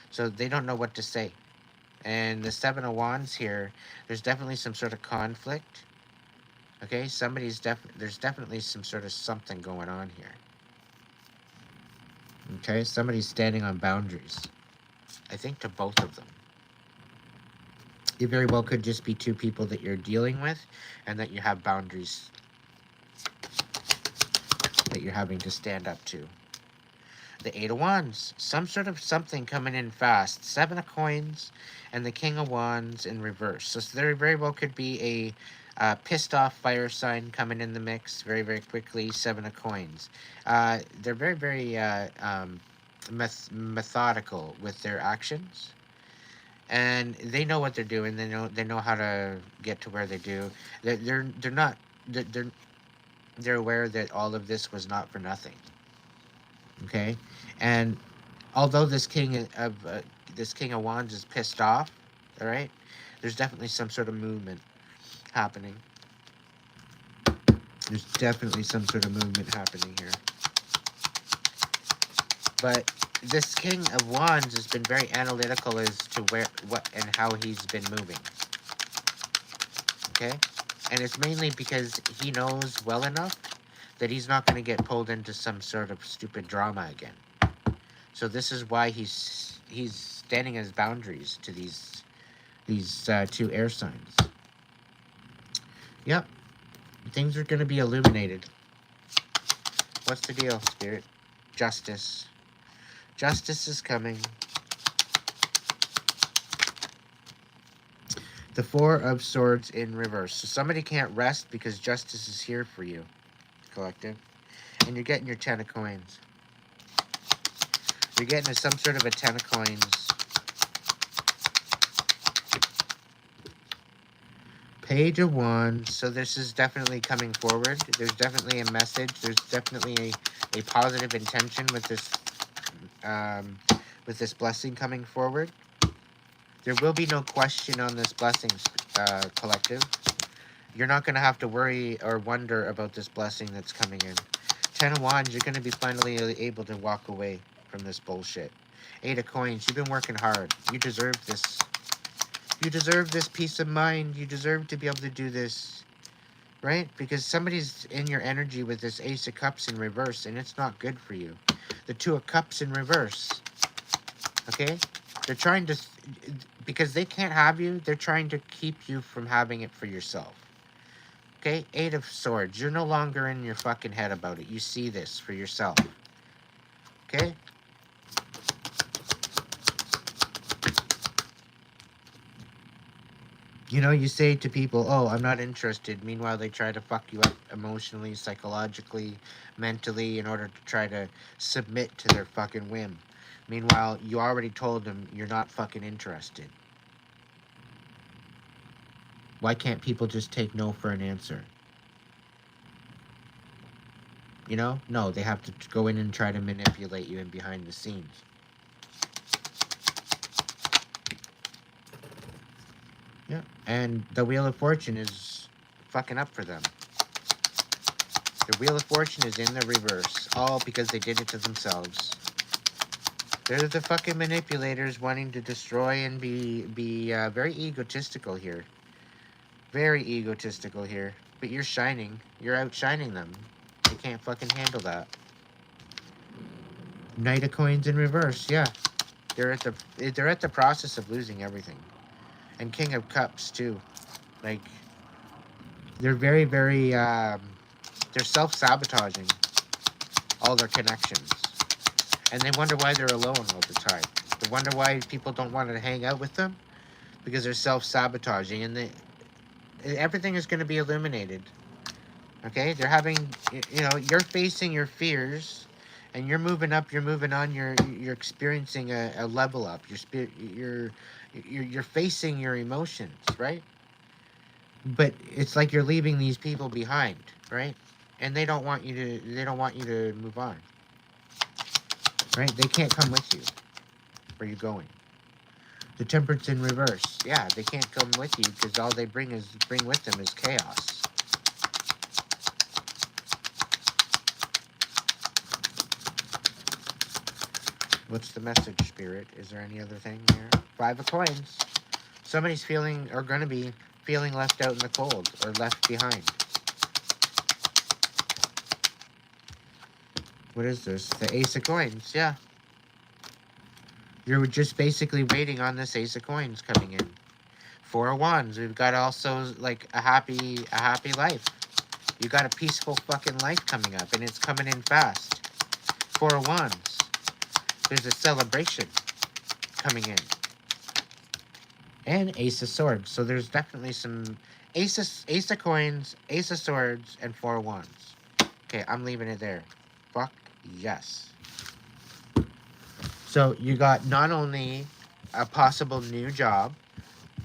So they don't know what to say. And the 7 of Wands here, there's definitely some sort of conflict. Okay, there's definitely some sort of something going on here. Okay, somebody's standing on boundaries. I think to both of them. It very well could just be 2 people that you're dealing with and that you have boundaries that you're having to stand up to. The 8 of Wands. Some sort of something coming in fast. 7 of Coins and the King of Wands in reverse. So there very well could be a pissed off fire sign coming in the mix very, very quickly. 7 of Coins. They're very, very methodical with their actions. And they know what they're doing. They know how to get to where they do. They're aware that all of this was not for nothing. Okay, and although this King of Wands is pissed off, all right, there's definitely some sort of movement happening. There's definitely some sort of movement happening here. But this King of Wands has been very analytical as to what, and how he's been moving. Okay? And it's mainly because he knows well enough that he's not going to get pulled into some sort of stupid drama again. So this is why he's standing as boundaries to these 2 air signs. Yep. Things are going to be illuminated. What's the deal, Spirit? Justice. Justice is coming. The 4 of Swords in reverse. So somebody can't rest because justice is here for you, collective. And you're getting your 10 of Coins. You're getting some sort of a 10 of Coins. Page of Wands. So this is definitely coming forward. There's definitely a message. There's definitely a positive intention with this blessing coming forward. There will be no question on this blessing, collective. You're not going to have to worry or wonder about this blessing that's coming in. 10 of Wands, you're going to be finally able to walk away from this bullshit. 8 of Coins, you've been working hard. You deserve this. You deserve this peace of mind. You deserve to be able to do this. Right? Because somebody's in your energy with this Ace of Cups in reverse, and it's not good for you. The 2 of Cups in reverse. Okay? They're trying to... Because they can't have you, they're trying to keep you from having it for yourself. Okay? 8 of Swords. You're no longer in your fucking head about it. You see this for yourself. Okay? You say to people, oh, I'm not interested. Meanwhile, they try to fuck you up emotionally, psychologically, mentally, in order to try to submit to their fucking whim. Meanwhile, you already told them you're not fucking interested. Why can't people just take no for an answer? You know? No, they have to go in and try to manipulate you in behind the scenes. Yeah. And the Wheel of Fortune is fucking up for them. The Wheel of Fortune is in the reverse. All because they did it to themselves. They're the fucking manipulators wanting to destroy and be very egotistical here. Very egotistical here. But you're shining. You're outshining them. They can't fucking handle that. Knight of Coins in reverse, yeah. They're at the process of losing everything. And King of Cups too. Like they're very, very they're self-sabotaging all their connections. And they wonder why they're alone all the time. They wonder why people don't want to hang out with them. Because they're self-sabotaging and everything is going to be illuminated. Okay? They're having, you're facing your fears and you're moving up, you're moving on, you're experiencing a level up. You're facing your emotions, right? But it's like you're leaving these people behind, right? And they don't want you to move on. Right? They can't come with you. Where you going? The Temperance in reverse. Yeah, they can't come with you because all they bring with them is chaos. What's the message, Spirit? Is there any other thing here? 5 of Coins. Somebody's going to be feeling left out in the cold or left behind. What is this? The Ace of Coins, yeah. You're just basically waiting on this Ace of Coins coming in. 4 of Wands. We've got also like a happy life. You got a peaceful fucking life coming up, and it's coming in fast. 4 of Wands. There's a celebration coming in. And Ace of Swords. So there's definitely some Ace of Coins, Ace of Swords, and 4 of Wands. Okay, I'm leaving it there. Fuck yes. So you got not only a possible new job,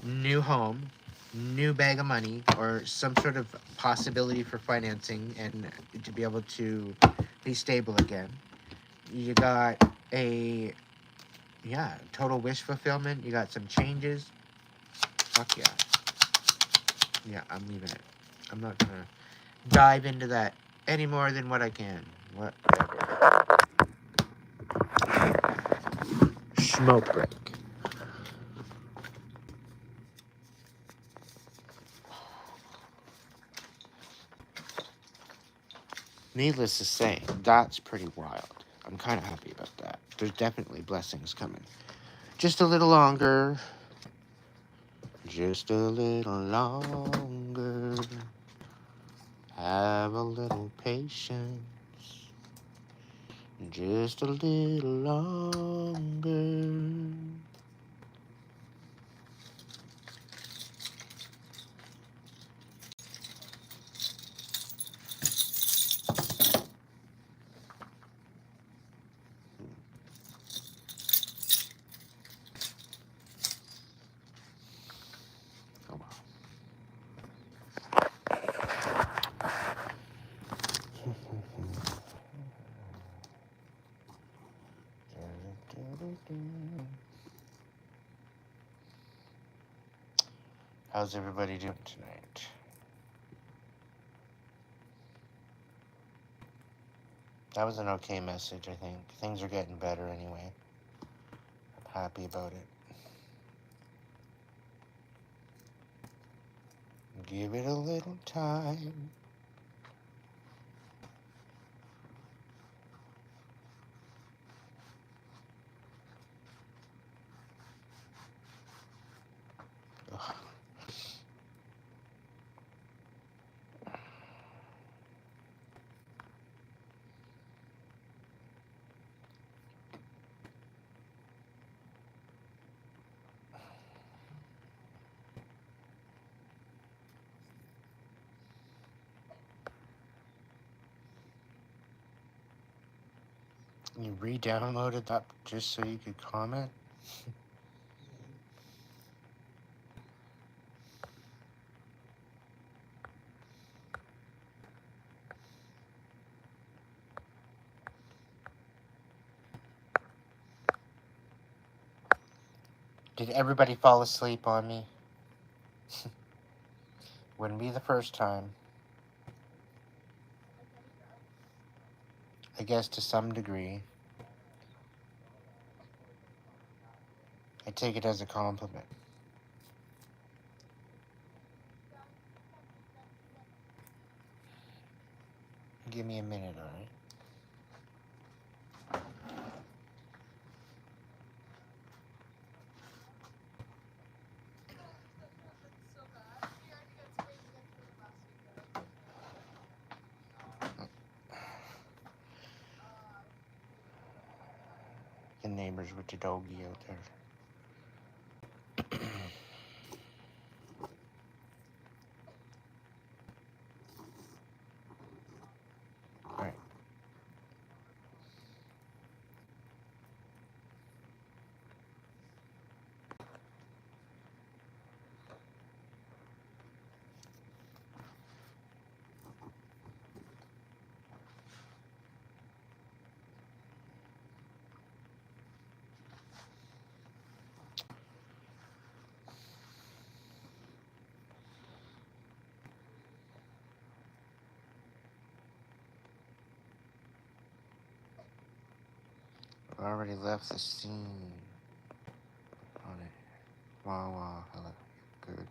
new home, new bag of money, or some sort of possibility for financing and to be able to be stable again. You got a total wish fulfillment. You got some changes. Fuck yeah. Yeah, I'm leaving it. I'm not gonna dive into that any more than what I can. Whatever. Smoke break. Needless to say, that's pretty wild. I'm kind of happy about that. There's definitely blessings coming. Just a little longer. Just a little longer. Have a little patience. Just a little longer. Oh, wow. How's everybody doing tonight? That was an okay message, I think. Things are getting better anyway. I'm happy about it. Give it a little time. Ugh. You re-downloaded that just so you could comment? Did everybody fall asleep on me? Wouldn't be the first time. I guess to some degree. I take it as a compliment. Give me a minute, alright? The neighbors with the doggy out there. Alright. I already left the scene on it. Wow, hello. Good.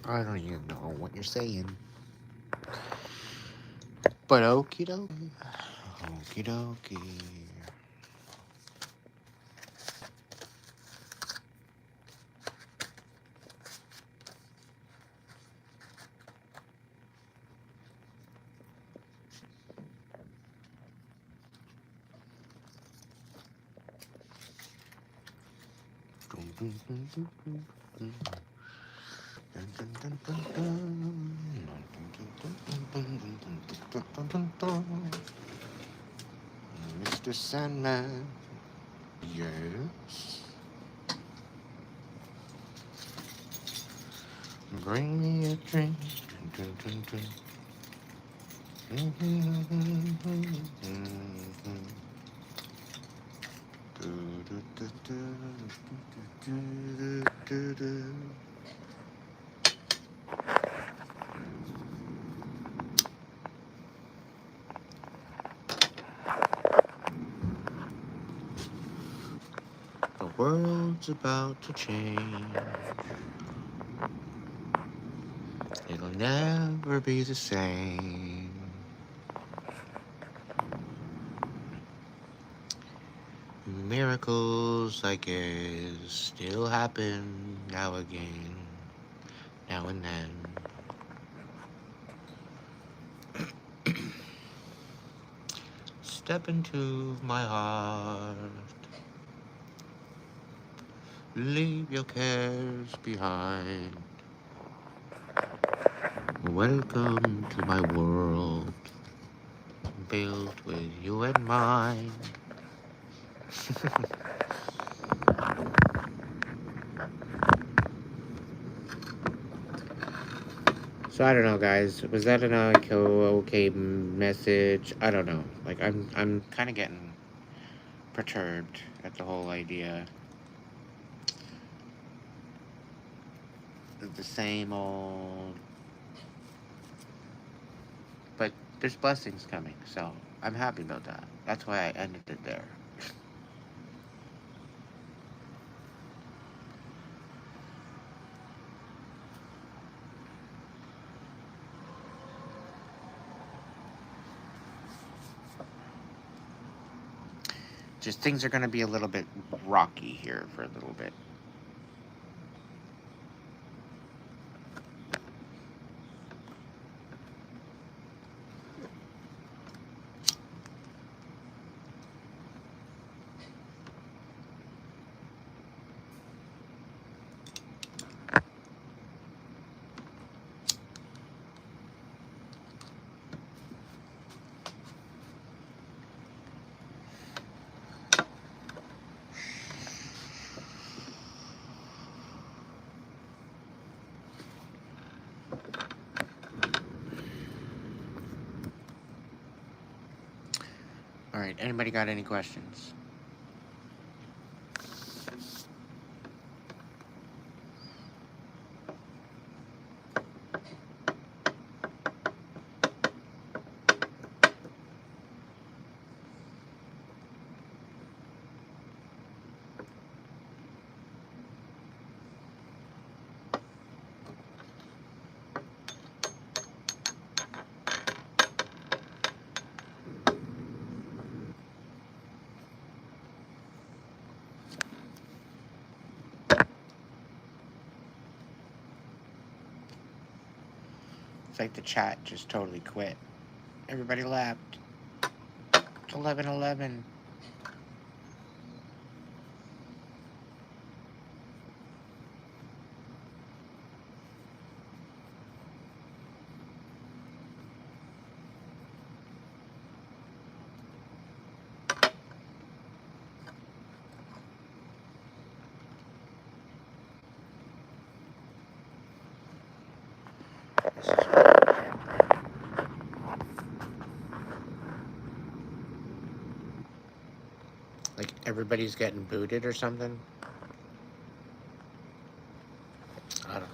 I don't even know what you're saying. But okie dokie. Okie dokie. Mr. Sandman. Yes. Bring me a drink. The world's about to change. It'll never be the same. Miracles, I guess, still happen now again, now and then. Step into my heart. Leave your cares behind. Welcome to my world, built with you in mind. So I don't know, guys. Was that an okay message? I don't know. Like I'm kind of getting perturbed at the whole idea of the same old. But there's blessings coming, so I'm happy about that. That's why I ended it there. Just things are going to be a little bit rocky here for a little bit. Alright, anybody got any questions? It's like the chat just totally quit. Everybody left. It's 11:11. This is like everybody's getting booted or something. I don't know.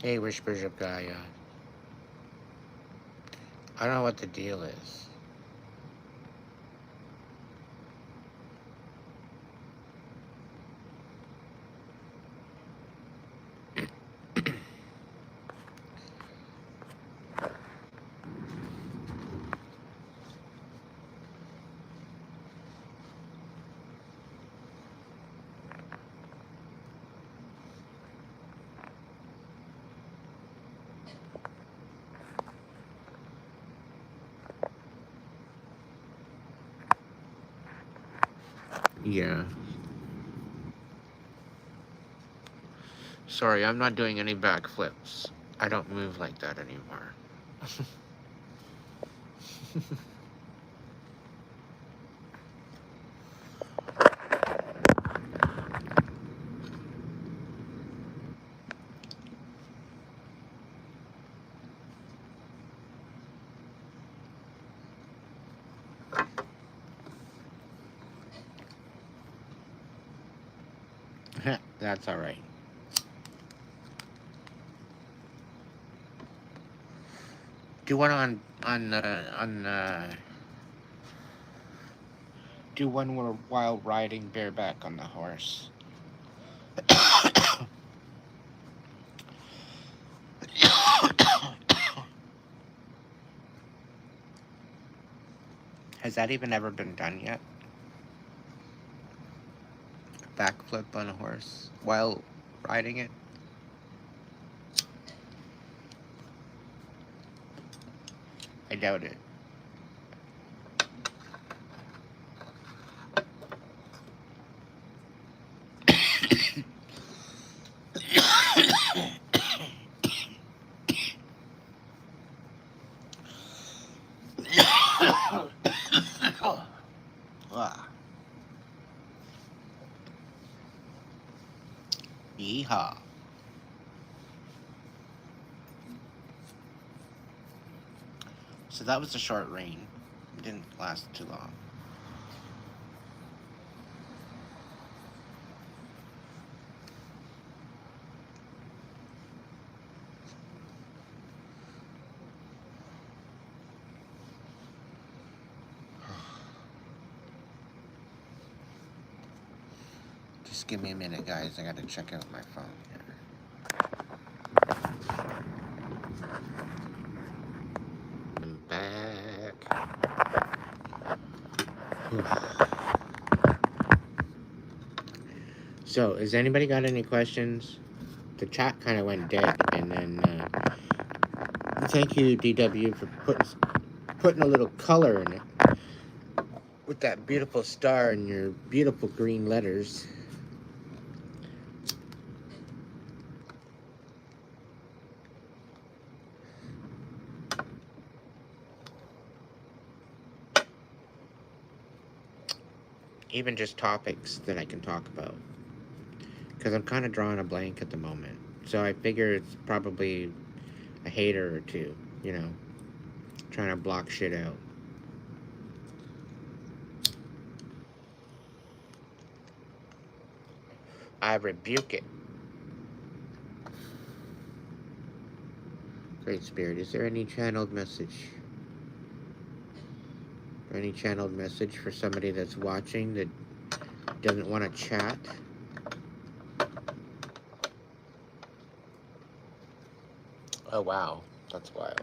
Hey, Wish Bishop guy. I don't know what the deal is. Yeah. Sorry, I'm not doing any backflips. I don't move like that anymore. That's all right. Do one do one while riding bareback on the horse. Has that even ever been done yet? Backflip on a horse while riding it? I doubt it. Yeehaw. So that was a short rain. It didn't last too long. Just give me a minute, guys. I gotta check out my phone here. I'm back. So, has anybody got any questions? The chat kind of went dead, and then thank you, DW, for putting a little color in it with that beautiful star and your beautiful green letters. Even just topics that I can talk about, because I'm kind of drawing a blank at the moment. So I figure it's probably a hater or two, you know, trying to block shit out. I rebuke it. Great Spirit, is there any channeled message? Or any channeled message for somebody that's watching that doesn't want to chat? Oh, wow. That's wild.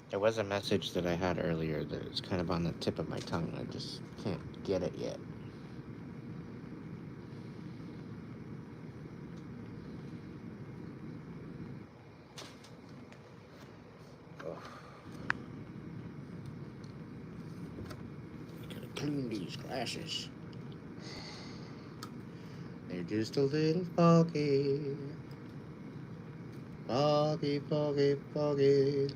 There was a message that I had earlier that was kind of on the tip of my tongue. I just can't get it yet. Ugh. I gotta clean these glasses. They're just a little foggy. Foggy, foggy, foggy.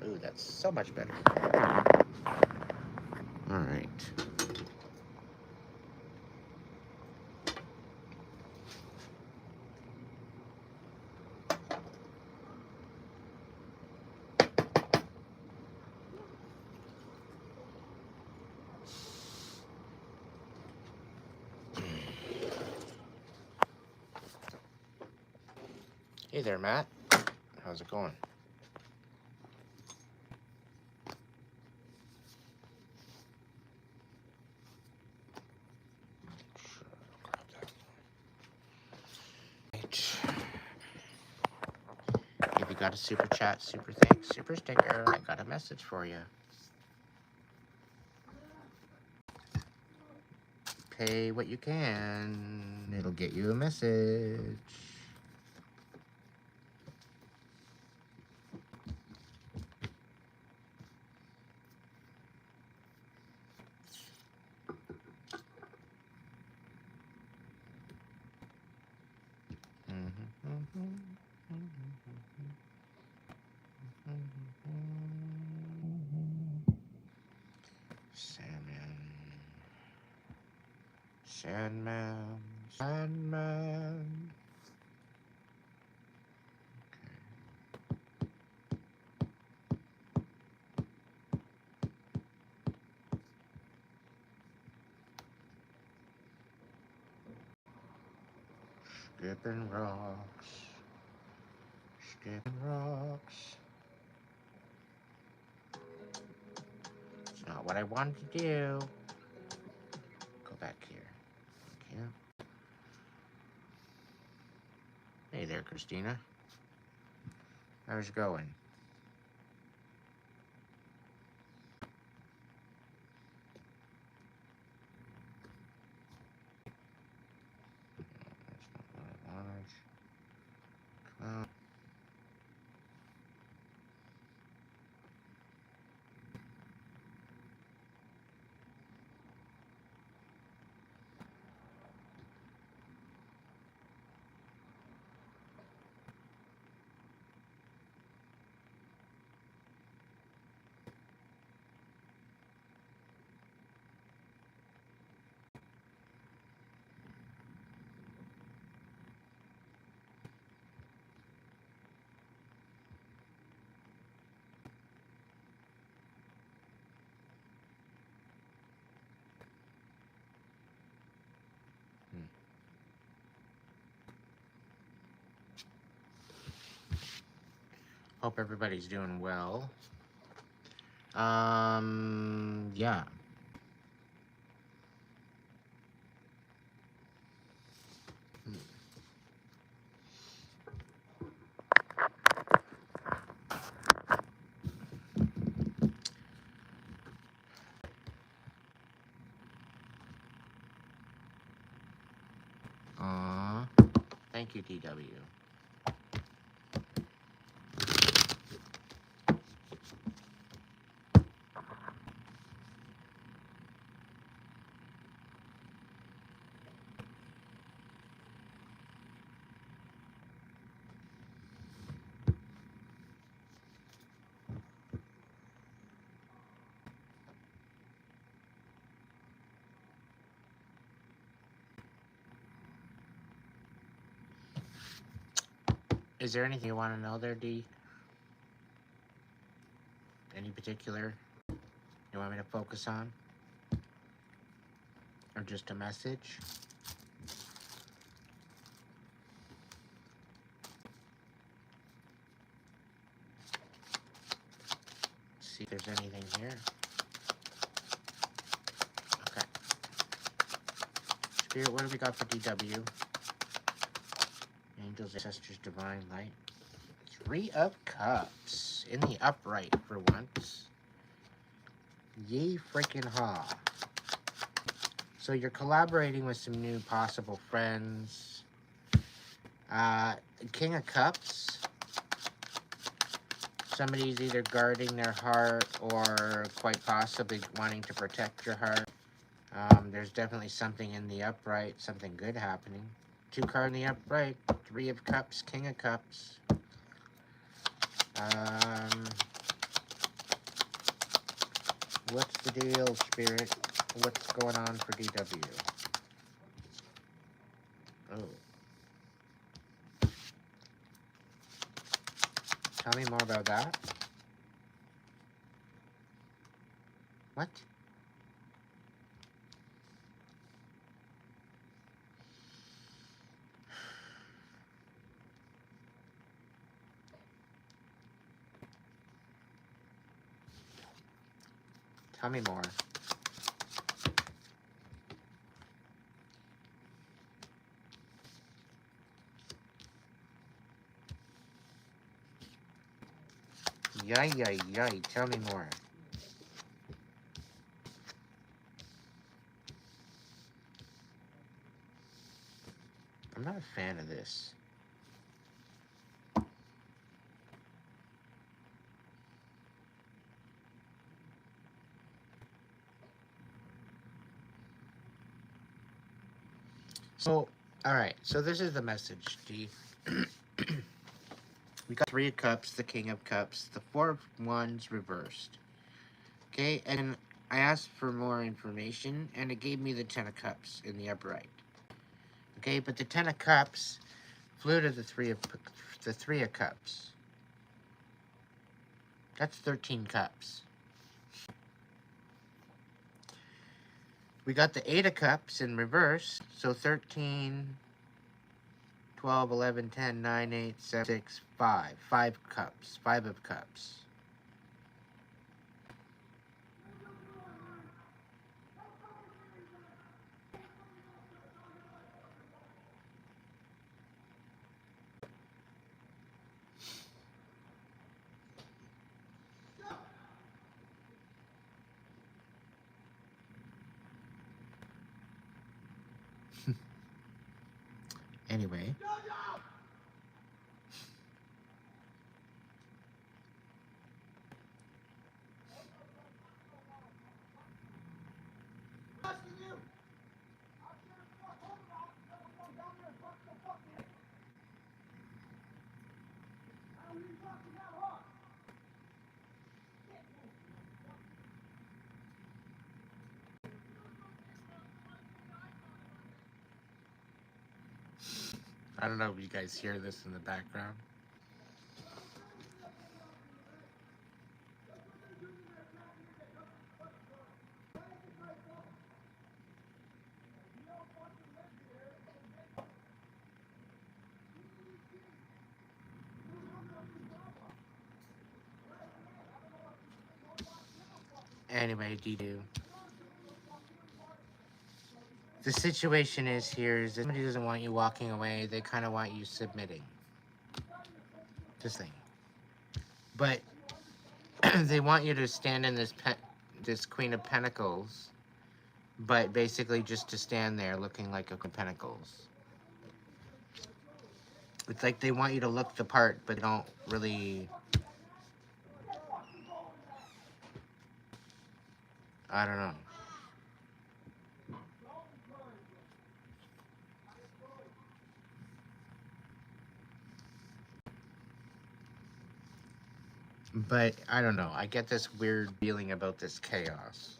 Ooh, that's so much better. All right. Hey there, Matt. How's it going? Sure, grab that. Right. If you got a super chat, super thanks, super sticker, I got a message for you. Pay what you can. It'll get you a message. Sandman, Sandman. Skipping rocks, skipping rocks. It's not what I wanted to do. Go back here. Thank you. Hey there, Christina. How's it going? That's not what I wanted. Come. Hope everybody's doing well. Yeah. Thank you, DW. Is there anything you want to know there, D? Any particular you want me to focus on? Or just a message? Let's see if there's anything here. Okay. Spirit, what do we got for DW? Angels, ancestors, divine light. 3 of Cups. In the upright for once. Yay freaking ha. So you're collaborating with some new possible friends. King of Cups. Somebody's either guarding their heart or quite possibly wanting to protect your heart. There's definitely something in the upright, something good happening. 2 cards in the upright, 3 of Cups, King of Cups. What's the deal, Spirit? What's going on for DW? Oh. Tell me more about that. What? Tell me more. Yay. Tell me more. I'm not a fan of this. So, alright. So this is the message, D. We got 3 of Cups, the King of Cups, the 4 of Wands reversed. Okay, and I asked for more information, and it gave me the 10 of Cups in the upright. Okay, but the 10 of Cups flew to the 3 of Cups. That's 13 cups. We got the 8 of Cups in reverse, so 13, 12, 11, 10, 9, 8, 7, 6, 5. 5 cups. 5 of Cups. Anyway. I don't know if you guys hear this in the background. Anyway, D2. The situation is here is that somebody doesn't want you walking away. They kind of want you submitting. This thing. But they want you to stand in this Queen of Pentacles, but basically just to stand there looking like a Queen of Pentacles. It's like they want you to look the part, but they don't really. I don't know. But I don't know. I get this weird feeling about this chaos.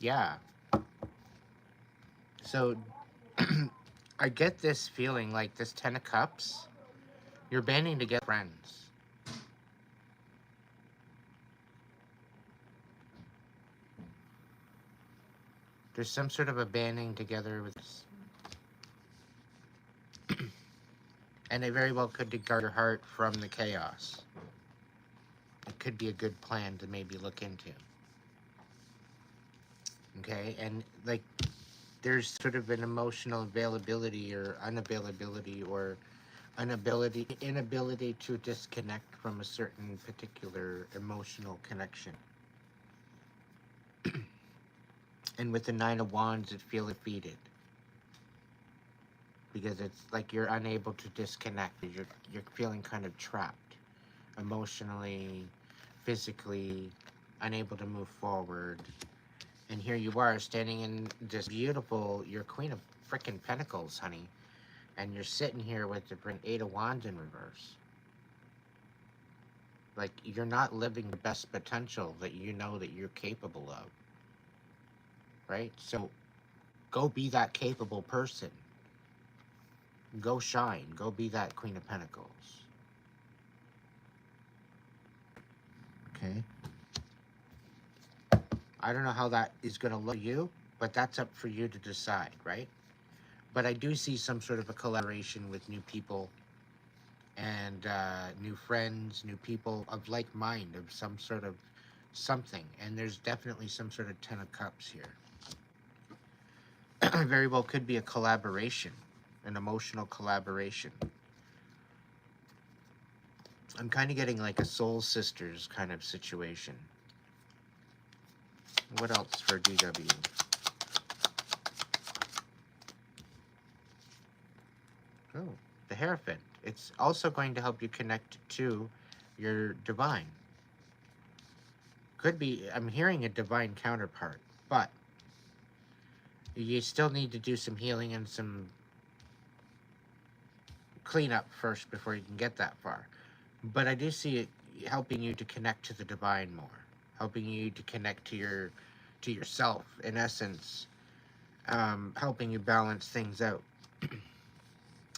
Yeah. So I get this feeling like this Ten of Cups, you're banding together friends. There's some sort of a banding together with this. And it very well could guard your heart from the chaos. It could be a good plan to maybe look into. Okay? And like there's sort of an emotional availability or unavailability or inability to disconnect from a certain particular emotional connection. And with the Nine of Wands, it feels defeated because it's like you're unable to disconnect. You're feeling kind of trapped emotionally, physically, unable to move forward. And here you are standing in this beautiful, you're Queen of frickin' Pentacles, honey. And you're sitting here with the Eight of Wands in reverse. Like, you're not living the best potential that you know that you're capable of. Right? So, go be that capable person. Go shine. Go be that Queen of Pentacles. Okay? I don't know how that is going to look for you, but that's up for you to decide, right? But I do see some sort of a collaboration with new people and new friends, new people of like mind, of some sort of something. And there's definitely some sort of Ten of Cups here. Very well could be a collaboration, an emotional collaboration. I'm kind of getting like a soul sisters kind of situation. What else for DW? Oh, the Hierophant. It's also going to help you connect to your divine. Could be, I'm hearing a divine counterpart, but you still need to do some healing and some cleanup first before you can get that far. But I do see it helping you to connect to the divine more, helping you to connect to yourself, in essence, helping you balance things out.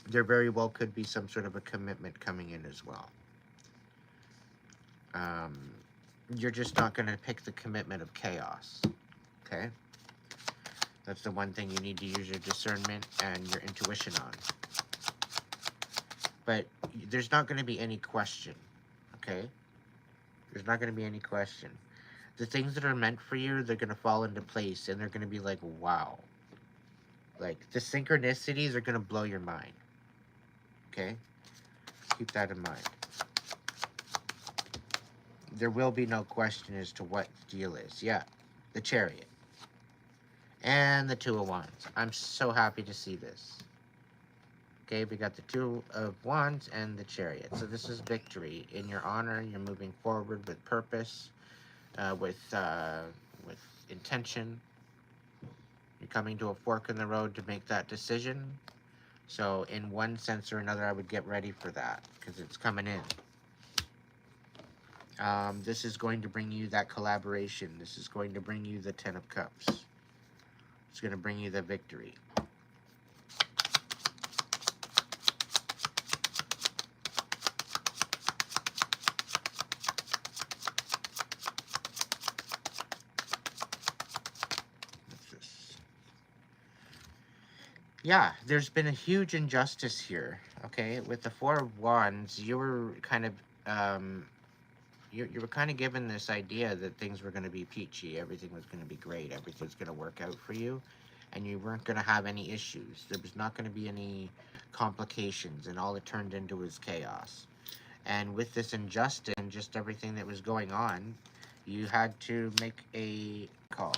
There very well could be some sort of a commitment coming in as well. Um, you're just not going to pick the commitment of chaos. Okay? That's the one thing you need to use your discernment and your intuition on. But there's not going to be any question. Okay? There's not going to be any question. The things that are meant for you, they're going to fall into place and they're going to be like, wow. Like, the synchronicities are going to blow your mind. Okay? Keep that in mind. There will be no question as to what the deal is. Yeah, the Chariot. And the Two of Wands. I'm so happy to see this. Okay, we got the Two of Wands and the Chariot. So this is victory. In your honor, you're moving forward with purpose, with intention. You're coming to a fork in the road to make that decision. So in one sense or another, I would get ready for that because it's coming in. This is going to bring you that collaboration. This is going to bring you the Ten of Cups. It's going to bring you the victory. Yeah, there's been a huge injustice here. Okay, with the Four of Wands, you were kind of you were kind of given this idea that things were going to be peachy, everything was going to be great, everything was going to work out for you. and you weren't going to have any issues. There was not going to be any complications, and all it turned into was chaos. And with this injustice and just everything that was going on, you had to make a call,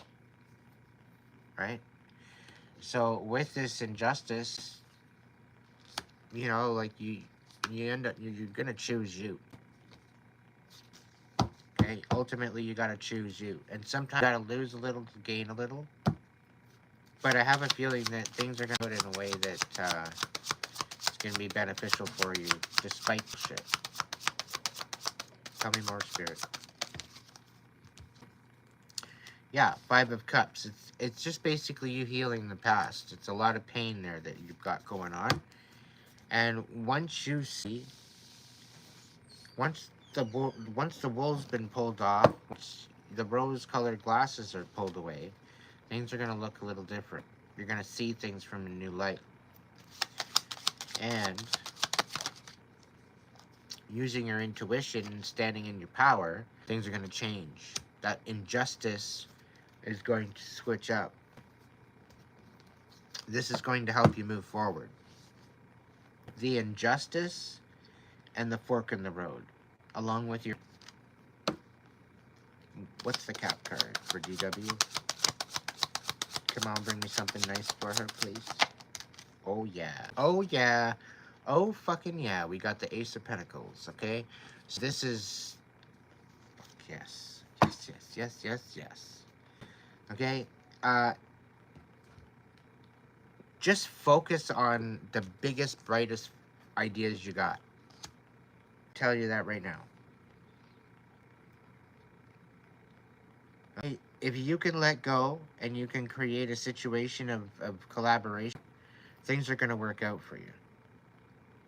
right? So with this injustice, you know, like you end up you're gonna choose you. Okay, ultimately you gotta choose you, and sometimes you gotta lose a little to gain a little. But I have a feeling that things are gonna go in a way that it's gonna be beneficial for you, despite the shit. Tell me more, Spirit. Yeah, Five of Cups. It's just basically you healing the past. It's a lot of pain there that you've got going on, and once you see, once once the wool's been pulled off, once the rose-colored glasses are pulled away, things are gonna look a little different. You're gonna see things from a new light, and using your intuition and standing in your power, things are gonna change. That injustice is going to switch up. This is going to help you move forward. The injustice and the fork in the road, along with your... What's the cap card for DW? Come on, bring me something nice for her, please. Oh, yeah. Oh, yeah. Oh, fucking yeah. We got the Ace of Pentacles, okay? So this is... Yes. Yes, yes, yes, yes, yes. Okay? Just focus on the biggest, brightest ideas you got. Tell you that right now. Okay? If you can let go and you can create a situation of collaboration, things are going to work out for you.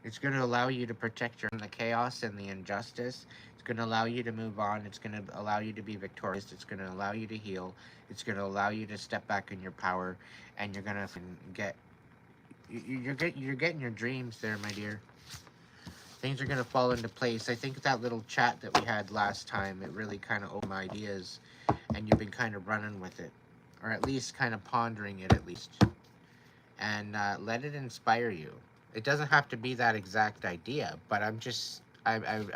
It's going to allow you to protect your from the chaos and the injustice. It's going to allow you to move on. It's going to allow you to be victorious. It's going to allow you to heal. It's going to allow you to step back in your power, and you're going to get you're getting your dreams there, my dear. Things are going to fall into place. I think that little chat that we had last time, it really kind of opened my ideas, and you've been kind of running with it, or at least kind of pondering it at least. And let it inspire you. It doesn't have to be that exact idea, but I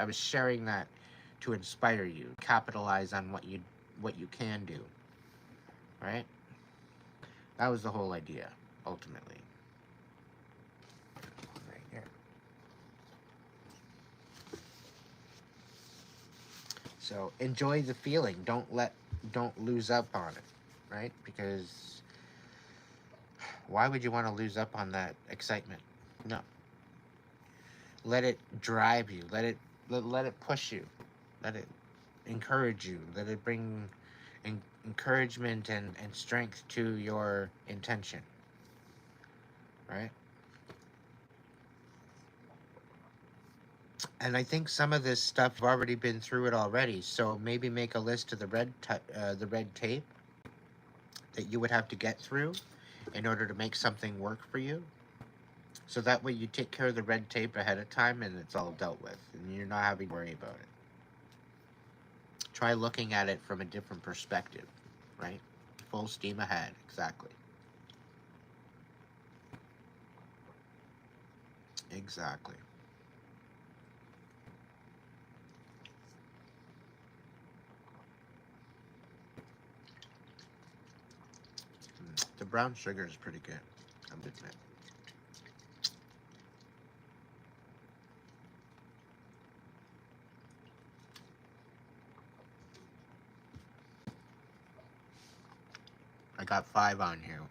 was sharing that to inspire you, capitalize on what you can do, right? That was the whole idea, ultimately. Right here. So enjoy the feeling. Don't lose up on it, right? Because why would you want to lose up on that excitement? No. Let it drive you. Let it push you. Let it encourage you. Let it bring encouragement and strength to your intention. Right? And I think some of this stuff I've already been through it already. So maybe make a list of the red tape that you would have to get through in order to make something work for you. So that way you take care of the red tape ahead of time and it's all dealt with. And you're not having to worry about it. Try looking at it from a different perspective, right? Full steam ahead, exactly. Exactly. The brown sugar is pretty good, I would admit. I got 5 on here.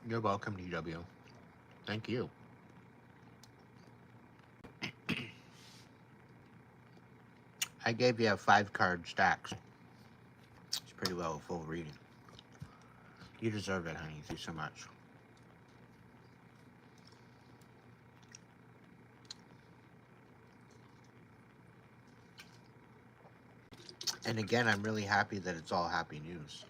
You're welcome, DW. Thank you. I gave you a 5-card stack. It's pretty well a full reading. You deserve it, honey. Thank you so much. And again, I'm really happy that it's all happy news.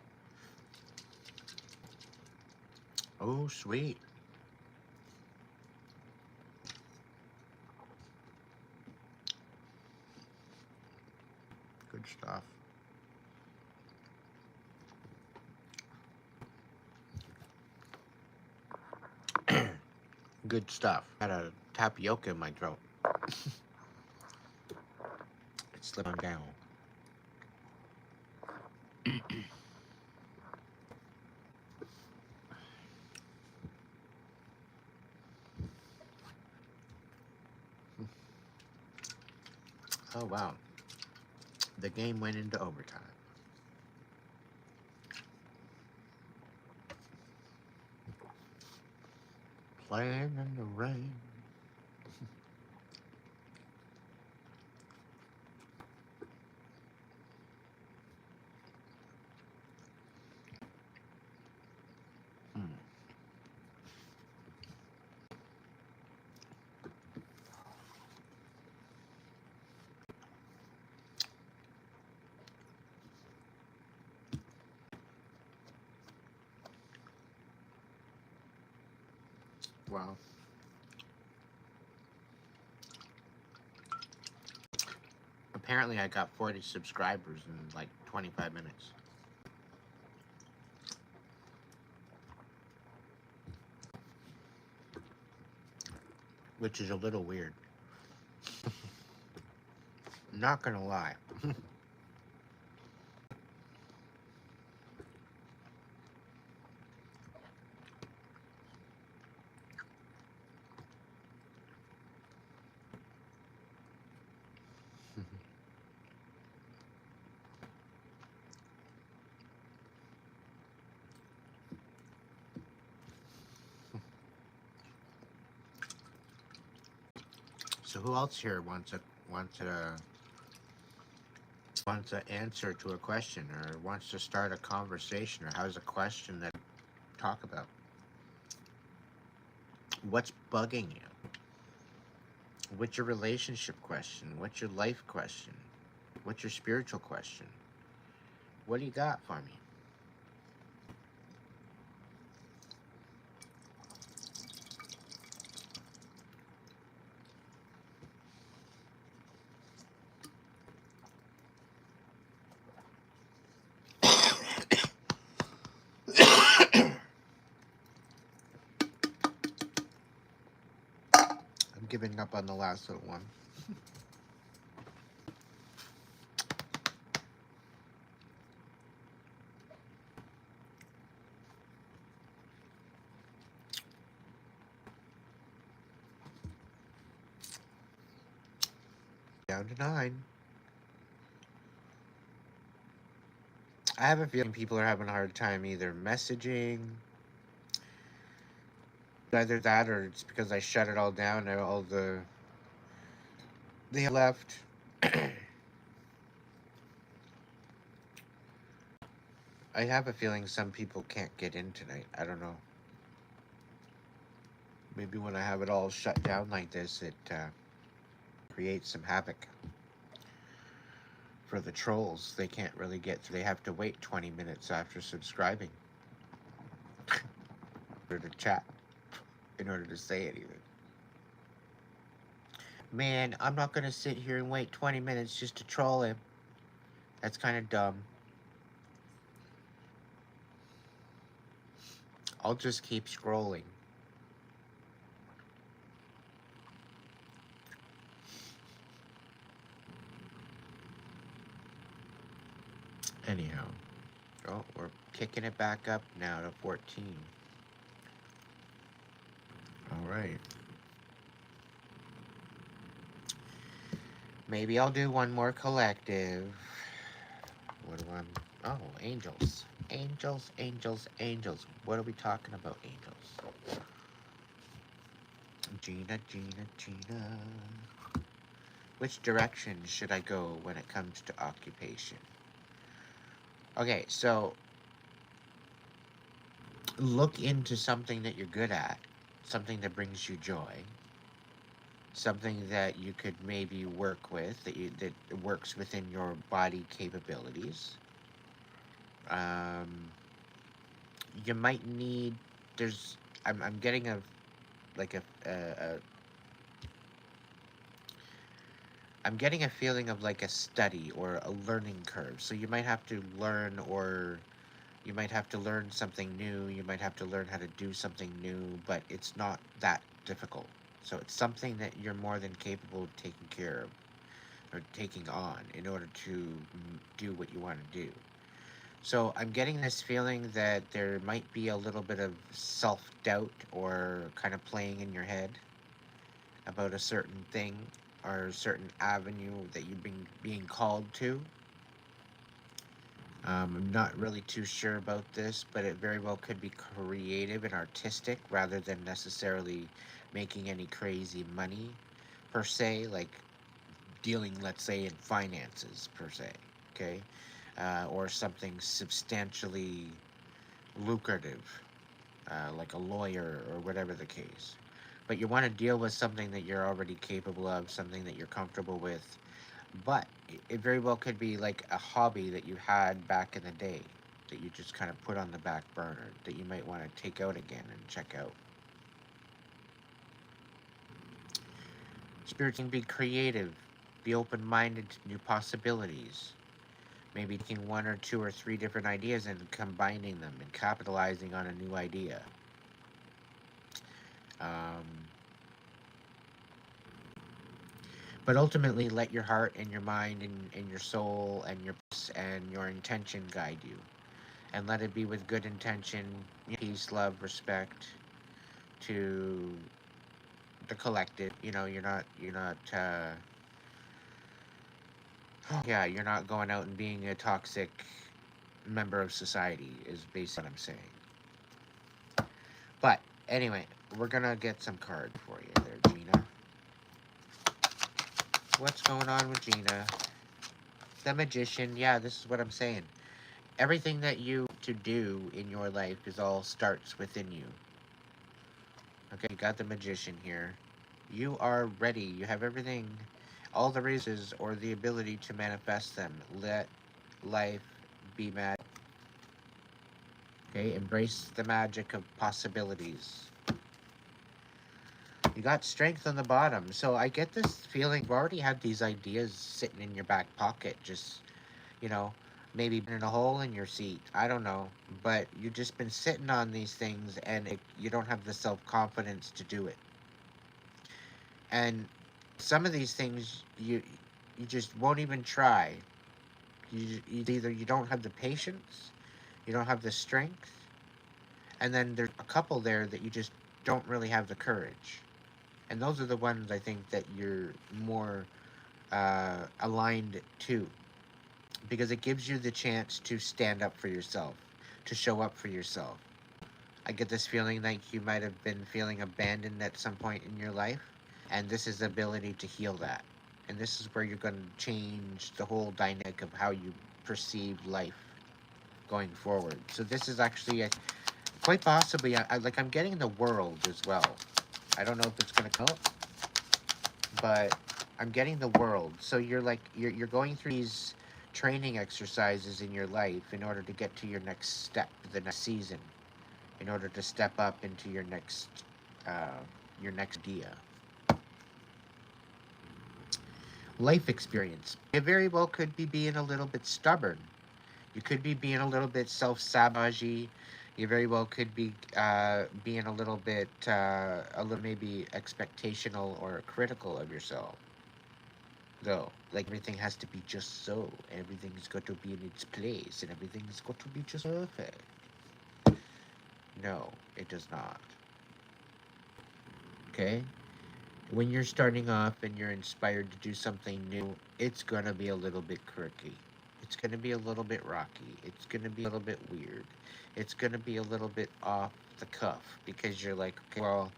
Oh, sweet. Good stuff. Good stuff. Had a tapioca in my throat. It slipped on down. Oh wow. The game went into overtime. Playing in the rain. Hmm. Wow. Apparently I got 40 subscribers in like 25 minutes. Which is a little weird. Not gonna lie. So who else here wants a wants an answer to a question, or wants to start a conversation, or has a question that talk about? What's bugging you? What's your relationship question? What's your life question? What's your spiritual question? What do you got for me? I'm giving up on the last little one. Down to 9. I have a feeling people are having a hard time either messaging, either that or it's because I shut it all down and all they left. I have a feeling some people can't get in tonight. I don't know. Maybe when I have it all shut down like this, it creates some havoc for the trolls. They can't really get through. They have to wait 20 minutes after subscribing in order to chat, in order to say anything. Man, I'm not going to sit here and wait 20 minutes just to troll him. That's kind of dumb. I'll just keep scrolling. Anyhow. Oh, we're kicking it back up now to 14. All right. Maybe I'll do one more collective. What do I... Oh, angels. Angels, angels, angels. What are we talking about, angels? Gina, Gina, Gina. Which direction should I go when it comes to occupation? Okay, so look into something that you're good at, something that brings you joy, something that you could maybe work with, that works within your body capabilities. You might need. I'm getting I'm getting a feeling of like a study or a learning curve. So you might have to learn, or you might have to learn something new. You might have to learn how to do something new, but it's not that difficult. So it's something that you're more than capable of taking care of or taking on in order to do what you want to do. So I'm getting this feeling that there might be a little bit of self doubt or kind of playing in your head about a certain thing or a certain avenue that you've been being called to. I'm not really too sure about this, but it very well could be creative and artistic rather than necessarily making any crazy money per se, like dealing, let's say, in finances per se, okay? Or something substantially lucrative, like a lawyer or whatever the case. But you want to deal with something that you're already capable of, something that you're comfortable with. But it very well could be like a hobby that you had back in the day that you just kind of put on the back burner that you might want to take out again and check out. Spirit can be creative, be open minded to new possibilities. Maybe taking one or two or three different ideas and combining them and capitalizing on a new idea. Um, but ultimately, let your heart and your mind and your soul and your intention guide you, and let it be with good intention, peace, love, respect to the collective. You know, yeah, you're not going out and being a toxic member of society. Is basically what I'm saying. But anyway, we're gonna get some cards for you there, Gina. What's going on with Gina? The Magician. Yeah, this is what I'm saying. Everything that you to do in your life is all starts within you. Okay, you got the Magician here. You are ready. You have everything, all the reasons or the ability to manifest them. Let life be magic. Okay, embrace the magic of possibilities. You got strength on the bottom. So I get this feeling you already had these ideas sitting in your back pocket, just, you know, maybe in a hole in your seat. I don't know. But you've just been sitting on these things and you don't have the self confidence to do it. And some of these things you just won't even try. Either you don't have the patience, you don't have the strength, and then there's a couple there that you just don't really have the courage. And those are the ones I think that you're more aligned to, because it gives you the chance to stand up for yourself, to show up for yourself. I get this feeling like you might have been feeling abandoned at some point in your life, and this is the ability to heal that. And this is where you're going to change the whole dynamic of how you perceive life going forward. So this is actually quite possibly, I'm getting the world as well. I don't know if it's going to come out, but I'm getting the world. So you're going through these training exercises in your life in order to get to your next step, the next season, in order to step up into uh, your next idea. Life experience. It very well could be being a little bit stubborn. You could be being a little bit self-sabotagey. You very well could be being a little maybe expectational or critical of yourself. Though, like everything has to be just so, everything's got to be in its place, and everything's got to be just perfect. No, it does not. Okay? When you're starting off and you're inspired to do something new, it's gonna be a little bit quirky. It's gonna be a little bit rocky. It's gonna be a little bit weird. It's gonna be a little bit off the cuff because you're like, okay, well,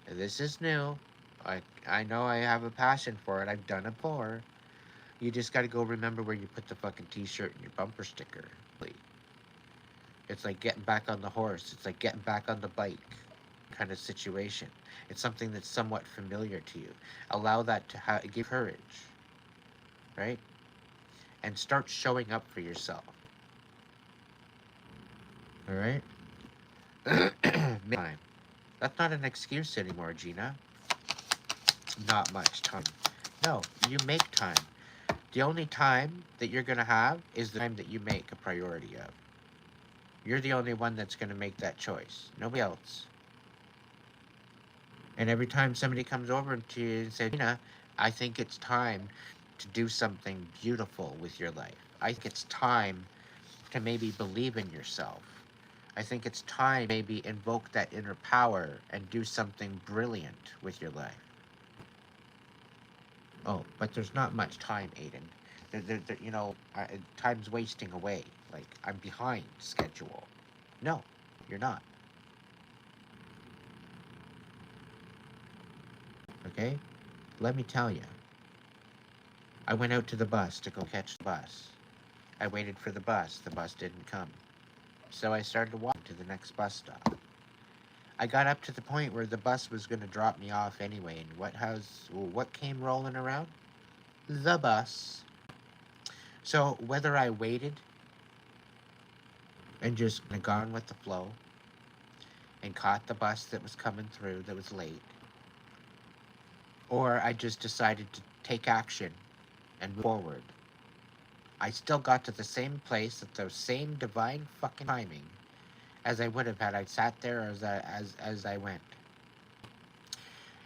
this is new. I know I have a passion for it. I've done it before. You just gotta go remember where you put the fucking t-shirt and your bumper sticker. It's like getting back on the horse. It's like getting back on the bike kind of situation. It's something that's somewhat familiar to you. Allow that to give courage, right? And start showing up for yourself. All right? Time. That's not an excuse anymore, Gina. Not much time. No, you make time. The only time that you're going to have is the time that you make a priority of. You're the only one that's going to make that choice. Nobody else. And every time somebody comes over to you and says, Gina, I think it's time to do something beautiful with your life. I think it's time to maybe believe in yourself. I think it's time to maybe invoke that inner power and do something brilliant with your life. Oh, but there's not much time, Aiden. Time's wasting away. Like, I'm behind schedule. No, you're not. Okay? Let me tell you. I went out to the bus to go catch the bus. I waited for the bus. The bus didn't come. So I started walking to the next bus stop. I got up to the point where the bus was going to drop me off anyway, and what came rolling around? The bus. So whether I waited and just gone with the flow and caught the bus that was coming through that was late, or I just decided to take action and move forward, I still got to the same place at the same divine fucking timing as I would have had I sat there as I went.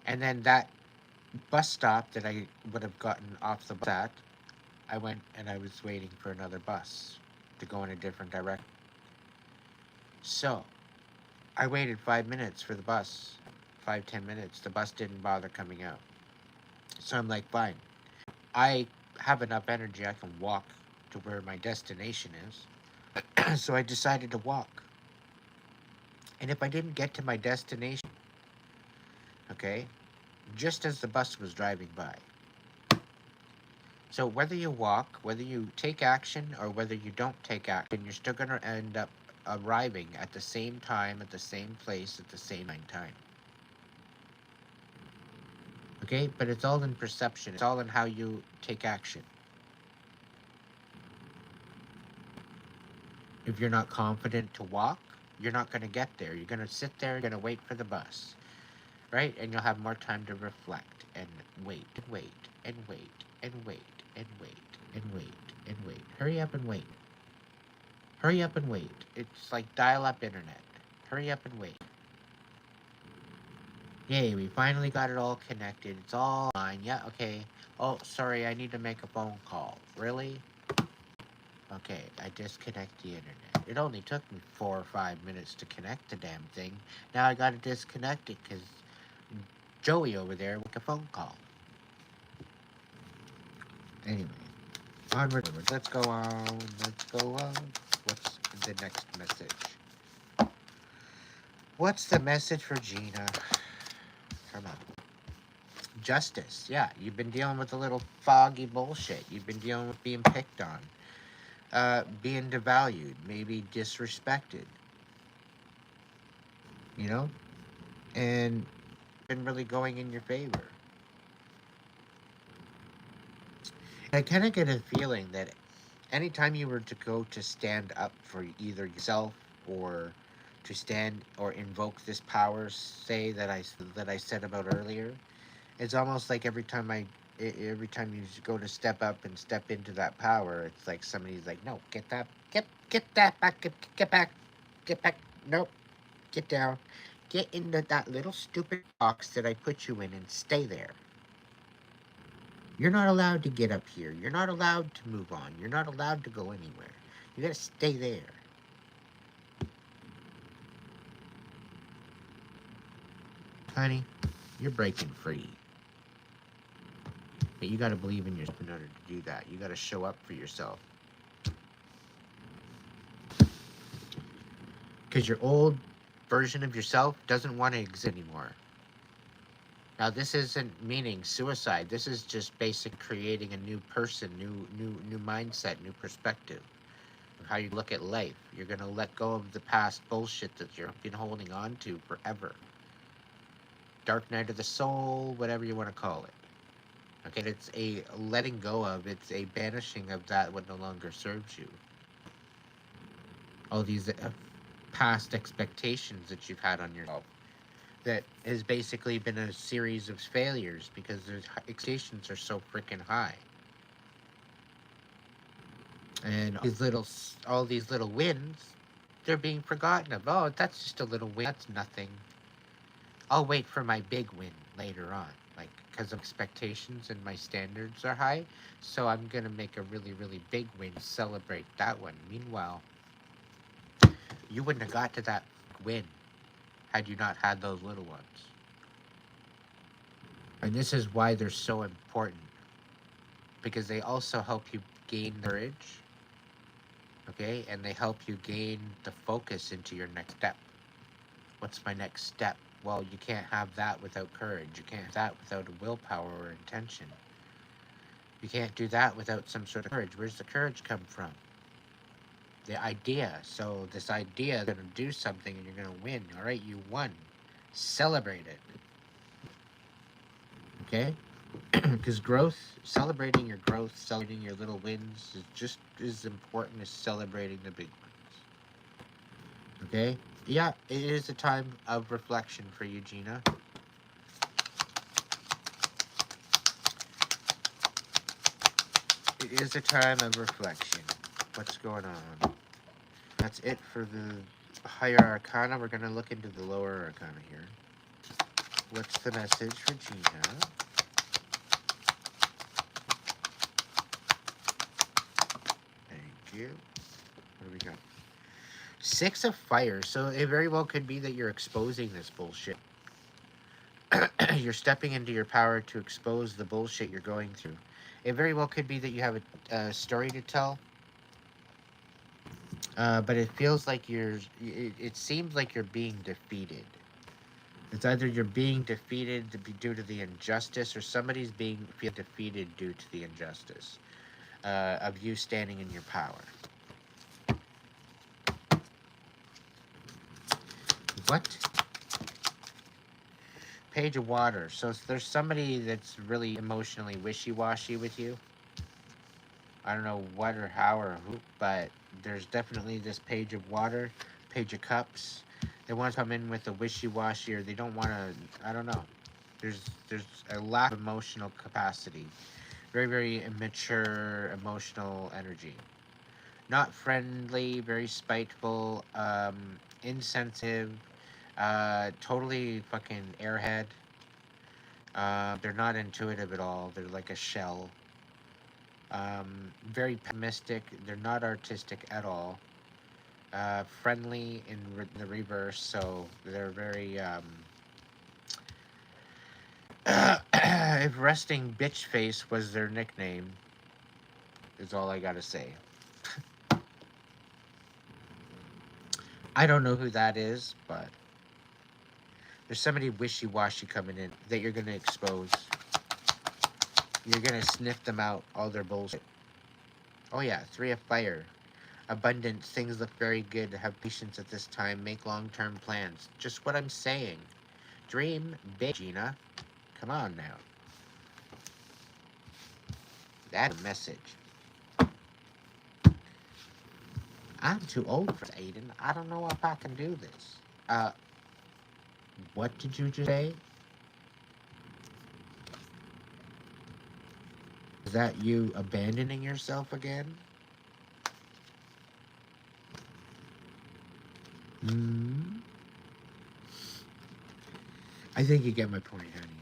And then that bus stop that I would have gotten off the bus at, I went and I was waiting for another bus to go in a different direction. So I waited 5 minutes for the bus. 5, 10 minutes. The bus didn't bother coming out. So I'm like, fine. I have enough energy. I can walk to where my destination is. So I decided to walk. And if I didn't get to my destination, okay, just as the bus was driving by. So whether you walk, whether you take action, or whether you don't take action, you're still going to end up arriving at the same time, at the same place, at the same time. Okay? But it's all in perception. It's all in how you take action. If you're not confident to walk, you're not going to get there. You're going to sit there, you're going to wait for the bus, right? And you'll have more time to reflect and wait, and wait, and wait, and wait, and wait, and wait, and wait. Hurry up and wait. Hurry up and wait. It's like dial-up internet. Hurry up and wait. Yay, we finally got it all connected. It's all fine. Yeah, okay. Oh, sorry, I need to make a phone call. Really? Okay, I disconnect the internet. It only took me 4 or 5 minutes to connect the damn thing. Now I gotta disconnect it because Joey over there make a phone call. Anyway, onward. Let's go on. Let's go on. What's the next message? What's the message for Gina? Come on. Justice. Yeah, you've been dealing with a little foggy bullshit. You've been dealing with being picked on, being devalued, maybe disrespected. You know, and been really going in your favor. I kind of get a feeling that anytime you were to go to stand up for either yourself or to stand or invoke this power, say that I said about earlier, it's almost like every time you go to step up and step into that power, it's like somebody's like, no, get that back, get back, get back, nope, get down, get into that little stupid box that I put you in and stay there. You're not allowed to get up here. You're not allowed to move on. You're not allowed to go anywhere. You gotta stay there. Honey, you're breaking free. But you gotta believe in yourself in order to do that. You gotta show up for yourself. Because your old version of yourself doesn't want to exist anymore. Now, this isn't meaning suicide. This is just basic creating a new person, new mindset, new perspective of how you look at life. You're gonna let go of the past bullshit that you've been holding on to forever. Dark night of the soul, whatever you want to call it. Okay, it's a letting go of. It's a banishing of that what no longer serves you. All these past expectations that you've had on yourself that has basically been a series of failures because the expectations are so freaking high. And all these little wins, they're being forgotten of. Oh, that's just a little win. That's nothing. I'll wait for my big win later on, like, because expectations and my standards are high. So I'm gonna make a really, really big win, celebrate that one. Meanwhile, you wouldn't have got to that win had you not had those little ones. And this is why they're so important, because they also help you gain courage, okay? And they help you gain the focus into your next step. What's my next step? Well, you can't have that without courage. You can't have that without a willpower or intention. You can't do that without some sort of courage. Where's the courage come from? The idea. So this idea is going to do something and you're going to win. All right, you won. Celebrate it. Okay? Because growth, celebrating your growth, celebrating your little wins is just as important as celebrating the big ones. Okay? Yeah, it is a time of reflection for you, Gina. It is a time of reflection. What's going on? That's it for the higher arcana. We're going to look into the lower arcana here. What's the message for Gina? Thank you. What do we got? Six of Fire. So it very well could be that you're exposing this bullshit. You're stepping into your power to expose the bullshit you're going through. It very well could be that you have a story to tell. But it feels like it seems like you're being defeated. It's either you're being defeated due to the injustice, or somebody's being defeated due to the injustice of you standing in your power. What? Page of Water. So there's somebody that's really emotionally wishy-washy with you. I don't know what or how or who, but there's definitely this Page of Water, Page of Cups. They want to come in with a wishy-washy, or they don't want to, I don't know. There's a lack of emotional capacity. Very, very immature emotional energy. Not friendly, very spiteful, insensitive, totally fucking airhead. They're not intuitive at all. They're like a shell. Very pessimistic. They're not artistic at all. Friendly in the reverse, so they're very if resting bitch face was their nickname, is all I gotta say. I don't know who that is, but there's somebody wishy-washy coming in that you're gonna expose. You're gonna sniff them out, all their bullshit. Oh yeah, Three of Fire. Abundance, things look very good. Have patience at this time. Make long-term plans. Just what I'm saying. Dream big, Gina. Come on now. That's a message. I'm too old for Aiden. I don't know if I can do this. What did you just say? Is that you abandoning yourself again? I think you get my point, honey.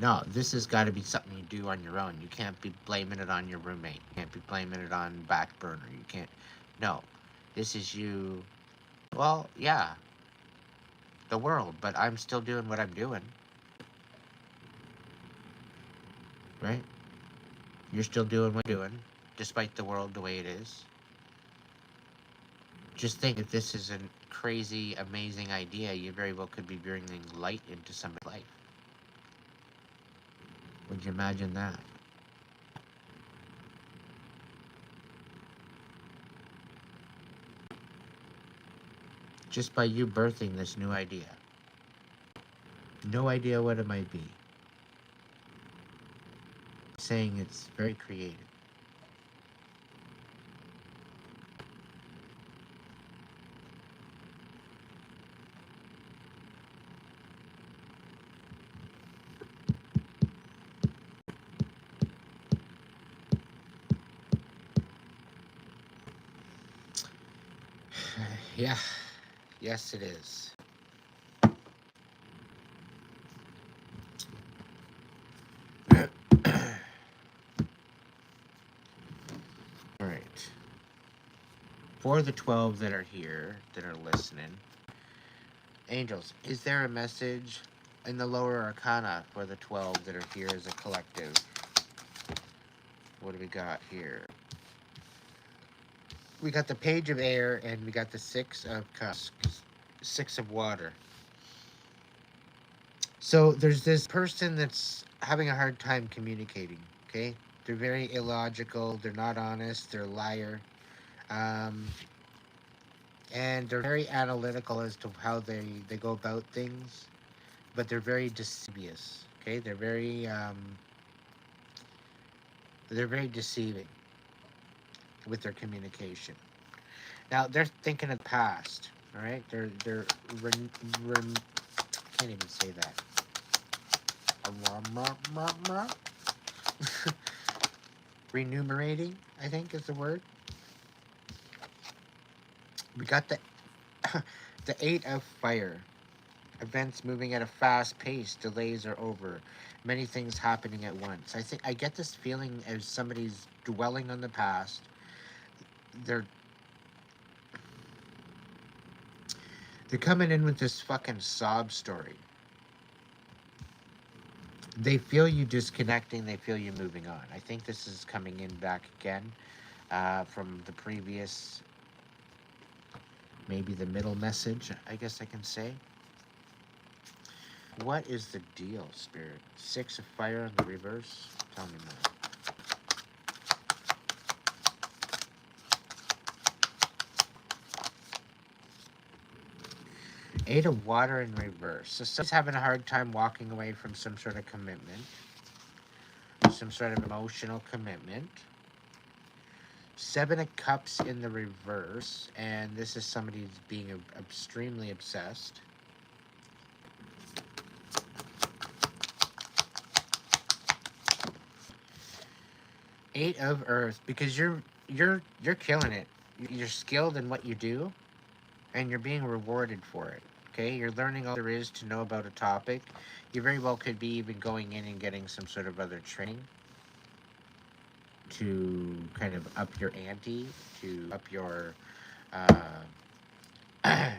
No, this has got to be something you do on your own. You can't be blaming it on your roommate. You can't be blaming it on back burner. You can't. No, this is you. Well, yeah, the world, but I'm still doing what I'm doing. Right? You're still doing what you're doing, despite the world the way it is. Just think, if this is a crazy, amazing idea, you very well could be bringing light into somebody's life. Would you imagine that? Just by you birthing this new idea. No idea what it might be. Saying it's very creative. Yeah. Yes, it is. All right. For the 12 that are here, that are listening, angels, is there a message in the lower arcana for the 12 that are here as a collective? What do we got here? We got the page of air and we got the 6 of cups, 6 of water. So there's this person that's having a hard time communicating, okay? They're very illogical, they're not honest, they're a liar. Um, and they're very analytical as to how they go about things, but they're very deceivious, okay? They're very deceiving with their communication. Now they're thinking of the past, all right? They're can't even say that. Renumerating, I think, is the word. We got the the 8 of fire. Events moving at a fast pace. Delays are over. Many things happening at once. I get this feeling as somebody's dwelling on the past. They're they're coming in with this fucking sob story. They feel you disconnecting. They feel you moving on. I think this is coming in back again from the previous, maybe the middle message, I guess I can say. What is the deal, Spirit? 6 of fire on the reverse? Tell me more. 8 of water in reverse. So someone's having a hard time walking away from some sort of commitment, some sort of emotional commitment. 7 of cups in the reverse, and this is somebody who's being extremely obsessed. 8 of earth, because you're killing it. You're skilled in what you do, and you're being rewarded for it. Okay, you're learning all there is to know about a topic. You very well could be even going in and getting some sort of other training to kind of up your ante, to up your to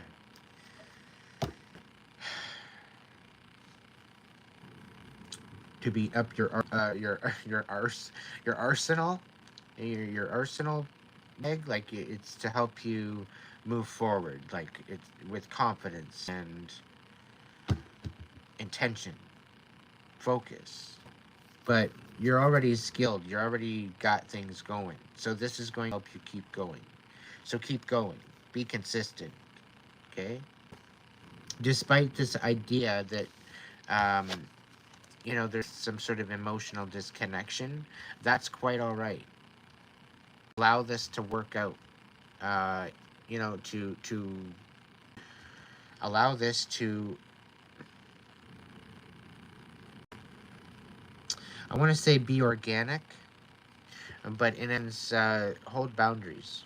be up your arsenal, your arsenal egg. Like it's to help you move forward, like it's with confidence and intention, focus. But you're already skilled. You already got things going. So this is going to help you keep going. So keep going. Be consistent. Okay. Despite this idea that um, there's some sort of emotional disconnection, that's quite all right. Allow this to work out. Uh, to allow this to, I want to say, be organic, but in its hold boundaries.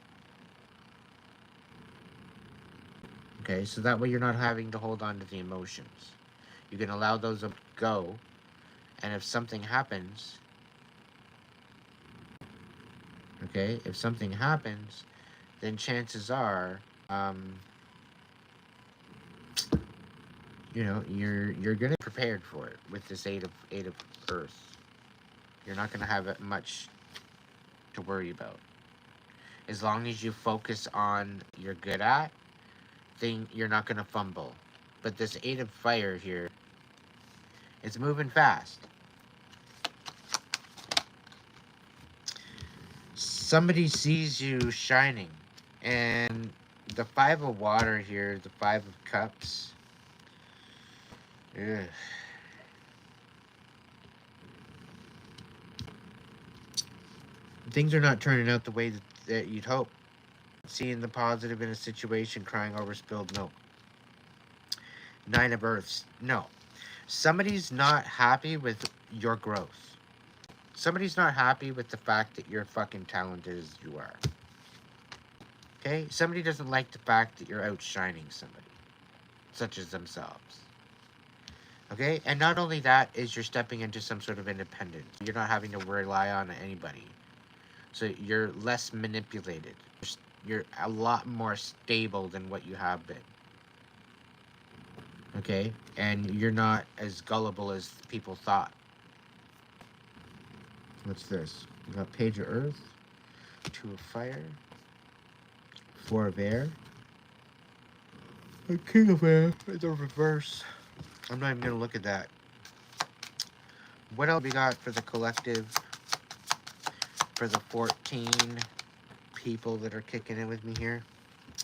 Okay, so that way you're not having to hold on to the emotions. You can allow those to go, and if something happens, okay, if something happens, then chances are, you're gonna be prepared for it with this eight of earth. You're not gonna have much to worry about. As long as you focus on you're good at, then you're not gonna fumble. But this 8 of fire here, it's moving fast. Somebody sees you shining, and the 5 of water here, the 5 of cups. Ugh. Things are not turning out the way that you'd hope. Seeing the positive in a situation, crying over spilled milk. 9 of earths. No. Somebody's not happy with your growth. Somebody's not happy with the fact that you're fucking talented as you are. Okay? Somebody doesn't like the fact that you're outshining somebody, such as themselves. Okay? And not only that is you're stepping into some sort of independence. You're not having to rely on anybody. So you're less manipulated. You're a lot more stable than what you have been. Okay? And you're not as gullible as people thought. What's this? We got Page of Earth, 2 of Fire, 4 of Air, a King of Air in the reverse. I'm not even going to look at that. What else we got for the collective? For the 14 people that are kicking in with me here?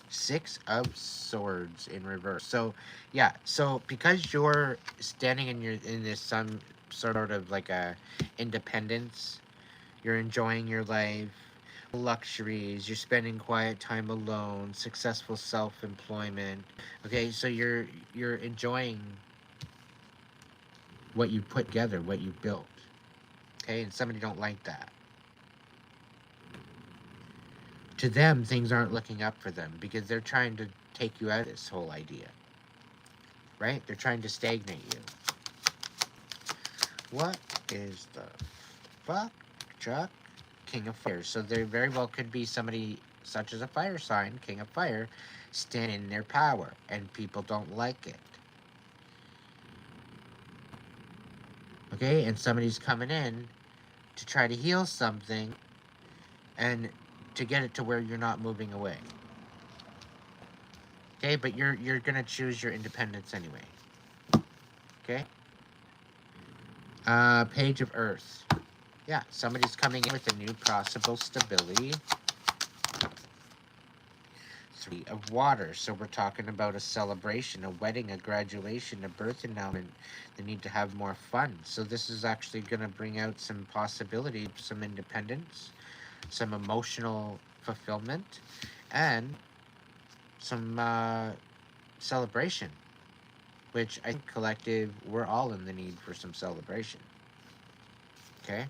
6 of Swords in reverse. So, yeah. So, because you're standing in this some sort of like a independence, you're enjoying your life, luxuries, you're spending quiet time alone, successful self-employment. Okay, so you're enjoying what you put together, what you built. Okay, and somebody don't like that. To them, things aren't looking up for them because they're trying to take you out of this whole idea. Right? They're trying to stagnate you. What is the fuck, Chuck? King of Fire. So there very well could be somebody such as a fire sign, King of Fire, stand in their power, and people don't like it. Okay? And somebody's coming in to try to heal something and to get it to where you're not moving away. Okay? But you're gonna choose your independence anyway. Okay? Page of Earth. Yeah, somebody's coming in with a new possible stability. 3 of Water. So we're talking about a celebration, a wedding, a graduation, a birth announcement. They need to have more fun. So this is actually going to bring out some possibility, some independence, some emotional fulfillment, and some celebration, which I think collective, we're all in the need for some celebration. Okay?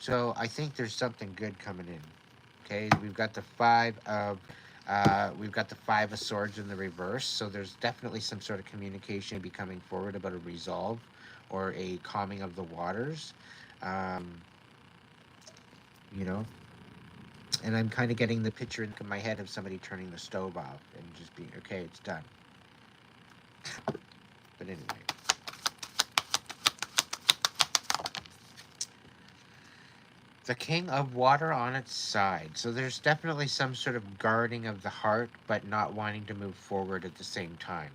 So I think there's something good coming in. Okay, we've got the 5 of Swords in the reverse. So there's definitely some sort of communication be coming forward about a resolve or a calming of the waters. Um, you know, and I'm kind of getting the picture in my head of somebody turning the stove off and just being okay, it's done. But anyway. The King of Water on its side. So there's definitely some sort of guarding of the heart, but not wanting to move forward at the same time.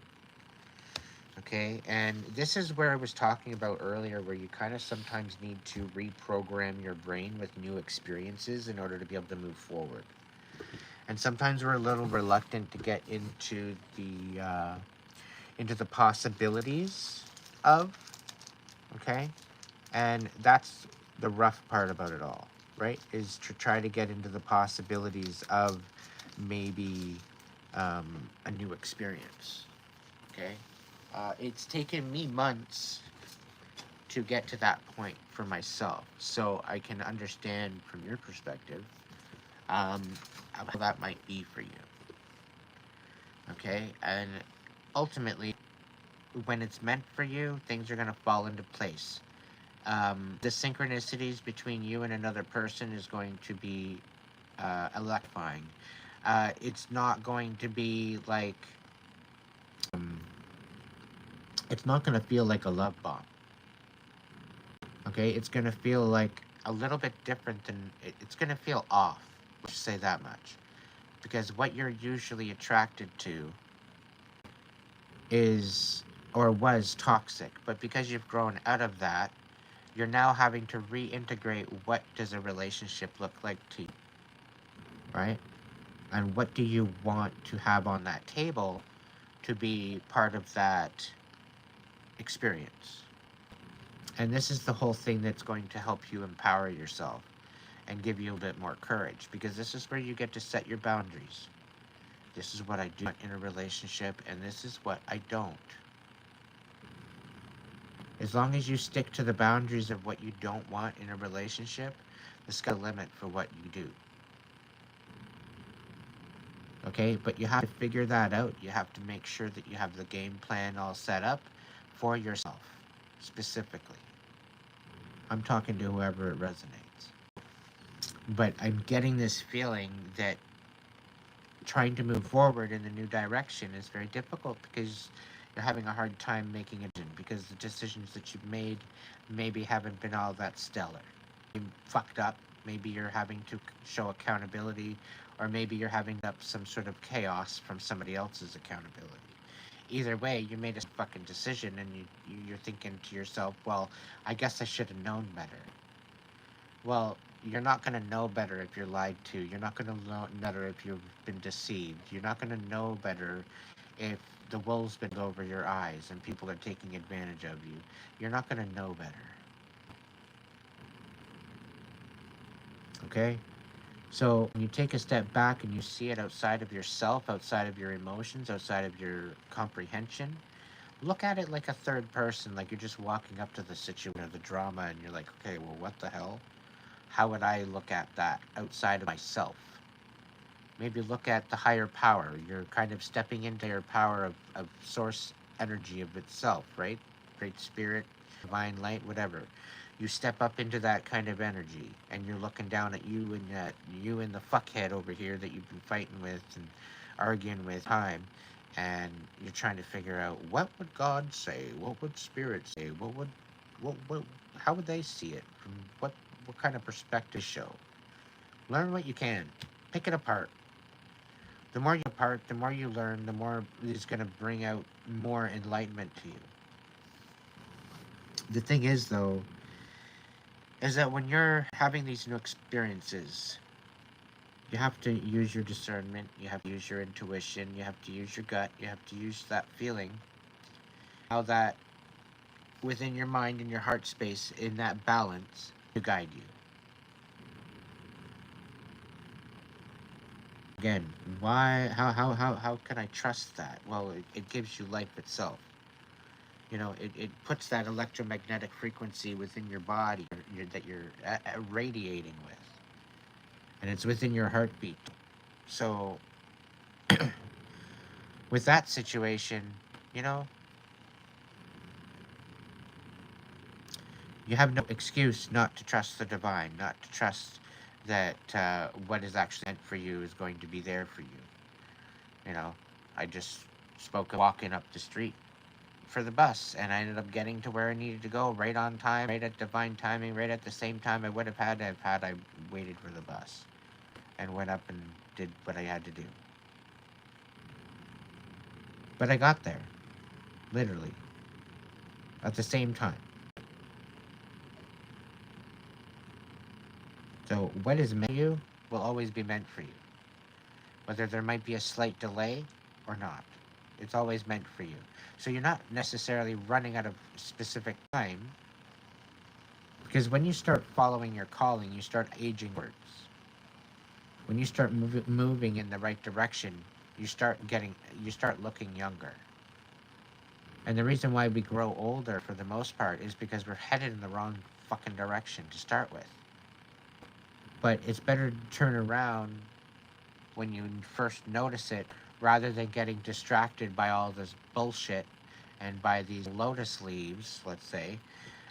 Okay, and this is where I was talking about earlier, where you kind of sometimes need to reprogram your brain with new experiences in order to be able to move forward. And sometimes we're a little reluctant to get into the possibilities of, okay, and that's the rough part about it all, right? Is to try to get into the possibilities of maybe a new experience. Okay, it's taken me months to get to that point for myself, so I can understand from your perspective how that might be for you. Okay, and ultimately, when it's meant for you, things are gonna fall into place. The synchronicities between you and another person is going to be electrifying. It's not going to be like, um, it's not going to feel like a love bomb. Okay, it's going to feel like a little bit different than, it's going to feel off. Let's say that much. Because what you're usually attracted to is, or was, toxic. But because you've grown out of that, you're now having to reintegrate what does a relationship look like to you, right? And what do you want to have on that table to be part of that experience? And this is the whole thing that's going to help you empower yourself and give you a bit more courage, because this is where you get to set your boundaries. This is what I do in a relationship, and this is what I don't. As long as you stick to the boundaries of what you don't want in a relationship, the sky's the limit for what you do. Okay, but you have to figure that out. You have to make sure that you have the game plan all set up for yourself, specifically. I'm talking to whoever it resonates. But I'm getting this feeling that trying to move forward in the new direction is very difficult because you're having a hard time making a decision because the decisions that you've made maybe haven't been all that stellar. You're fucked up. Maybe you're having to show accountability, or maybe you're having up some sort of chaos from somebody else's accountability. Either way, you made a fucking decision, and you're thinking to yourself, "Well, I guess I should have known better." Well, you're not going to know better if you're lied to. You're not going to know better if you've been deceived. You're not going to know better if the wool's been over your eyes and people are taking advantage of you. You're not going to know better. Okay? So when you take a step back and you see it outside of yourself, outside of your emotions, outside of your comprehension, look at it like a third person, like you're just walking up to the situation or the drama and you're like, okay, well, what the hell? How would I look at that outside of myself? Maybe look at the higher power. You're kind of stepping into your power of source energy of itself, right? Great spirit, divine light, whatever. You step up into that kind of energy and you're looking down at you and the fuckhead over here that you've been fighting with and arguing with time, and you're trying to figure out what would God say? What would spirit say? What how would they see it? From what kind of perspective show? Learn what you can. Pick it apart. The more you apart, the more you learn, the more it's going to bring out more enlightenment to you. The thing is, though, is that when you're having these new experiences, you have to use your discernment, you have to use your intuition, you have to use your gut, you have to use that feeling, how that within your mind and your heart space in that balance to guide you. Again, why, how can I trust that? Well, it gives you life itself. You know, it puts that electromagnetic frequency within your body that you're radiating with, and it's within your heartbeat. So with that situation, you know, you have no excuse not to trust the divine, not to trust that what is actually meant for you is going to be there for you. You know, I just spoke of walking up the street for the bus, and I ended up getting to where I needed to go right on time, right at divine timing, right at the same time I would have had I waited for the bus and went up and did what I had to do. But I got there, literally, at the same time. So what is meant for you will always be meant for you, whether there might be a slight delay or not. It's always meant for you. So you're not necessarily running out of specific time, because when you start following your calling, you start aging words. When you start moving in the right direction, you start looking younger. And the reason why we grow older for the most part is because we're headed in the wrong fucking direction to start with. But it's better to turn around when you first notice it rather than getting distracted by all this bullshit and by these lotus leaves, let's say,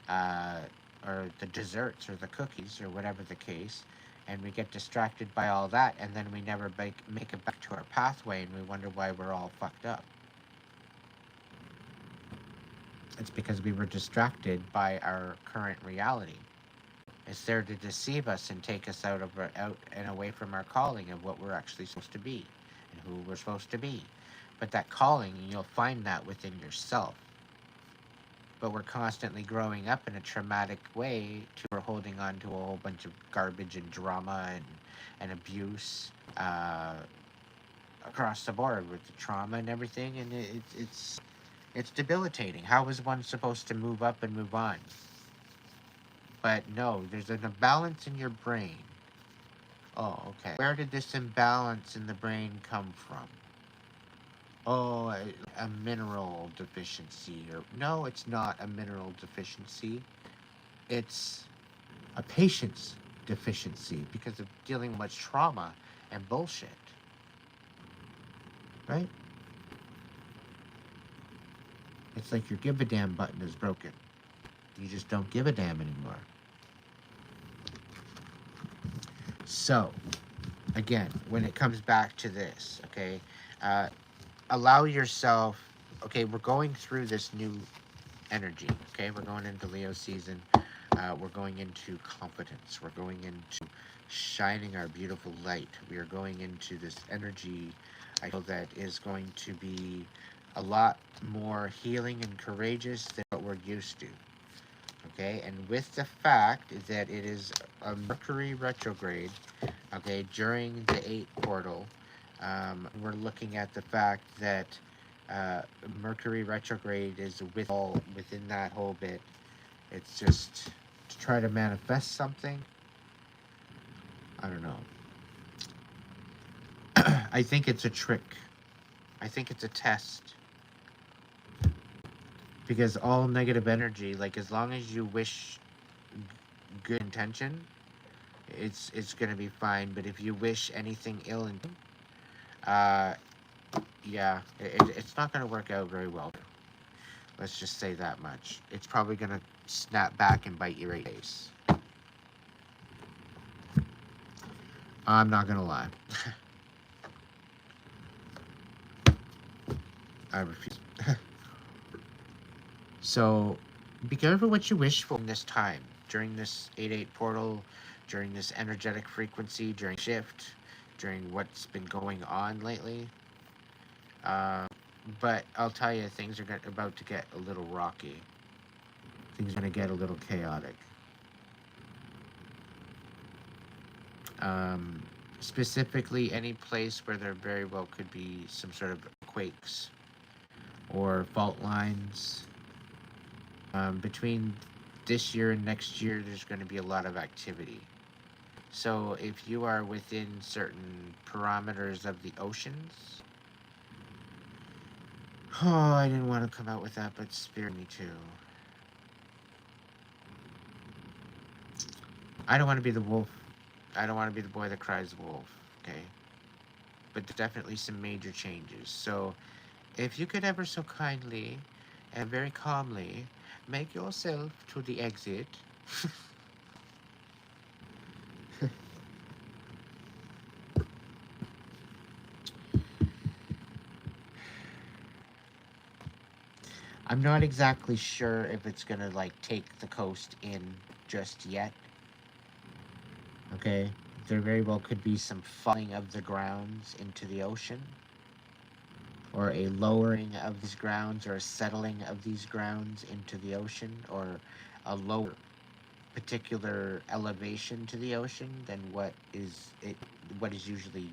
uh, or the desserts or the cookies or whatever the case, and we get distracted by all that, and then we never make it back to our pathway, and we wonder why we're all fucked up. It's because we were distracted by our current reality. It's there to deceive us and take us out and away from our calling of what we're actually supposed to be and who we're supposed to be. But that calling, you'll find that within yourself. But we're constantly growing up in a traumatic way to we're holding on to a whole bunch of garbage and drama and abuse across the board with the trauma and everything, and it's debilitating. How is one supposed to move up and move on? But no, there's an imbalance in your brain. Oh, okay. Where did this imbalance in the brain come from? Oh, a mineral deficiency. Or no, it's not a mineral deficiency. It's a patience deficiency because of dealing with much trauma and bullshit. right? It's like your give a damn button is broken. You just don't give a damn anymore. So, again, when it comes back to this, okay, allow yourself, okay, we're going through this new energy, okay, we're going into Leo season, we're going into confidence, we're going into shining our beautiful light, we are going into this energy, I feel that is going to be a lot more healing and courageous than what we're used to, okay, and with the fact that it is a Mercury retrograde, okay, during the 8 portal, we're looking at the fact that uh, Mercury retrograde is within that whole bit. It's just to try to manifest something. I don't know. I think it's a trick. I think it's a test. Because all negative energy, like as long as you wish good intention, it's gonna be fine. But if you wish anything ill intention, uh, yeah, it's not gonna work out very well. Let's just say that much. It's probably gonna snap back and bite you right in the face. I'm not gonna lie. I refuse. So, be careful what you wish for in this time. During this 8-8 portal, during this energetic frequency, during shift, during what's been going on lately. But I'll tell you, things are about to get a little rocky. Things are going to get a little chaotic. Specifically, any place where there very well could be some sort of quakes or fault lines. Between this year and next year, there's going to be a lot of activity. So if you are within certain parameters of the oceans, oh, I didn't want to come out with that, but spare me too. I don't want to be the wolf. I don't want to be the boy that cries wolf, okay? But there's definitely some major changes. So if you could ever so kindly and very calmly make yourself to the exit. I'm not exactly sure if it's gonna like take the coast in just yet. Okay, there very well could be some falling of the grounds into the ocean, or a lowering of these grounds, or a settling of these grounds into the ocean, or a lower particular elevation to the ocean than what is usually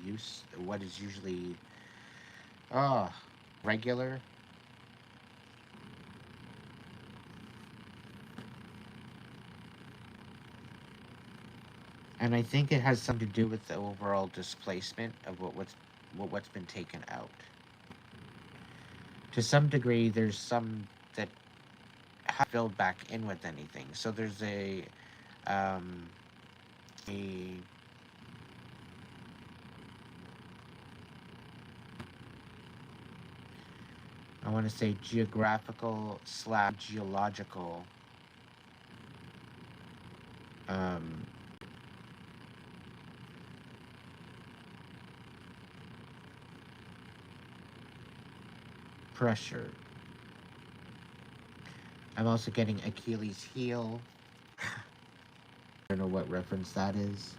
ah regular. And I think it has something to do with the overall displacement of what's been taken out. To some degree, there's some that have filled back in with anything. So there's um, a I want to say geographical / geological um, pressure. I'm also getting Achilles heel. I don't know what reference that is.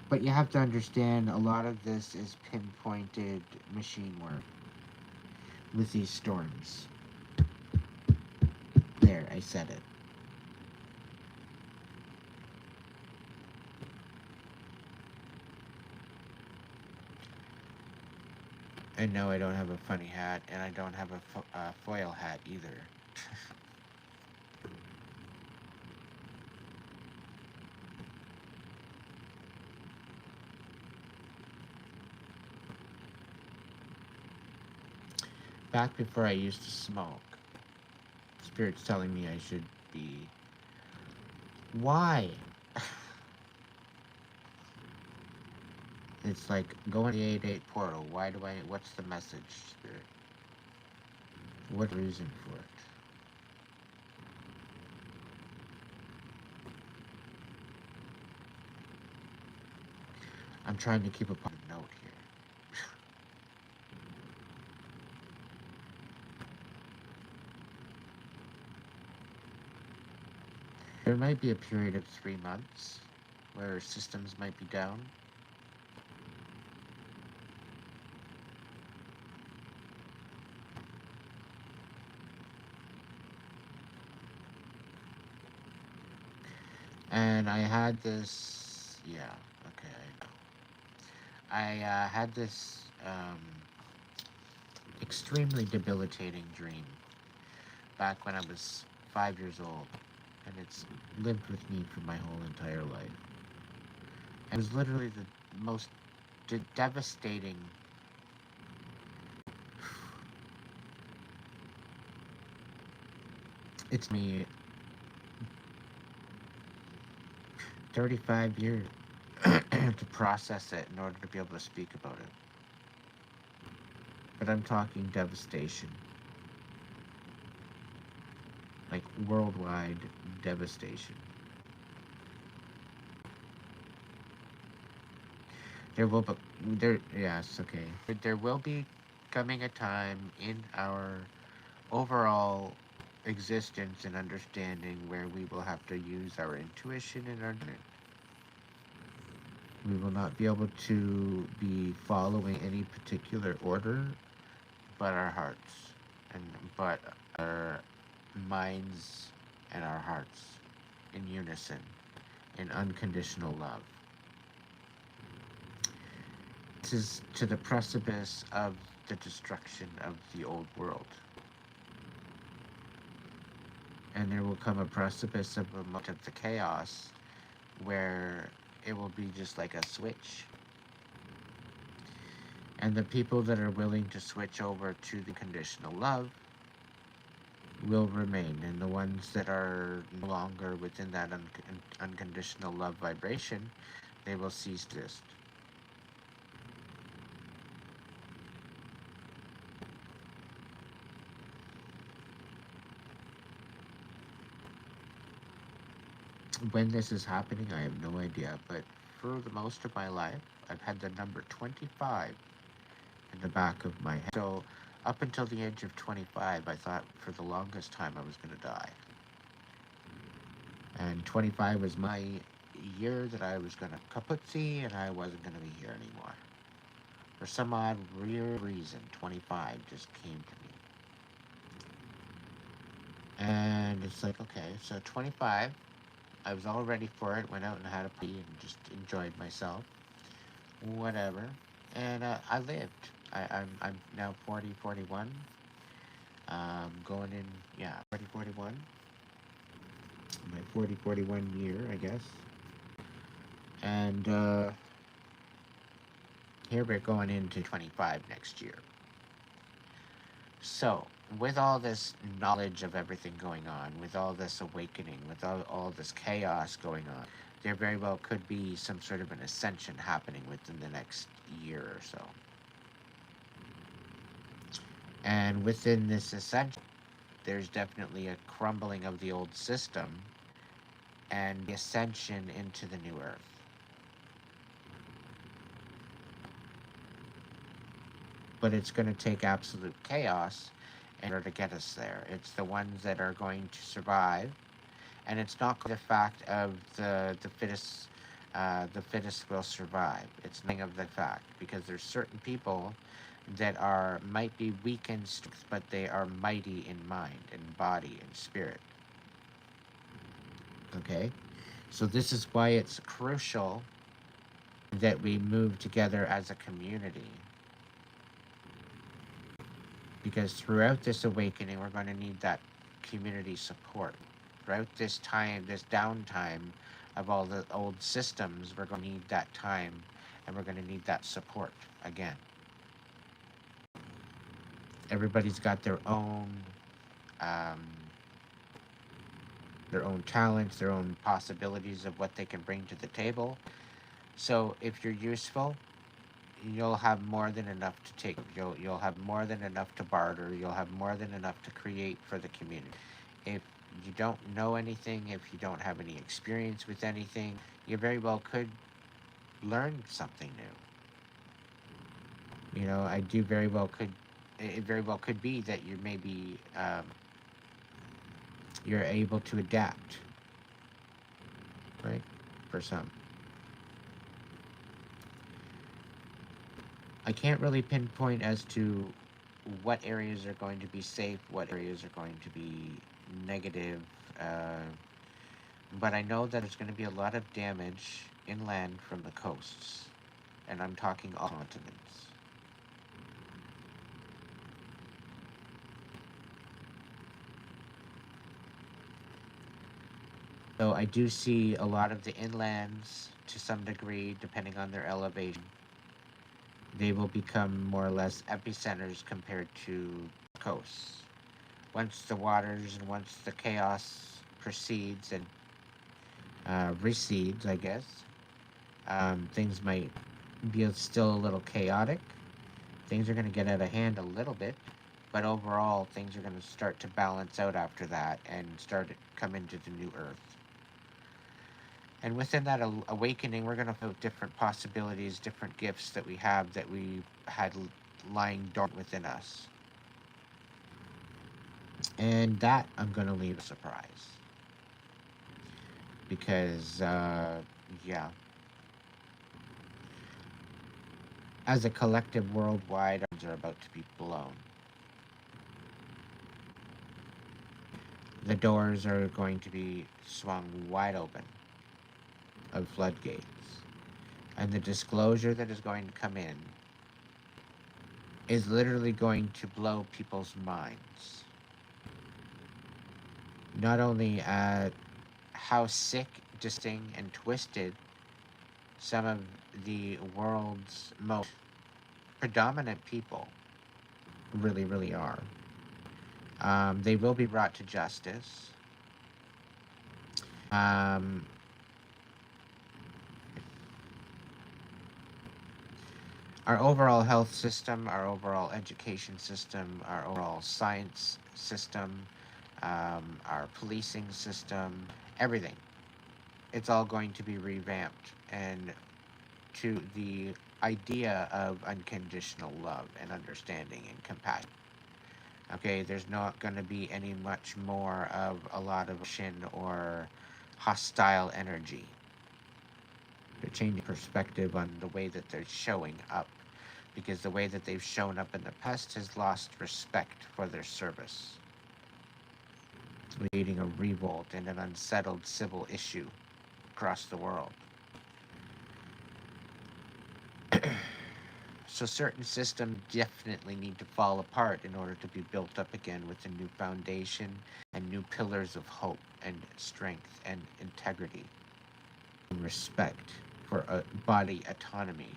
But you have to understand a lot of this is pinpointed machine work with these storms. There, I said it. And no, I don't have a funny hat, and I don't have a foil hat either. Back before I used to smoke, Spirit's telling me I should be Why? It's like going to the 8-8 portal. Why do I, what's the message, Spirit? What reason for it? I'm trying to keep a positive note here. There might be a period of 3 months where systems might be down. And I had this, yeah, okay, I know. I had this extremely debilitating dream back when I was 5 years old, and it's lived with me for my whole entire life. It was literally the most devastating. It's me 35 years to process it in order to be able to speak about it. But I'm talking devastation. Like worldwide devastation. There will be, yes, okay. But there will be coming a time in our overall existence and understanding where we will have to use our intuition and our judgment. We will not be able to be following any particular order but our hearts and but our minds and our hearts in unison in unconditional love. This is to the precipice of the destruction of the old world. And there will come a precipice of a moment of the chaos where it will be just like a switch. And the people that are willing to switch over to the conditional love will remain. And the ones that are no longer within that unconditional love vibration, they will cease to exist. When this is happening, I have no idea, but for the most of my life, I've had the number 25 in the back of my head. So up until the age of 25, I thought for the longest time I was going to die. And 25 was my year that I was going to kaputzi and I wasn't going to be here anymore. For some odd weird reason, 25 just came to me. And it's like, okay, so 25, I was all ready for it, went out and had a party and just enjoyed myself. Whatever. And I lived. I'm now 40, 41. Going in, yeah, 40, 41. My 40, 41 year, I guess. And here we're going into 25 next year. So, with all this knowledge of everything going on, with all this awakening, with all this chaos going on, there very well could be some sort of an ascension happening within the next year or so. And within this ascension, there's definitely a crumbling of the old system and the ascension into the new earth. But it's going to take absolute chaos in order to get us there. It's the ones that are going to survive, and it's not the fact of the fittest. The fittest will survive. It's nothing of the fact, because there's certain people that might be weak in strength, but they are mighty in mind and body and spirit. Okay, so this is why it's crucial that we move together as a community. Because throughout this awakening, we're going to need that community support. Throughout this time, this downtime of all the old systems, we're going to need that time, and we're going to need that support again. Everybody's got their own their own talents, their own possibilities of what they can bring to the table. So if you're useful, you'll have more than enough to take. You'll have more than enough to barter. You'll have more than enough to create for the community. If you don't know anything, if you don't have any experience with anything, you very well could learn something new. I do very well could. It very well could be that you maybe you're able to adapt, right? For some, I can't really pinpoint as to what areas are going to be safe, what areas are going to be negative. Uh, but I know that there's going to be a lot of damage inland from the coasts, and I'm talking all continents. So I do see a lot of the inlands, to some degree, depending on their elevation, they will become more or less epicenters compared to coasts. Once the waters and once the chaos proceeds and recedes, I guess, things might be still a little chaotic. Things are going to get out of hand a little bit, but overall, things are going to start to balance out after that and start to come into the new earth. And within that awakening, we're going to feel different possibilities, different gifts that we have that we had lying dormant within us. And that I'm going to leave a surprise. Because, yeah, as a collective worldwide, our minds are about to be blown. The doors are going to be swung wide open of floodgates. And the disclosure that is going to come in is literally going to blow people's minds. Not only at how sick, distinct, and twisted some of the world's most predominant people really, really are. They will be brought to justice. Our overall health system, our overall education system, our overall science system, our policing system, everything. It's all going to be revamped and to the idea of unconditional love and understanding and compassion. Okay, there's not going to be any much more of a lot of shin or hostile energy. They're changing perspective on the way that they're showing up, because the way that they've shown up in the past has lost respect for their service, creating a revolt and an unsettled civil issue across the world. So certain systems definitely need to fall apart in order to be built up again with a new foundation and new pillars of hope and strength and integrity and respect for body autonomy,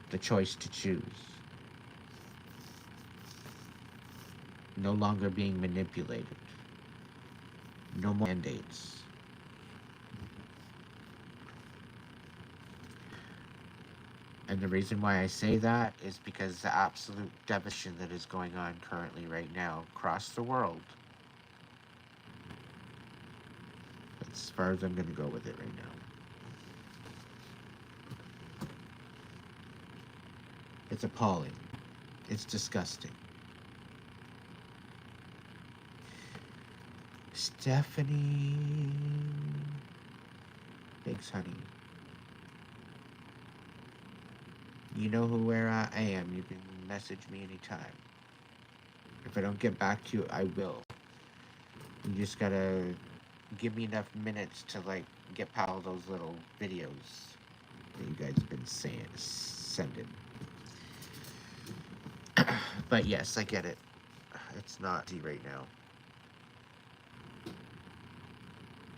the choice to choose, no longer being manipulated, no more mandates. And the reason why I say that is because the absolute devastation that is going on currently right now across the world. That's as far as I'm going to go with it right now. It's appalling. It's disgusting. Stephanie. Thanks, honey. You know where I am. You can message me anytime. If I don't get back to you, I will. You just gotta give me enough minutes to get past all those little videos that you guys have been sending. But yes, I get it. It's not easy right now.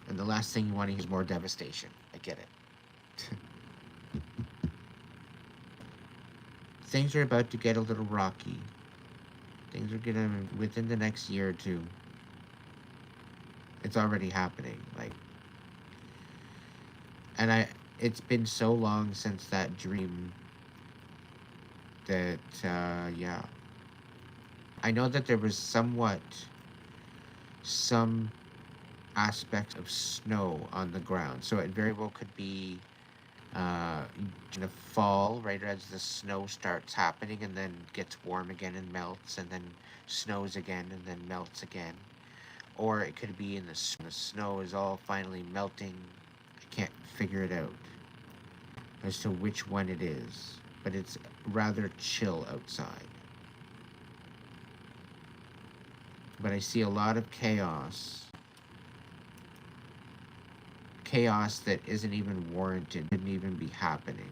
And the last thing you want to hear is more devastation. I get it. Things are about to get a little rocky. Things are gonna, within the next year or two, It's already happening. Like, and it's been so long since that dream that, yeah. I know that there was some aspects of snow on the ground. So it very well could be in the fall, right as the snow starts happening and then gets warm again and melts and then snows again and then melts again. Or it could be in the snow is all finally melting. I can't figure it out as to which one it is, but it's rather chill outside. But I see a lot of chaos that isn't even warranted, shouldn't even be happening.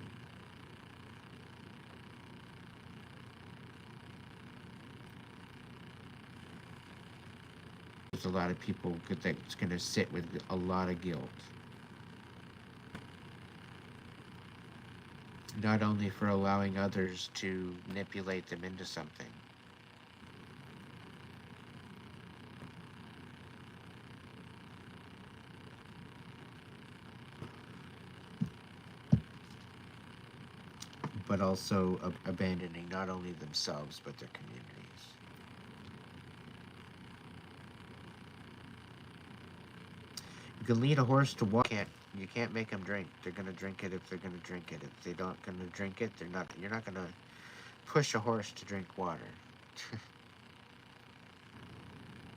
There's a lot of people that's going to sit with a lot of guilt. Not only for allowing others to manipulate them into something. But also abandoning not only themselves, but their communities. You can lead a horse to water. You can't make them drink. They're gonna drink it if they're gonna drink it. If they don't gonna drink it, they're not. You're not gonna push a horse to drink water.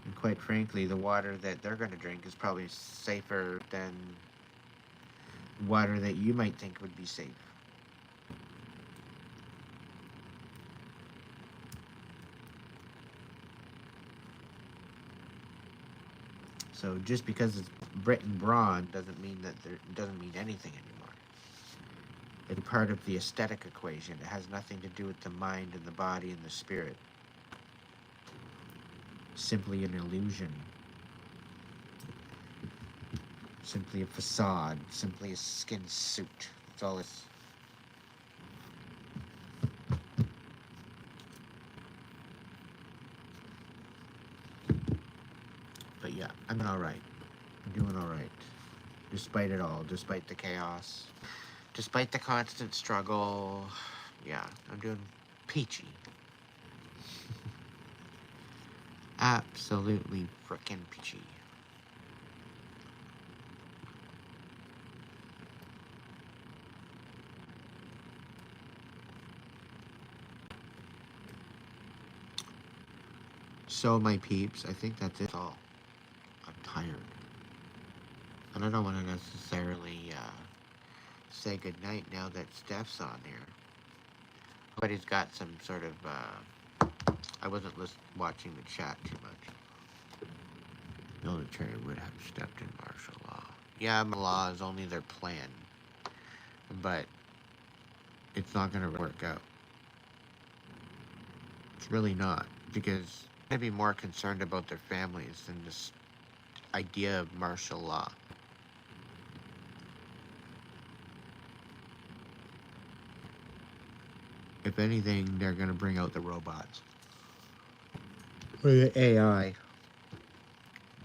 And quite frankly, the water that they're gonna drink is probably safer than water that you might think would be safe. So just because it's written brawn doesn't mean that doesn't mean anything anymore. It's part of the aesthetic equation. It has nothing to do with the mind and the body and the spirit. Simply an illusion. Simply a facade. Simply a skin suit. That's all it's. But yeah, I'm alright. I'm doing alright. Despite it all, despite the chaos, despite the constant struggle. Yeah, I'm doing peachy. Absolutely frickin' peachy. So, my peeps, I think that's it all. I'm tired. And I don't want to necessarily say goodnight now that Steph's on here. But he's got some sort of. I wasn't watching the chat too much. Military would have stepped in martial law. Yeah, martial law is only their plan. But it's not going to work out. It's really not. Because they'd be more concerned about their families than this idea of martial law. If anything, they're going to bring out the robots. Or the AI.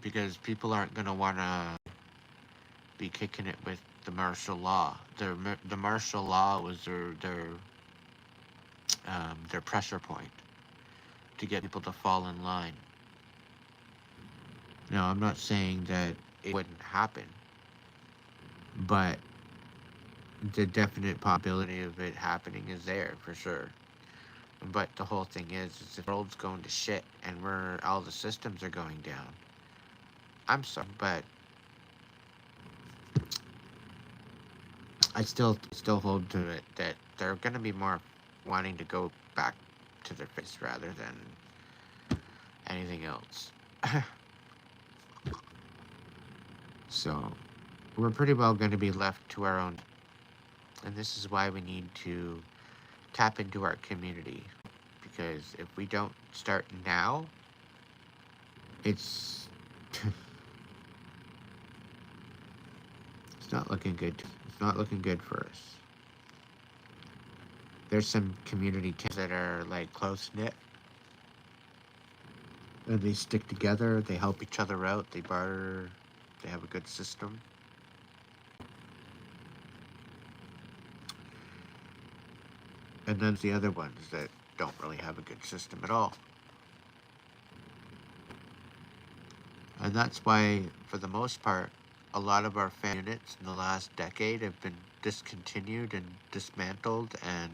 Because people aren't going to want to be kicking it with the martial law. The martial law was their pressure point to get people to fall in line. Now, I'm not saying that it wouldn't happen, but the definite possibility of it happening is there for sure. But the whole thing is if the world's going to shit and all the systems are going down, I'm sorry, but I still hold to it that they're going to be more wanting to go back to their face rather than anything else. So we're pretty well going to be left to our own. And this is why we need to tap into our community. Because if we don't start now, it's it's not looking good. It's not looking good for us. There's some community teams that are like close knit. And they stick together, they help each other out, they barter They have a good system. And then the other ones that don't really have a good system at all. And that's why, for the most part, a lot of our fan units in the last decade have been discontinued and dismantled and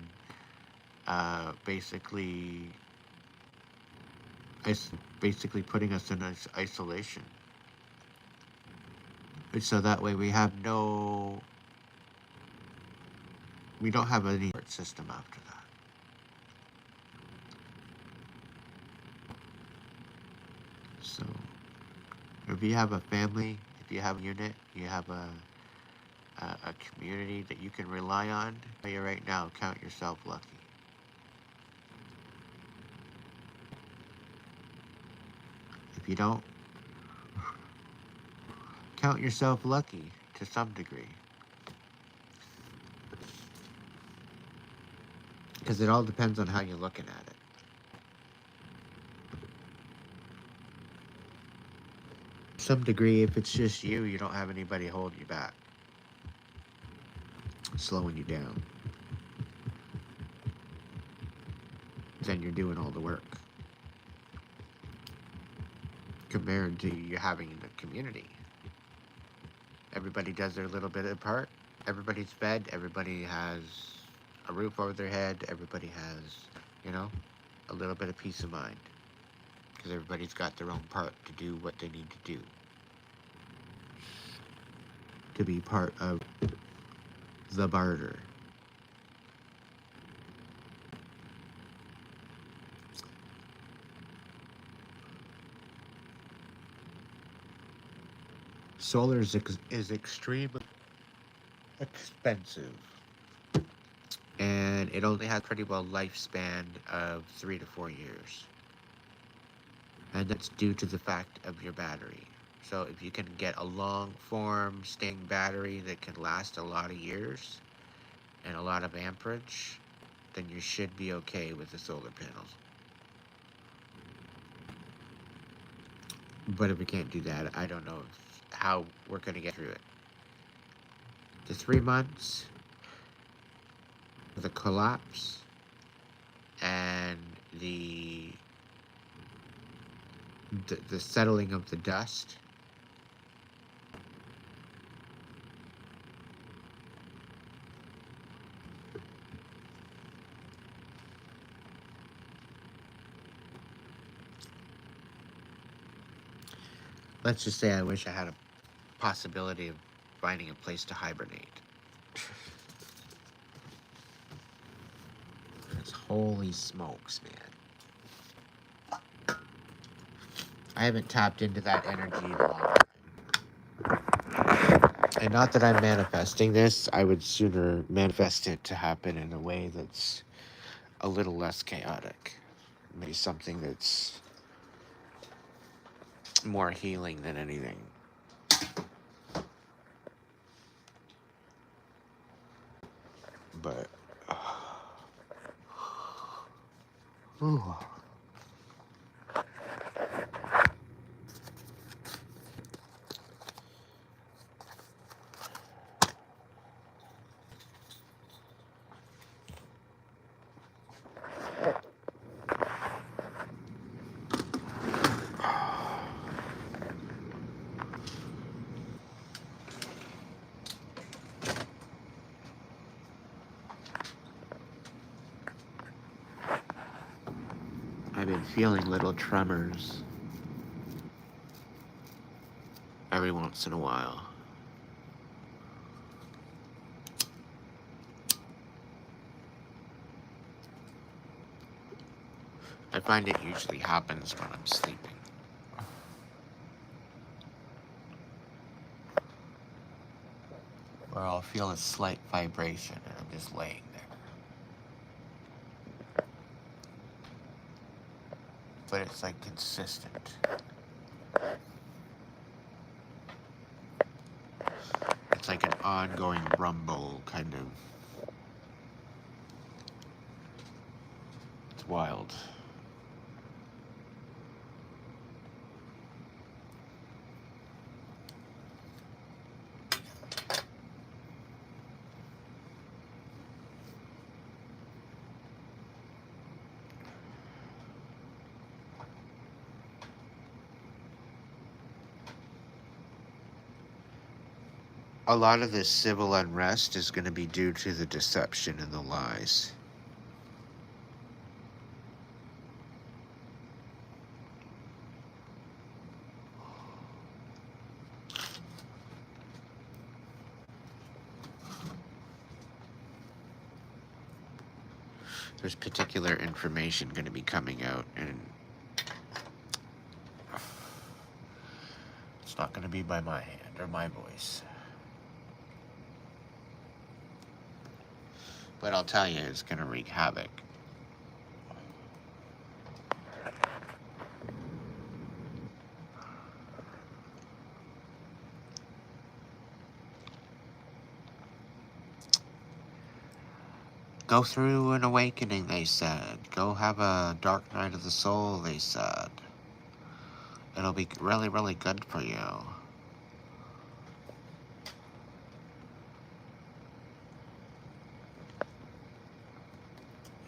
basically putting us in isolation. And so that way we don't have any support system after that. So if you have a family, if you have a unit, you have a community that you can rely on, tell you right now, count yourself lucky. If you don't, count yourself lucky to some degree. Because it all depends on how you're looking at it. To some degree, if it's just you don't have anybody holding you back, slowing you down. Then you're doing all the work. Compared to you having the community. Everybody does their little bit of part. Everybody's fed. Everybody has a roof over their head. Everybody has, a little bit of peace of mind. Because everybody's got their own part to do what they need to do. To be part of the barter. Solar is extremely expensive. And it only has pretty well lifespan of 3 to 4 years. And that's due to the fact of your battery. So if you can get a long form staying battery that can last a lot of years and a lot of amperage, then you should be okay with the solar panels. But if we can't do that, I don't know how we're going to get through it. The 3 months, the collapse, and the settling of the dust. Let's just say I wish I had a possibility of finding a place to hibernate. Holy smokes, man. I haven't tapped into that energy in a long time. And not that I'm manifesting this, I would sooner manifest it to happen in a way that's a little less chaotic. Maybe something that's more healing than anything. But ooh. I've been feeling little tremors every once in a while. I find it usually happens when I'm sleeping. Where I'll feel a slight vibration and I'm just laying there. But it's like consistent. It's like an ongoing rumble, kind of. It's wild. a lot of this civil unrest is going to be due to the deception and the lies. There's particular information going to be coming out, and it's not going to be by my hand or my voice. But I'll tell you, it's going to wreak havoc. Go through an awakening, they said. Go have a dark night of the soul, they said. It'll be really, really good for you.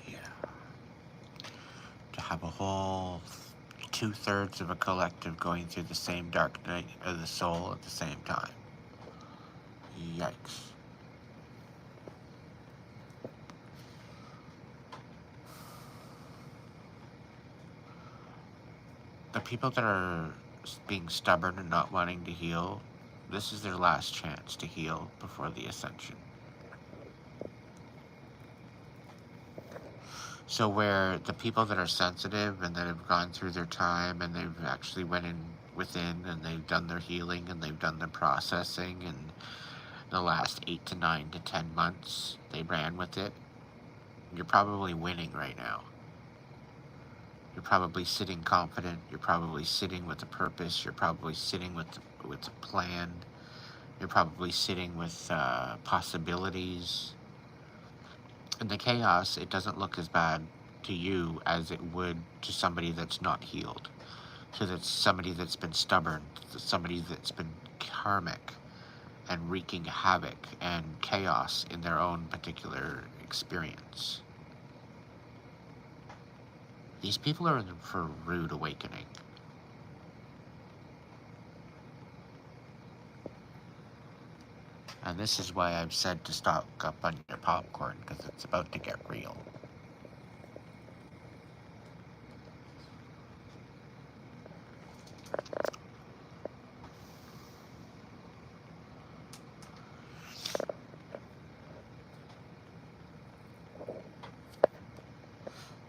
Yeah. To have a whole 2/3 of a collective going through the same dark night of the soul at the same time. Yikes. The people that are being stubborn and not wanting to heal, this is their last chance to heal before the ascension. So where the people that are sensitive and that have gone through their time and they've actually went in within and they've done their healing and they've done their processing, and the last 8 to 9 to 10 months they ran with it, you're probably winning right now. You're probably sitting confident. You're probably sitting with a purpose. You're probably sitting with a plan. You're probably sitting with possibilities. In the chaos, it doesn't look as bad to you as it would to somebody that's not healed. So that's somebody that's been stubborn, somebody that's been karmic and wreaking havoc and chaos in their own particular experience. These people are in for a rude awakening. And this is why I've said to stock up on your popcorn, because it's about to get real.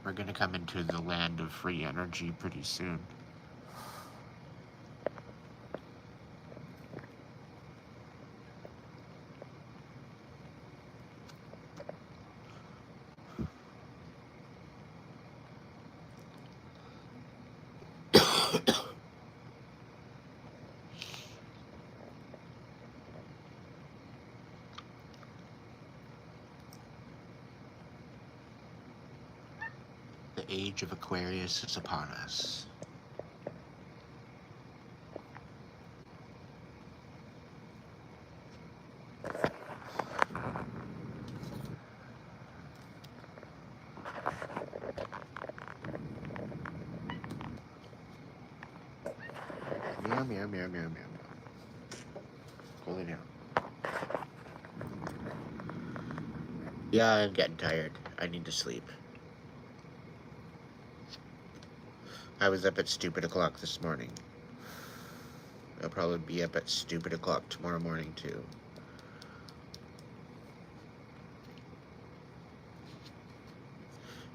We're going to come into the land of free energy pretty soon. The age of Aquarius is upon us. Meow, meow, meow, meow, meow, meow. Hold it down. Yeah, I'm getting tired. I need to sleep. I was up at stupid o'clock this morning. I'll probably be up at stupid o'clock tomorrow morning too.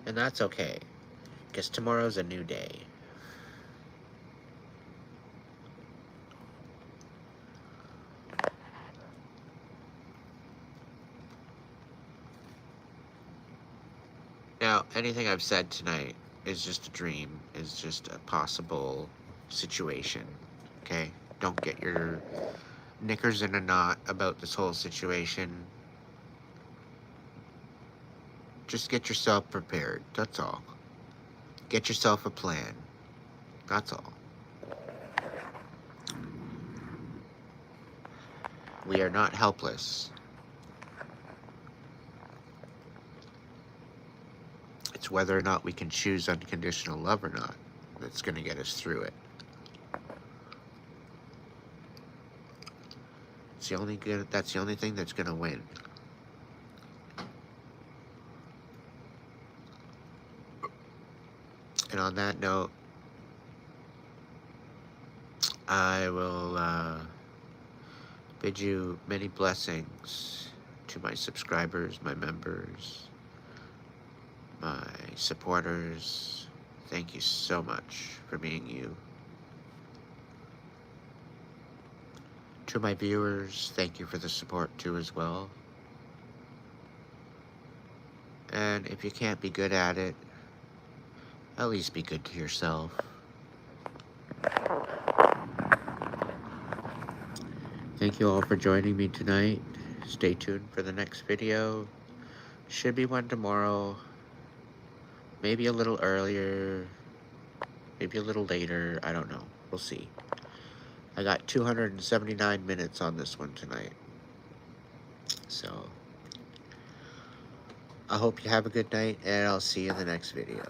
And that's okay, because tomorrow's a new day. Now, anything I've said tonight is just a dream, is just a possible situation, okay? Don't get your knickers in a knot about this whole situation. Just get yourself prepared, that's all. Get yourself a plan, that's all. We are not helpless. It's whether or not we can choose unconditional love or not that's going to get us through it. It's the only thing that's gonna win. And on that note, I will bid you many blessings to my subscribers, my members, my supporters. Thank you so much for being you. To my viewers, thank you for the support too as well. And if you can't be good at it, at least be good to yourself. Thank you all for joining me tonight. Stay tuned for the next video. Should be one tomorrow. Maybe a little earlier. Maybe a little later. I don't know. We'll see. I got 279 minutes on this one tonight. So, I hope you have a good night, and I'll see you in the next video.